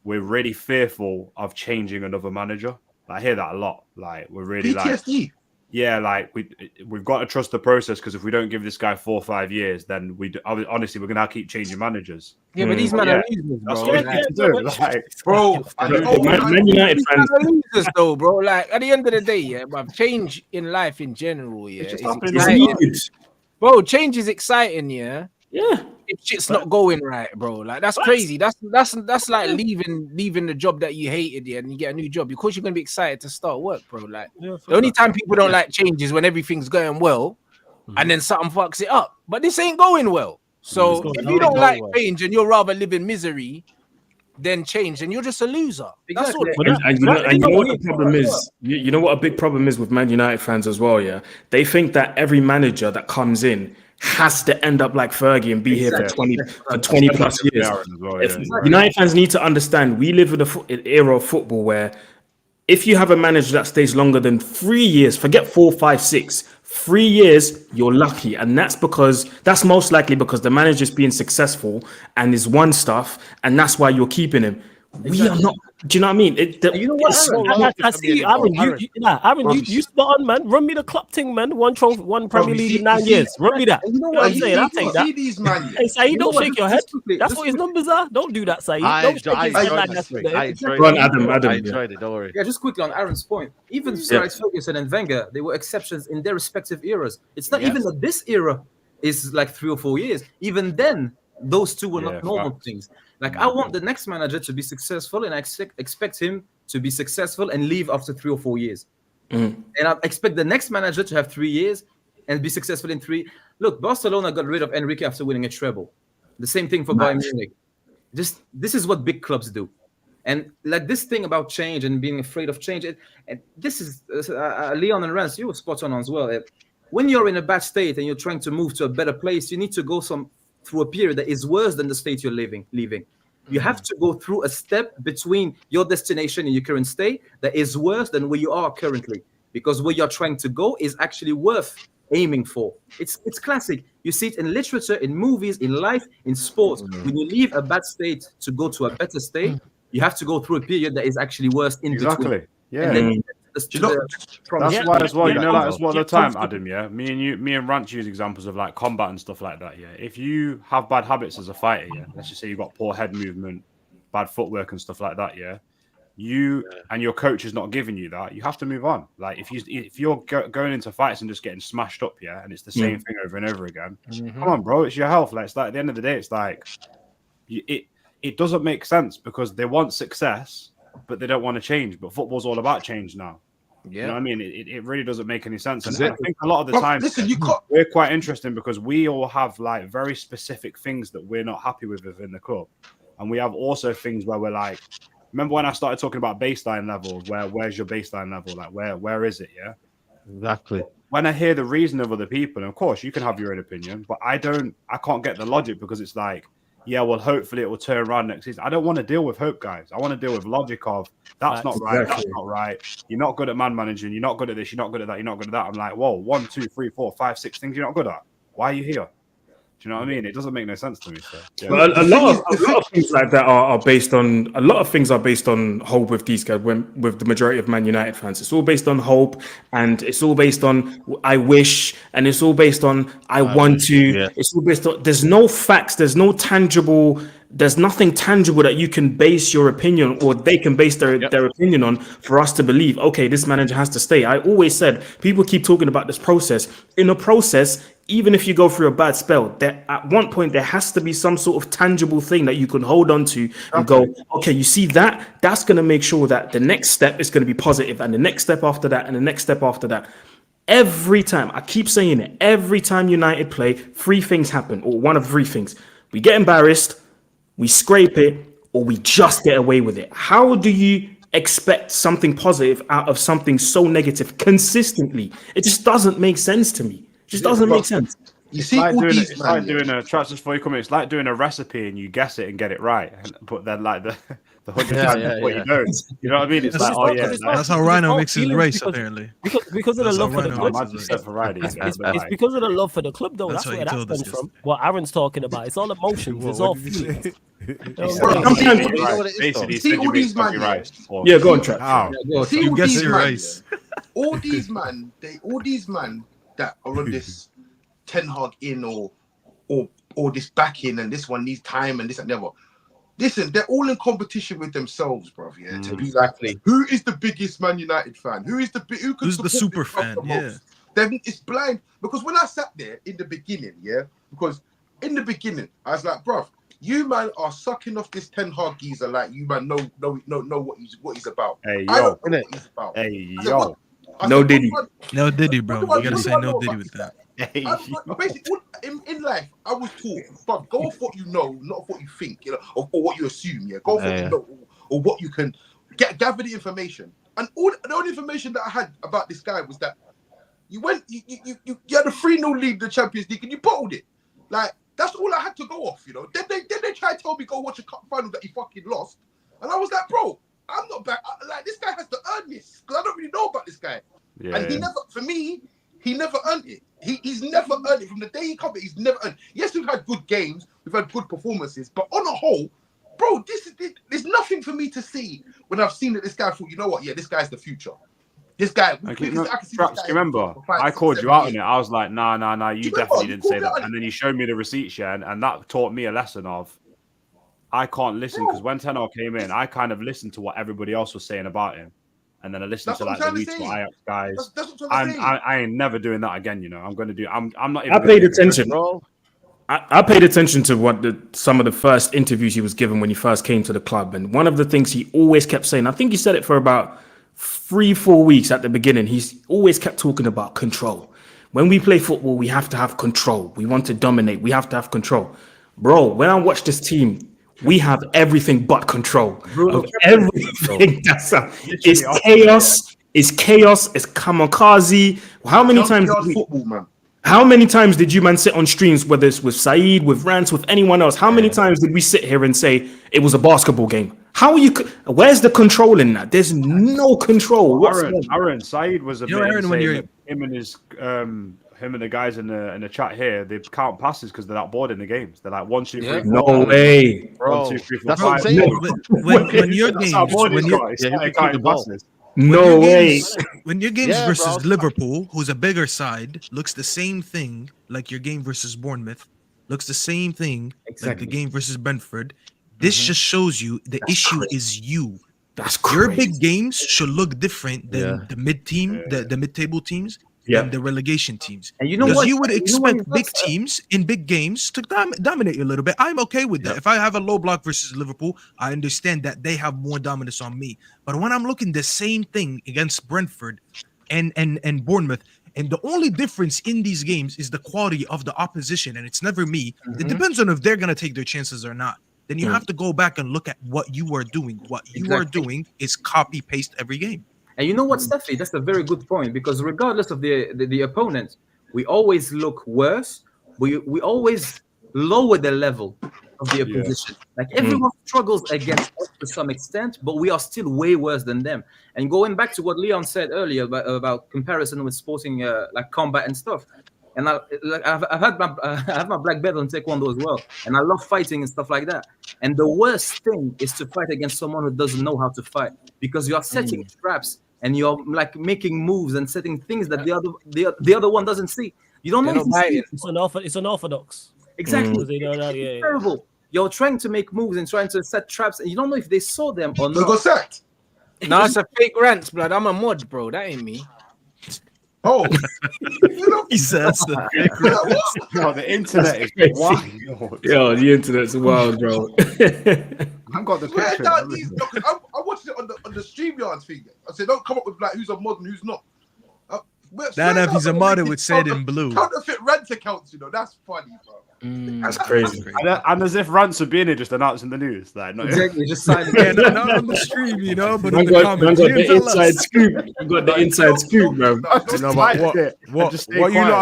we're really fearful of changing another manager. I hear that a lot. Like, we're really PTSD. Like we've got to trust the process because if we don't give this guy 4 or 5 years, then honestly we're gonna keep changing managers. Yeah, but these men are losers, bro. Man United fans are losers, though, bro. Like at the end of the day, but change in life in general, it's bro. Change is exciting, yeah. If shit's not going right, bro, like that's crazy. That's like leaving the job that you hated, and you get a new job. Of course, you're gonna be excited to start work, bro. Like the only time people don't like change is when everything's going well, and then something fucks it up. But this ain't going well. So if you don't like change and you're rather live in misery than change, and you're just a loser. That's all. And you know what the problem is? You know what a big problem is with Man United fans as well. Yeah, they think that every manager that comes in has to end up like Fergie and be here for 20 plus years. United fans need to understand we live in an era of football where if you have a manager that stays longer than 3 years, forget 4, 5, 6, 3 years, you're lucky. And that's most likely because the manager's being successful and is won stuff, and that's why you're keeping him. We are not. Do you know what I mean? You know what, Aaron? I see you, Aaron. Aaron, you spot on, man. Run me the club thing, man. One trophy, one Premier League in 9 years. Run me that. You know You know what I'm what? saying? I'll take that. See these man. Hey, Saeed, You know don't what? shake your head. That's what his numbers are. Don't do that, Saeed. Don't shake his head like that. I Go on, Adam. enjoyed it. Don't worry. Yeah, just quickly on Aaron's point. Even Sir Alex Ferguson and Wenger, they were exceptions in their respective eras. It's not even that this era is like 3 or 4 years. Even then, those two were not normal things. Like, I want the next manager to be successful, and I expect him to be successful and leave after 3 or 4 years. And I expect the next manager to have 3 years and be successful in 3. Look, Barcelona got rid of Enrique after winning a treble. The same thing for Bayern Munich. This is what big clubs do. And like this thing about change and being afraid of change, and this is Leon and Rance, you were spot on as well. When you're in a bad state and you're trying to move to a better place, you need to go through a period that is worse than the state you're leaving. You have to go through a step between your destination and your current state that is worse than where you are currently, because where you're trying to go is actually worth aiming for. It's classic. You see it in literature, in movies, in life, in sports. When you leave a bad state to go to a better state, you have to go through a period that is actually worse in between. Yeah. And then That's why as well, you know, like as well the time, Adam, yeah. Me and Rance use examples of like combat and stuff like that, yeah. If you have bad habits as a fighter, yeah, let's just say you've got poor head movement, bad footwork and stuff like that, yeah. You and your coach is not giving you that, you have to move on. Like if you're going into fights and just getting smashed up, yeah, and it's the same thing over and over again. Come on, bro, it's your health. Like, it's like at the end of the day, it's like it doesn't make sense because they want success, but they don't want to change. But football's all about change now. Yeah. You know what I mean? It really doesn't make any sense. And I think a lot of the time, we're quite interesting because we all have like very specific things that we're not happy with within the club. And we have also things where we're like, remember when I started talking about baseline levels, where's your baseline level? Like where is it? Yeah. Exactly. When I hear the reason of other people, and of course you can have your own opinion, but I can't get the logic because it's like, yeah, well, hopefully it will turn around next season. I don't want to deal with hope, guys. I want to deal with logic of that's not right. That's not right. You're not good at man managing. You're not good at this. You're not good at that. You're not good at that. I'm like, whoa, 1, 2, 3, 4, 5, 6 things you're not good at. Why are you here? Do you know what I mean? It doesn't make no sense to me. So, yeah. But a lot of things like that are based on a lot of things are based on hope with these guys. With the majority of Man United fans, it's all based on hope, and it's all based on I wish, and it's all based on I want to. Yeah. It's all based on. There's no facts. There's no tangible. There's nothing tangible that you can base your opinion or they can base their opinion on for us to believe. Okay, this manager has to stay. I always said people keep talking about this process. In a process, even if you go through a bad spell, there at one point there has to be some sort of tangible thing that you can hold on to and go, okay, you see that's going to make sure that the next step is going to be positive, and the next step after that, and the next step after that. Every time, I keep saying it, every time United play, 3 things happen, or one of 3 things. We get embarrassed, we scrape it, or we just get away with it. How do you expect something positive out of something so negative consistently? It just doesn't make sense to me. It just doesn't make sense. You see, it's like doing a trust just before you come in. It's like doing a recipe and you guess it and get it right, but then like the 100% what you don't. You know what I mean? It's that's how Rhino makes his race apparently. Because of the love for the club. It's because of the love for the club, though. That's where that stems from. What Aaron's talking about. It's all emotions. It's all feelings. See all these man. Yeah, go on, Trap. You guess your race. All these man that are on this Ten Hag in or this back in, and this one needs time and this and the other. Listen, they're all in competition with themselves, bro. Yeah, to be like, who is the biggest Man United fan? Who's the super fan? Yeah, then it's blind because when I sat there in the beginning, I was like, bro, you man are sucking off this Ten Hag geezer like you man know what he's about. Hey yo, I don't know what he's about. Hey yo, no Diddy, bro. You gotta say no Diddy with that. Basically, in life, I was taught, but go off what you know, not what you think, or what you assume. Yeah, go off what you know, or what you can gather the information. And the only information that I had about this guy was that you had a 3-0 lead in the Champions League and you bottled it. Like that's all I had to go off. Then they tried to tell me go watch a cup final that he fucking lost, and I was like, bro, I'm not back. Like this guy has to earn this because I don't really know about this guy. Yeah. And he never earned it. He's never earned it from the day he covered. He's never earned. Yes, we've had good games, we've had good performances, but on a whole, bro, there's nothing for me to see when I've seen that this guy thought, you know what? Yeah, this guy's the future. This guy. I can see Traps, do you remember? I called you out on it. I was like, nah, you definitely didn't say that. And then he showed me the receipts, yeah, and that taught me a lesson of I can't listen because when Ten Hag came in, I kind of listened to what everybody else was saying about him. And then I listened to like the Leeds Ajax guys. I ain't never doing that again, you know. I'm not even I paid attention, bro. I paid attention to what some of the first interviews he was given when he first came to the club. And one of the things he always kept saying, I think he said it for about 3-4 weeks at the beginning, he's always kept talking about control. When we play football, we have to have control. We want to dominate. We have to have control. Bro, when I watch this team, we have everything but control of everything. It's chaos. It's chaos. It's kamikaze. How many times? How many times did you man sit on streams, whether it's with Saeed, with Rance, with anyone else? How many times did we sit here and say it was a basketball game? How are you? Where's the control in that? There's no control. Aaron, Saeed was a Aaron when you're him and his him and the guys in the chat here. They count passes because they're that bored in the games. They're like 1, 2, 3, 4. No way, bro. 1, 2, 3, 4, That's 5. what I'm saying. When your games, no way. When your games versus Liverpool, who's a bigger side, looks the same thing like your game versus Bournemouth, looks the same thing like the game versus Brentford. This just shows you the issue is you. That's crazy. Your big games should look different than the mid-team, the mid-table teams, and the relegation teams. And you know what? You would expect big teams in big games to dominate you a little bit. I'm okay with that. If I have a low block versus Liverpool, I understand that they have more dominance on me. But when I'm looking the same thing against Brentford and Bournemouth, and the only difference in these games is the quality of the opposition, and it's never me. It depends on if they're going to take their chances or not. Then you have to go back and look at what you are doing. What you are doing is copy paste every game. And you know what, Steffi? That's a very good point, because regardless of the opponent, we always look worse. We always lower the level of the opposition. Like everyone struggles against us to some extent, but we are still way worse than them. And going back to what Leon said earlier about comparison with sporting like combat and stuff. And I have my black belt on Taekwondo as well, and I love fighting and stuff like that. And the worst thing is to fight against someone who doesn't know how to fight, because you are setting traps and you're like making moves and setting things that the other one doesn't see. You don't know. It's unorthodox. Exactly. It's terrible. You're trying to make moves and trying to set traps, and you don't know if they saw them or not. They got set. No, it's a fake rant, blood. I'm a mod, bro. That ain't me. Oh, he says the internet is wild. Yo, the internet's wild, bro. I've got the picture. I watched it on the StreamYard thing. I said, don't come up with like who's a mod and who's not. If he's a mod, it would say it in blue. Counterfeit rent accounts, you know, that's funny, bro. That's crazy. And as if Rants would be in it just announcing the news. Like, not exactly, just signing not on the stream, you know, but in the comments. Got the inside scoop. You got the inside scoop, bro. You know, but what you lot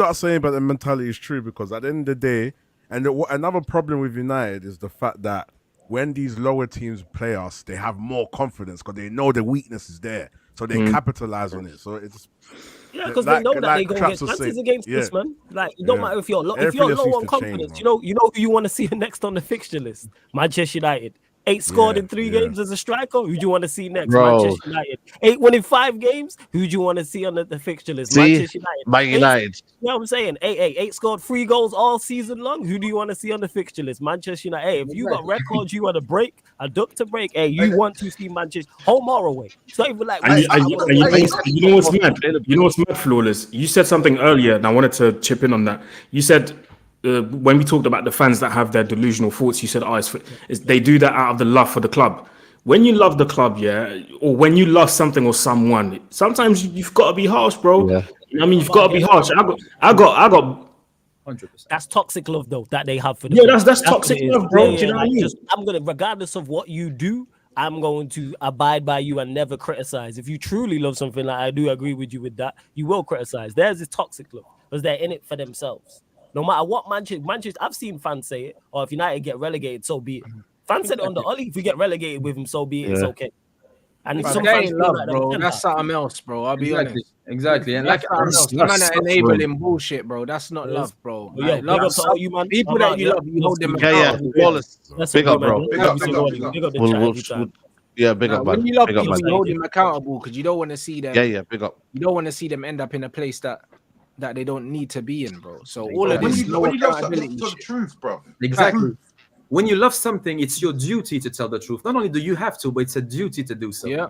are saying about the mentality is true, because at the end of the day, and another problem with United is the fact that when these lower teams play us, they have more confidence because they know the weakness is there, so they capitalize on it. So it's because they know that they're gonna get chances against this, man. Like, it don't matter if you're low on confidence. You know who you want to see next on the fixture list. Manchester United. 8 scored in 3 games as a striker. Who do you want to see next? Manchester United. 8 won in 5 games. Who do you want to see on the fixture list? Manchester United. Man United. You know what I'm saying? 8 scored 3 goals all season long. Who do you want to see on the fixture list? Manchester United. Hey, if you got records, you want to duck to break. Hey, you want to see Manchester home or away? It's not even like. You know what's mad? You know what's mad, Flawless? You said something earlier, and I wanted to chip in on that. You said. When we talked about the fans that have their delusional thoughts, you said, they do that out of the love for the club. When you love the club, or when you love something or someone, sometimes you've got to be harsh, bro. Yeah. You know what I mean? You've got to be harsh. I got 100%. That's toxic love, though, that they have for the club. That's toxic love, bro. Do you know what I mean? I'm gonna, regardless of what you do, I'm going to abide by you and never criticize. If you truly love something, like I do agree with you with that, you will criticize. There's this toxic love because they're in it for themselves. No matter what Manchester, I've seen fans say it, or if United get relegated, so be it. Fans said it on the Ollie, if we get relegated with him, so be it, it's okay. And But some That fans ain't feel love, like bro. them That's something else, bro. I'll be honest. Exactly. And That's like something else. The man that enabling bullshit, bro. That's not Yes. love, bro. But yo, Like, love big up to all you man. people I'm that out, you yeah. love, you hold them Yeah, yeah. accountable. Wallace, That's big some up, bro. man. Big Every up, single one. big up. Big up the We'll, chat we'll, every time. yeah, big Now, up, when man. you love Big up, people, man. you hold them accountable because you don't want to see them. Yeah, big up. You don't want to see them end up in a place that they don't need to be in, bro. So all Bro, of this when no you love something, accountability tell the shit. truth, bro. Exactly. When you love something, it's your duty to tell the truth. Not only do you have to, but it's a duty to do so. Yeah.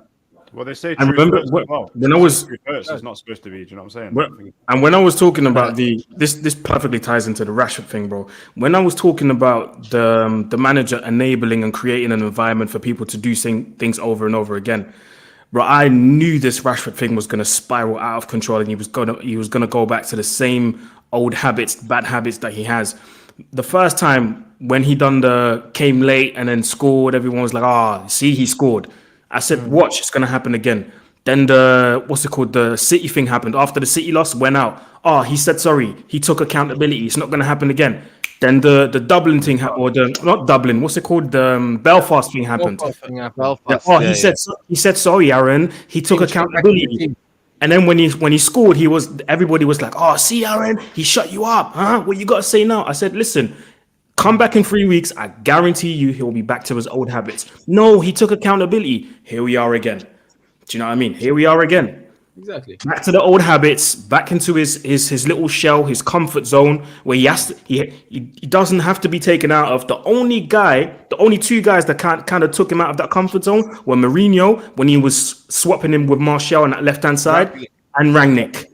Well, they say And truth remember hurts as well. when I was Truth hurts, it's not supposed to be. Do you know what I'm saying? when I was talking about this perfectly ties into the Rashford thing, bro. When I was talking about the manager enabling and creating an environment for people to do things over and over again, bro, I knew this Rashford thing was gonna spiral out of control, and he was gonna go back to the same old habits, bad habits that he has. The first time when he came late and then scored, everyone was like, see, he scored. I said, watch, it's gonna happen again. Then the City thing happened. After the City loss, went out. He said sorry. He took accountability. It's not gonna happen again. Then the Dublin thing or the not Dublin, what's it called? The Belfast thing happened. Belfast, He said sorry, Aaron. He took accountability. And then when he scored, everybody was like, see, Aaron, he shut you up, huh? What you got to say now? I said, listen, come back in 3 weeks. I guarantee you he'll be back to his old habits. No, he took accountability. Here we are again. Do you know what I mean? Here we are again. Exactly. Back to the old habits, back into his little shell, his comfort zone, where he doesn't have to be taken out of. The only two guys that kind of took him out of that comfort zone were Mourinho when he was swapping him with Martial on that left hand side, and Rangnick.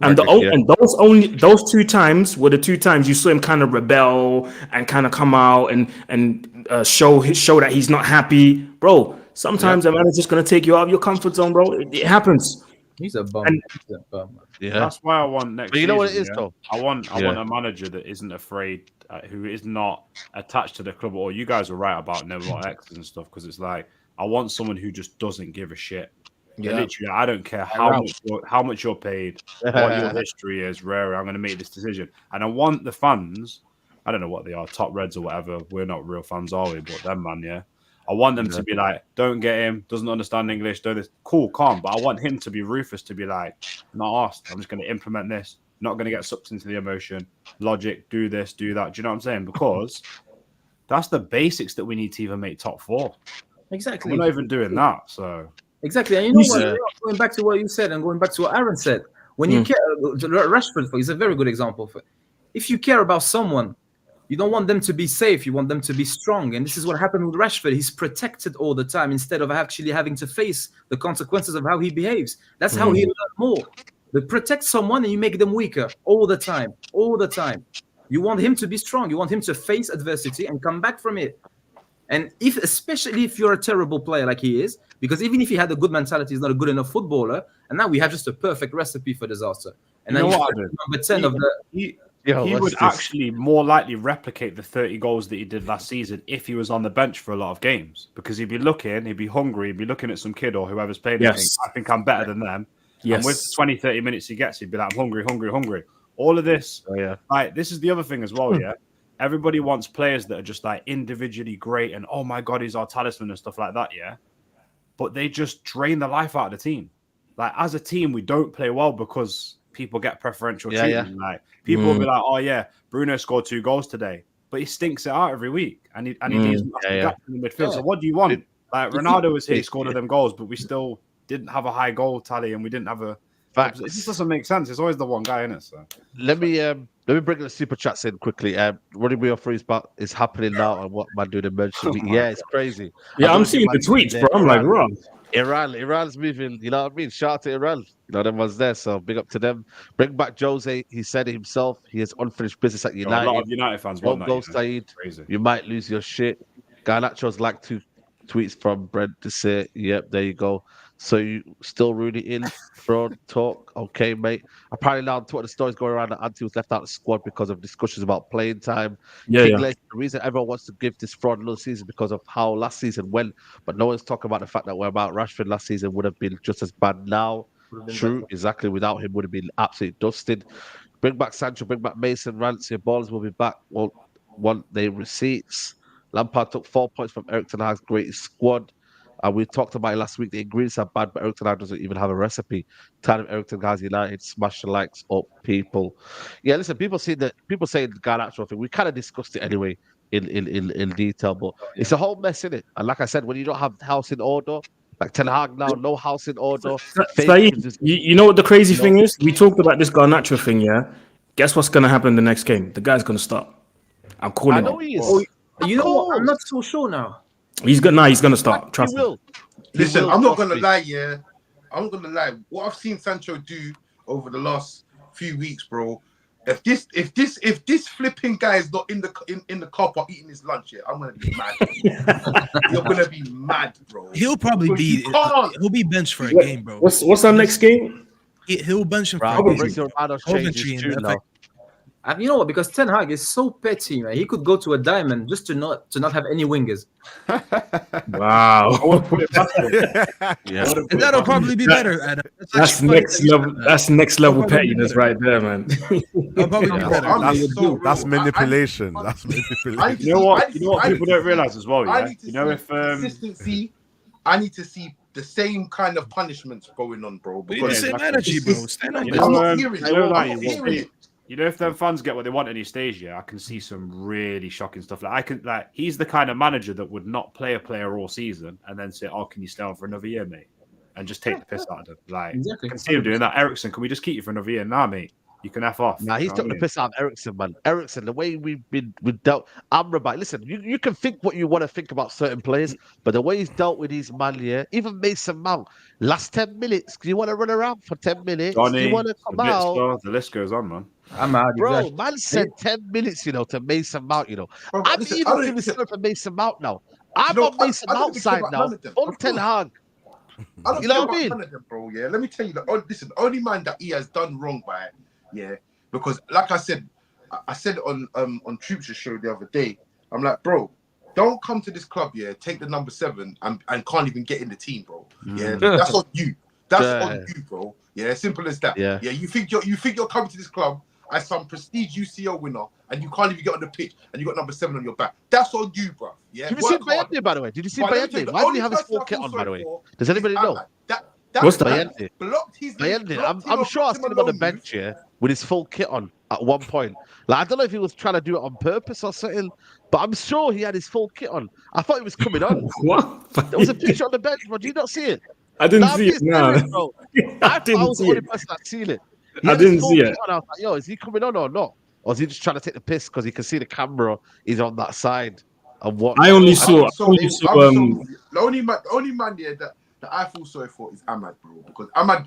And those 2 times were the 2 times you saw him kind of rebel and kind of come out and show that he's not happy, bro. Sometimes a manager's just gonna take you out of your comfort zone, bro. It happens. He's a bum. Yeah, that's why I want next. But you know what it season, is, though. I want a manager that isn't afraid, who is not attached to the club. Or you guys were right about never want X's and stuff, because it's like I want someone who just doesn't give a shit. Yeah. Literally, I don't care how much you're paid, what your history is, rare. I'm going to make this decision, and I want the fans. I don't know what they are, top Reds or whatever. We're not real fans, are we? But them, man, yeah. I want them to be like, don't get him, doesn't understand English, do this. Cool, calm. But I want him to be ruthless, to be like, not asked. I'm just going to implement this. Not going to get sucked into the emotion. Logic, do this, do that. Do you know what I'm saying? Because that's the basics that we need to even make top 4. Exactly. We're not even doing that. So exactly. And you know what? Going back to what you said and going back to what Aaron said, when you care, Rashford is a very good example. If you care about someone, you don't want them to be safe. You want them to be strong. And this is what happened with Rashford. He's protected all the time instead of actually having to face the consequences of how he behaves. That's how he learned more. You protect someone and you make them weaker all the time. All the time. You want him to be strong. You want him to face adversity and come back from it. And especially if you're a terrible player like he is, because even if he had a good mentality, he's not a good enough footballer. And now we have just a perfect recipe for disaster. And you then know what, number 10 of the... he would actually more likely replicate the 30 goals that he did last season if he was on the bench for a lot of games, because he'd be looking, he'd be hungry, he'd be looking at some kid or whoever's playing. Yes. I think I'm better than them. Yes. And with the 20, 30 minutes he gets, he'd be like, I'm hungry, hungry, hungry. All of this. Like, this is the other thing as well, yeah? Everybody wants players that are just like individually great and, oh my God, he's our talisman and stuff like that, yeah? But they just drain the life out of the team. Like, as a team, we don't play well because people get preferential treatment. Like, people will be like, oh yeah, Bruno scored 2 goals today, but he stinks it out every week, and he leaves gaps in the midfield. So what do you want? Like, Ronaldo was here, he scored them goals, but we still didn't have a high goal tally, and we didn't have a. It just doesn't make sense. It's always the one guy in it. So let me bring the super chats in quickly. Running Wheel Freeze back is happening now, and what man doing emergency? Yeah, it's crazy. Yeah, I'm seeing the tweets, bro. I'm like, bro. Iran's moving, you know what I mean? Shout out to Iran. You know, them was there, so big up to them. Bring back Jose. He said it himself. He has unfinished business at United. A lot of United fans want that. Saeed. You might lose your shit. Garnacho's like 2 tweets from Brent to say, yep, there you go. So you still rooting in fraud talk? Okay, mate. Apparently now the story's going around that Ante was left out of the squad because of discussions about playing time. The reason everyone wants to give this fraud another season because of how last season went, but no one's talking about the fact that about Rashford last season would have been just as bad now. True, exactly. Without him, would have been absolutely dusted. Bring back Sancho, bring back Mason, Rance. Your ballers will be back. Want their receipts. Lampard took 4 points from Eric Ten Hag's greatest squad. And we talked about it last week. The ingredients are bad, but Eric Ten Hag doesn't even have a recipe. Time of Eric Ten Hag's United, smash the likes up, people. Yeah, listen, people say the Garnacho thing. We kind of discussed it anyway in detail, but it's a whole mess in it. And like I said, when you don't have the house in order, like Ten Hag now, no house in order. Saeed, you know what the crazy thing is? We talked about this Garnacho thing, yeah? Guess what's going to happen the next game? The guy's going to start. I'm calling I know it. he is. Oh, you know what? I'm not so sure now. He's going to start. Trust me. Listen, I'm not gonna lie, yeah. I'm not gonna lie. What I've seen Sancho do over the last few weeks, bro. If this flipping guy is not in the car park eating his lunch, yeah, I'm gonna be mad. You're gonna be mad, bro. He'll probably be. He'll be benched for a game, bro. What's our next game? He'll bench him for a game. And you know what? Because Ten Hag is so petty, man. He could go to a diamond just to not have any wingers. Wow. Yeah. And that'll probably be better, Adam. That's next level. That's next level pettiness right there, man. That'll probably be better. That's manipulation. That's manipulation. You know what people don't realize as well, yeah. You know, if consistency, I need to see the same kind of punishments going on, bro. Because the same energy, bro. Stand on I'm not hearing it. You know, if them fans get what they want in his stage, yeah, I can see some really shocking stuff. He's the kind of manager that would not play a player all season and then say, "Oh, can you stay on for another year, mate?" And just take the piss out of them. Like, exactly. I can see him doing that. Ericsson, can we just keep you for another year? Nah, mate, you can F off. Nah, he's took the piss out of Ericsson, man. Ericsson, the way we've dealt Amrabat. Listen, you can think what you want to think about certain players, but the way he's dealt with these man, yeah, even Mason Mount, last 10 minutes, you want to run around for 10 minutes, Johnny, you want to come out. The list goes on, man. I'm out, bro. Man said 10 minutes, to Mason Mount. Bro, I'm even giving it for Mason Mount now. I'm on Mason Mount side now. On Ten Hag. I don't know what I mean, bro. Yeah, let me tell you that. Listen, only man that he has done wrong by, yeah, because like I said it on Troops' show the other day. I'm like, bro, don't come to this club, yeah, take the number 7 and can't even get in the team, bro. Yeah, that's on you. That's on you, bro. Yeah, simple as that. Yeah, you think you're coming to this club as some prestige UCL winner and you can't even get on the pitch and you got number 7 on your back. That's on you, bro. Yeah. Did you see Bayende, by the way? Did you see Bayende? Why did he have his full kit on, by the way? Does anybody know? What's that? Bayende. I'm sure I seen him on the bench, yeah, with his full kit on at one point. Like, I don't know if he was trying to do it on purpose or something, but I'm sure he had his full kit on. I thought he was coming on. What? There was a picture on the bench, but did you not see it? I didn't see it. No, I was the only person that seen it. I didn't see it. I was like, yo, is he coming on or not? Or is he just trying to take the piss because he can see the camera is on that side? And what? I only saw. The only man there that I feel sorry for is Ahmad, bro, because Ahmad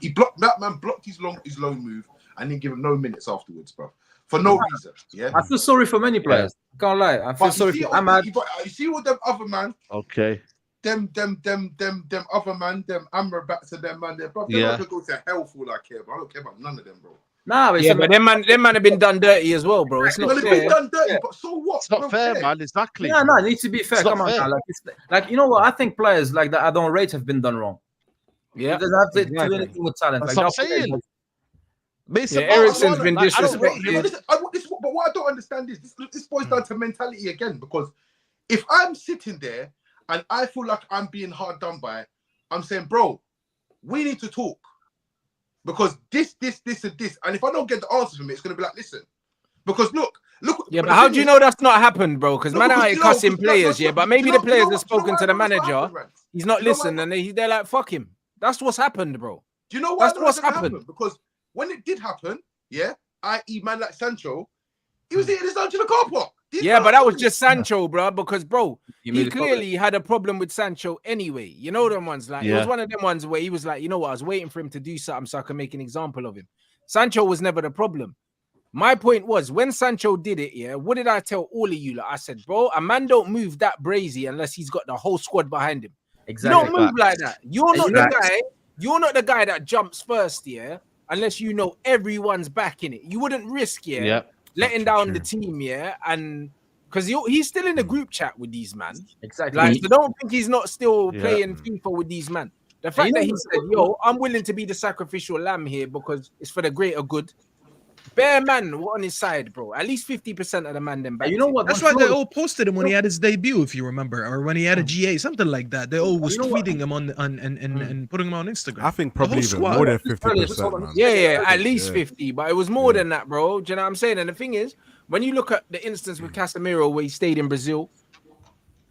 blocked his loan move and didn't give him no minutes afterwards, bro, for no reason. Yeah, I feel sorry for many players. Can't lie. I feel sorry for Ahmad. You see what them other man? Okay. Them other man, them Amrabats and them man, bro. They're not gonna go to hell for all I care, bro. I don't care about none of them, bro. Nah, but them man have been done dirty as well, bro. It's not fair. Been done dirty, but so what? It's not fair, man. Exactly. Yeah, no, it needs to be fair. Come on, now. Like you know what? I think players like that I don't rate have been done wrong. Yeah, it doesn't have to do anything with talent. That's what I'm saying. Ericsson's been disrespected. But what I don't understand is this boils down to mentality again. Because if I'm sitting there and I feel like I'm being hard done by, I'm saying, bro, we need to talk. Because this, and this. And if I don't get the answers from it, it's going to be like, listen. Because look. Yeah, but how do you know that's not happened, bro? Because Man Utd cussing players, but maybe the players have spoken to the manager. He's not listening, and they're like, fuck him. That's what's happened, bro. Do you know why? That's what's happened. Because when it did happen, yeah, i.e. man like Sancho, he was eating his lunch in the car park. Yeah, but that was just Sancho, bro, because, bro, he clearly had a problem with Sancho anyway. You know them ones, like, it was one of them ones where he was like, you know what, I was waiting for him to do something so I can make an example of him. Sancho was never the problem. My point was, when Sancho did it, yeah, what did I tell all of you? Like, I said, bro, a man don't move that brazy unless he's got the whole squad behind him. Exactly. You don't move like that. You're not the guy. You're not the guy that jumps first, yeah, unless you know everyone's back in it. You wouldn't risk, letting down the team, and because he's still in the group chat with these man. Exactly. Like, so don't think he's not still playing FIFA with these man. The fact that he said, yo, I'm willing to be the sacrificial lamb here because it's for the greater good. Bare man were on his side, bro. At least 50% of the man them back. And you know what? That's why they all posted him when he had his debut, if you remember, or when he had a GA, something like that. They all was tweeting him and putting him on Instagram. I think The whole probably even squad. more than 50%, man. Yeah, at least 50, but it was more than that, bro. Do you know what I'm saying? And the thing is, when you look at the instance with Casemiro where he stayed in Brazil,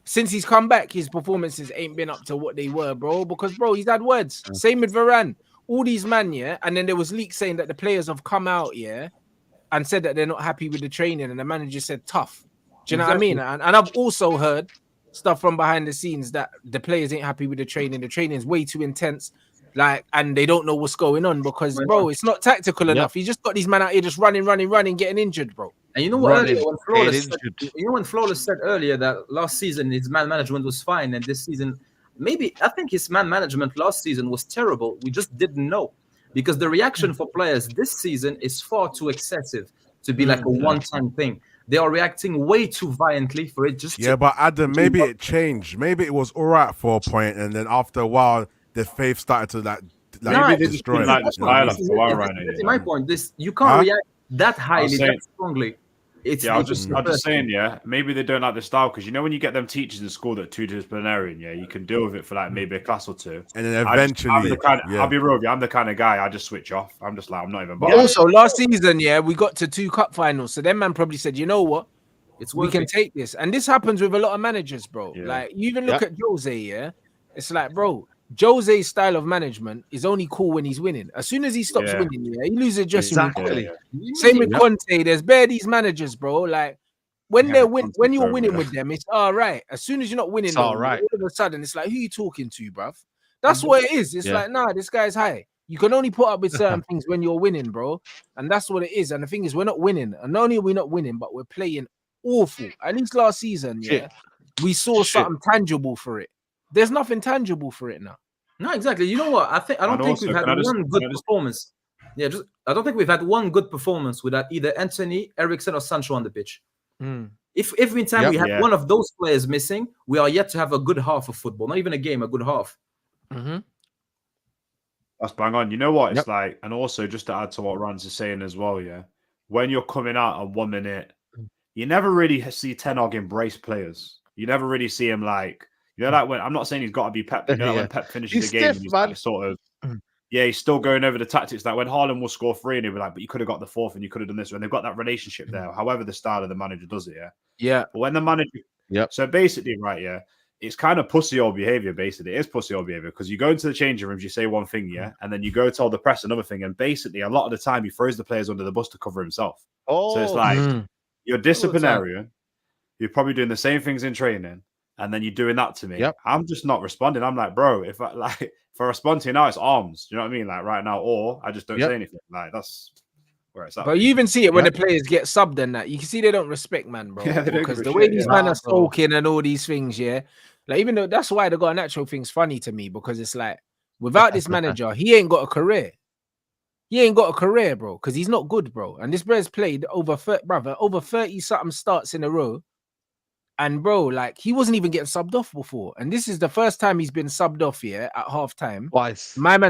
since he's come back, his performances ain't been up to what they were, bro. Because, bro, he's had words. Same with Varane. All these man, yeah. And then there was leaks saying that the players have come out, yeah, and said that they're not happy with the training, and the manager said tough. Do you know what I mean? And I've also heard stuff from behind the scenes that the players ain't happy with the training. The training is way too intense, like, and they don't know what's going on because, bro, it's not tactical enough. You just got these men out here just running, getting injured, bro. And you know what? Earlier, when Flawless said earlier that last season his man management was fine, and this season, maybe I think his man management last season was terrible. We just didn't know. Because the reaction for players this season is far too excessive to be like a one-time thing. They are reacting way too violently for it just but Adam, maybe it changed. Maybe it was all right for a point, and then after a while, the faith started to maybe they destroy just it. That's my point. This you can't react that highly, that strongly. I'm just saying, maybe they don't like the style because when you get them teachers in school that are too disciplinarian, you can deal with it for like maybe a class or two, and then eventually, I'll be real with you, I'm the kind of guy I just switch off. I'm just like I'm not even. But also last season, we got to 2 cup finals, so them man probably said, you know what, we can take this, and this happens with a lot of managers, bro. Like you even look at Jose, it's like, bro, Jose's style of management is only cool when he's winning. As soon as he stops winning, he loses dressing room. Same with Conte. There's bare these managers, bro. Like when when you're winning with them, it's all right. As soon as you're not winning, all right. All of a sudden, it's like, who you talking to, bruv? That's what it is. It's like, nah, this guy's high. You can only put up with certain things when you're winning, bro. And that's what it is. And the thing is, we're not winning. And not only are we not winning, but we're playing awful. At least last season, we saw something tangible for it. There's nothing tangible for it now. No, exactly. You know what? I don't think we've had one good performance. I don't think we've had one good performance without either Anthony, Eriksen, or Sancho on the pitch. If every time we have one of those players missing, we are yet to have a good half of football. Not even a game, a good half. That's bang on. You know what? It's like, and also just to add to what Rans is saying as well, when you're coming out on 1 minute, you never really see Ten Hag embrace players. You never really see him like. Like when I'm not saying he's got to be Pep. Like when Pep finishes the game, and he's like sort of, he's still going over the tactics. Like when Haaland will score 3, and he'll be like, "But you could have got the 4th, and you could have done this." And they've got that relationship there. However, the style of the manager does it, But when the manager, So basically, it's kind of pussy old behavior. Basically, it is pussy old behavior because you go into the changing rooms, you say one thing, and then you go tell the press another thing, and basically, a lot of the time, he throws the players under the bus to cover himself. So it's like you're disciplinarian. You're probably doing the same things in training. And then you're doing that to me. I'm just not responding. I'm like, bro, if I respond to you now, it's arms. Do you know what I mean? Like right now, or I just don't say anything. Like that's where it's at. But you even see it when the players get subbed and that. You can see they don't respect man, bro. Because the way these men are sulking and all these things, like even though that's why the Garnacho thing's funny to me, because it's like without this manager, he ain't got a career. He ain't got a career, bro, because he's not good, bro. And this brother's played over 30 something starts in a row. And bro, like he wasn't even getting subbed off before. And this is the first time he's been subbed off at halftime. Twice. But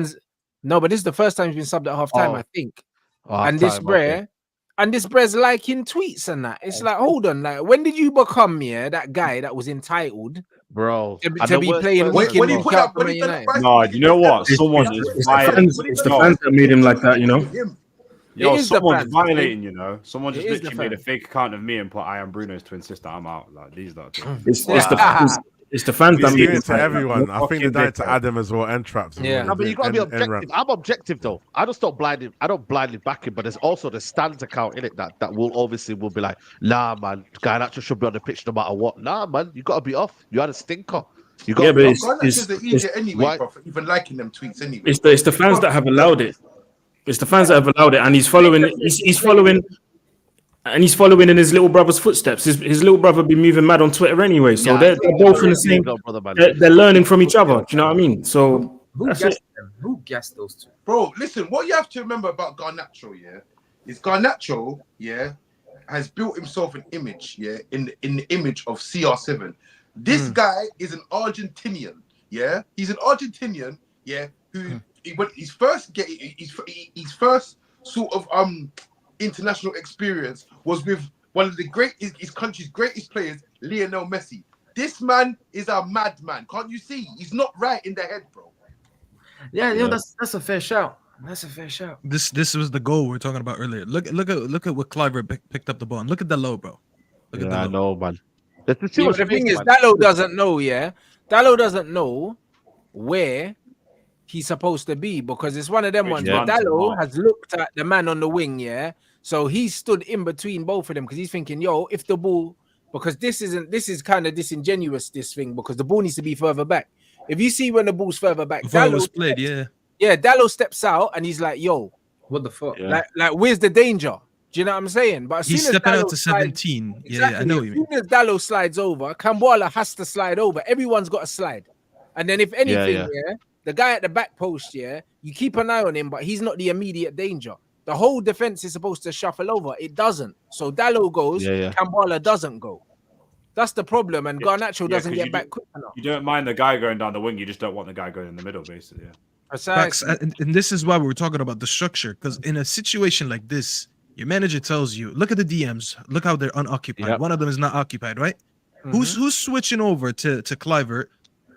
this is the first time he's been subbed at halftime, I think. And this bre's liking tweets and that. It's like, hold on, like when did you become that guy that was entitled, bro, to be playing week in, week out for Man United? No, you know what? It's the fans that made him like that, you know. Someone's violating, Someone just literally made a fake account of me and put I am Bruno's twin sister. I'm out. Like these are it's the fans that made it to everyone. I think they died to Adam as well and Traps. No, but you gotta be objective. I'm objective though. I don't blindly back him, but there's also the stands account in it that will be like, nah man, Garnacho should be on the pitch no matter what. Nah man, you gotta be off. You had a stinker. You got it's the easier anyway, bro, for even liking them tweets anyway. It's the fans that have allowed it. It's the fans that have allowed it, and he's following in his little brother's footsteps. His little brother be moving mad on Twitter anyway, so they're both in the same. They're learning from each other. Do you know what I mean? So who guessed those two? Bro, listen. What you have to remember about Garnacho, is Garnacho, has built himself an image, in the image of CR7. This guy is an Argentinian, He's an Argentinian, who. When his first sort of international experience was with one of his country's greatest players, Lionel Messi. This man is a madman. Can't you see? He's not right in the head, bro. Yeah, that's a fair shout. That's a fair shout. This was the goal we were talking about earlier. Look at what Cliver picked up the ball. And look at the low, bro. Look at the low. I know, man. The thing is, Dallo doesn't know. Yeah, Dallo doesn't know where he's supposed to be because it's one of them ones where Dallo has looked at the man on the wing. Yeah, so he stood in between both of them because he's thinking, yo, if the ball, because this is kind of disingenuous, this thing, because the ball needs to be further back. If you see when the ball's further back, Dallo was played, yeah, Dallo steps out and he's like, yo, what the fuck? Like where's the danger? Do you know what I'm saying? But as he's soon as stepping Dallo out to 17. Exactly. I know as soon as Dallo slides over, Kamboala has to slide over. Everyone's got to slide. And then if anything, the guy at the back post, you keep an eye on him, but he's not the immediate danger. The whole defense is supposed to shuffle over. It doesn't. So Dallo goes, Kamboala doesn't go. That's the problem, and Garnacho doesn't get back quick enough. You don't mind the guy going down the wing, you just don't want the guy going in the middle, basically. Facts. And this is why we were talking about the structure, because in a situation like this, your manager tells you, look at the DMs, look how they're unoccupied. One of them is not occupied, right? Who's switching over to Clivert?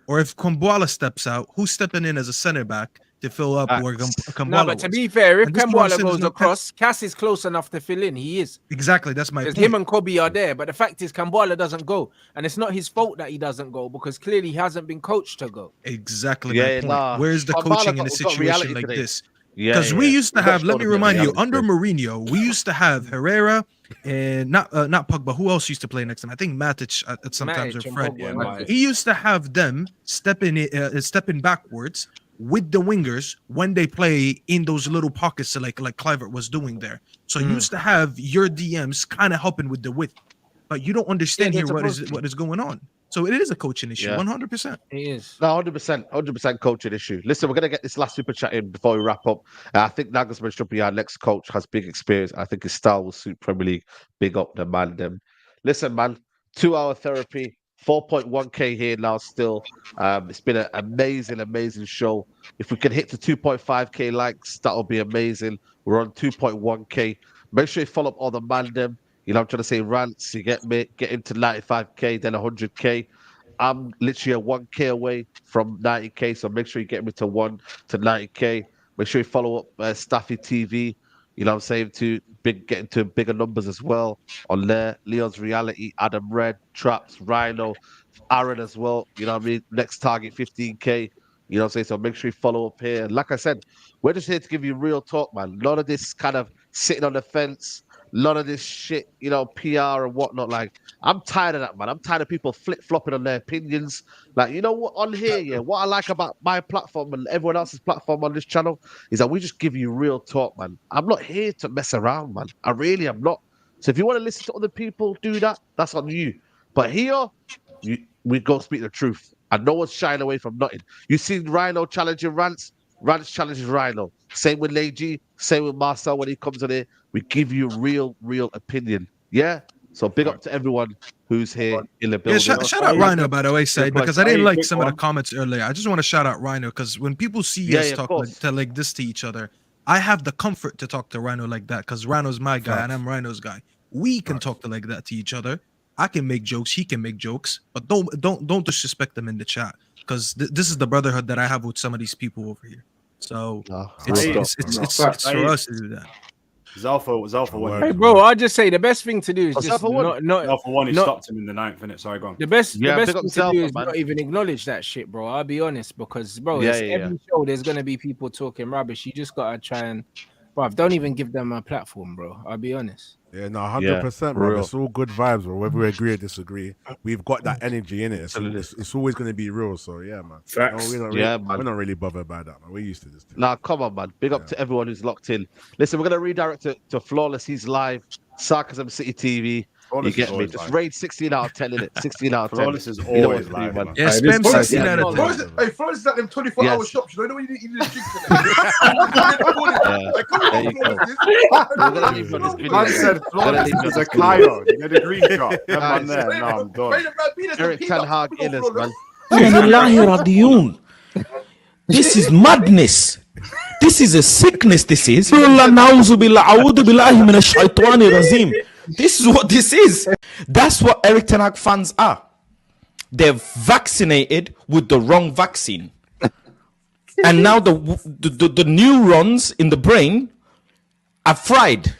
Or if Kamboala steps out, who's stepping in as a center back to fill up where Kamboala No, but to be fair, if Kamboala goes across, Cass is close enough to fill in. He is. Exactly, that's my point. Him and Kobe are there, but the fact is Kamboala doesn't go. And it's not his fault that he doesn't go because clearly he hasn't been coached to go. Exactly my point. Where's the coaching in a situation like this? Because we used to have, let me remind you, under Mourinho, we used to have Herrera and not Pogba. Who else used to play next to him? I think Matic at sometimes, or Fred. He used to have them stepping backwards with the wingers when they play in those little pockets like Clivert was doing there. So you used to have your DMs kind of helping with the width, but you don't understand here what is going on. So it is a coaching issue, 100%. It is. No, 100% coaching issue. Listen, we're going to get this last super chat in before we wrap up. I think Nagelsmann should be our next coach, has big experience. I think his style will suit Premier League. Big up the Mandem. Listen, man, 2-hour therapy, 4.1k here now still. It's been an amazing show. If we can hit the 2.5k likes, that'll be amazing. We're on 2.1k. Make sure you follow up all the Mandem. You know, I'm trying to say rants, you get me, get into 95k, then 100k. I'm literally a 1k away from 90k, so make sure you get me to 1 to 90k. Make sure you follow up Staffy TV, you know what I'm saying, to get into bigger numbers as well on there. Leon's Reality, Adam Red, Traps, Rhino, Aaron as well, you know what I mean? Next target, 15k. You know what I'm saying? So make sure you follow up here. Like I said, we're just here to give you real talk, man. None of this kind of sitting on the fence. None of this shit, you know, PR and whatnot. Like, I'm tired of that, man. I'm tired of people flip-flopping on their opinions. Like, you know what, on here, what I like about my platform and everyone else's platform on this channel is that we just give you real talk, man. I'm not here to mess around, man. I really am not. So if you want to listen to other people do that, that's on you. But here, we go speak the truth. And no one's shying away from nothing. You see Rhino challenging Rance challenges Rhino. Same with Leji, same with Marcel when he comes on here. We give you real opinion. Yeah? So big up to everyone who's here in the building. Yeah, shout out Rhino, by the way, Said, because I didn't like some of the comments earlier. I just want to shout out Rhino because when people see us talk like this to each other, I have the comfort to talk to Rhino like that because Rhino's my guy and I'm Rhino's guy. We can talk like that to each other. I can make jokes, he can make jokes, but don't disrespect them in the chat because this is the brotherhood that I have with some of these people over here. So it's for us to do that. Zalfa won. Hey, bro, I'll just say the best thing to do is just Zalfa won. He stopped him in the 9th minute. Sorry, go on. The best thing to do is not even acknowledge that shit, bro. I'll be honest because, bro, every show there's gonna be people talking rubbish. You just gotta try and, bro, don't even give them a platform, bro. I'll be honest. Yeah, no, 100%, bro. It's all good vibes, bro. Whether we agree or disagree, we've got that energy in it. It's always going to be real. So, yeah, man. Facts. No, we're not really bothered by that, man. We're used to this. Nah, come on, man. Big up to everyone who's locked in. Listen, we're going to redirect to Flawless. He's live. Sarcasm City TV. Flawless, you get me? Just rate 16 out of 10 in it. 16 out of 10. Flawless is always live, man. Yeah, spam 16 out of 10. Hey, Flawless is at them 24-hour shops. You know when you need a drink for them. Man said Flawless is a Cairo. You get a green shot. Man there. No, I'm done. Eric Ten Hag Innes, man. This is madness. This is a sickness, this is. This is what this is. That's what Eric Ten Hag fans are. They're vaccinated with the wrong vaccine. And now the neurons in the brain are fried.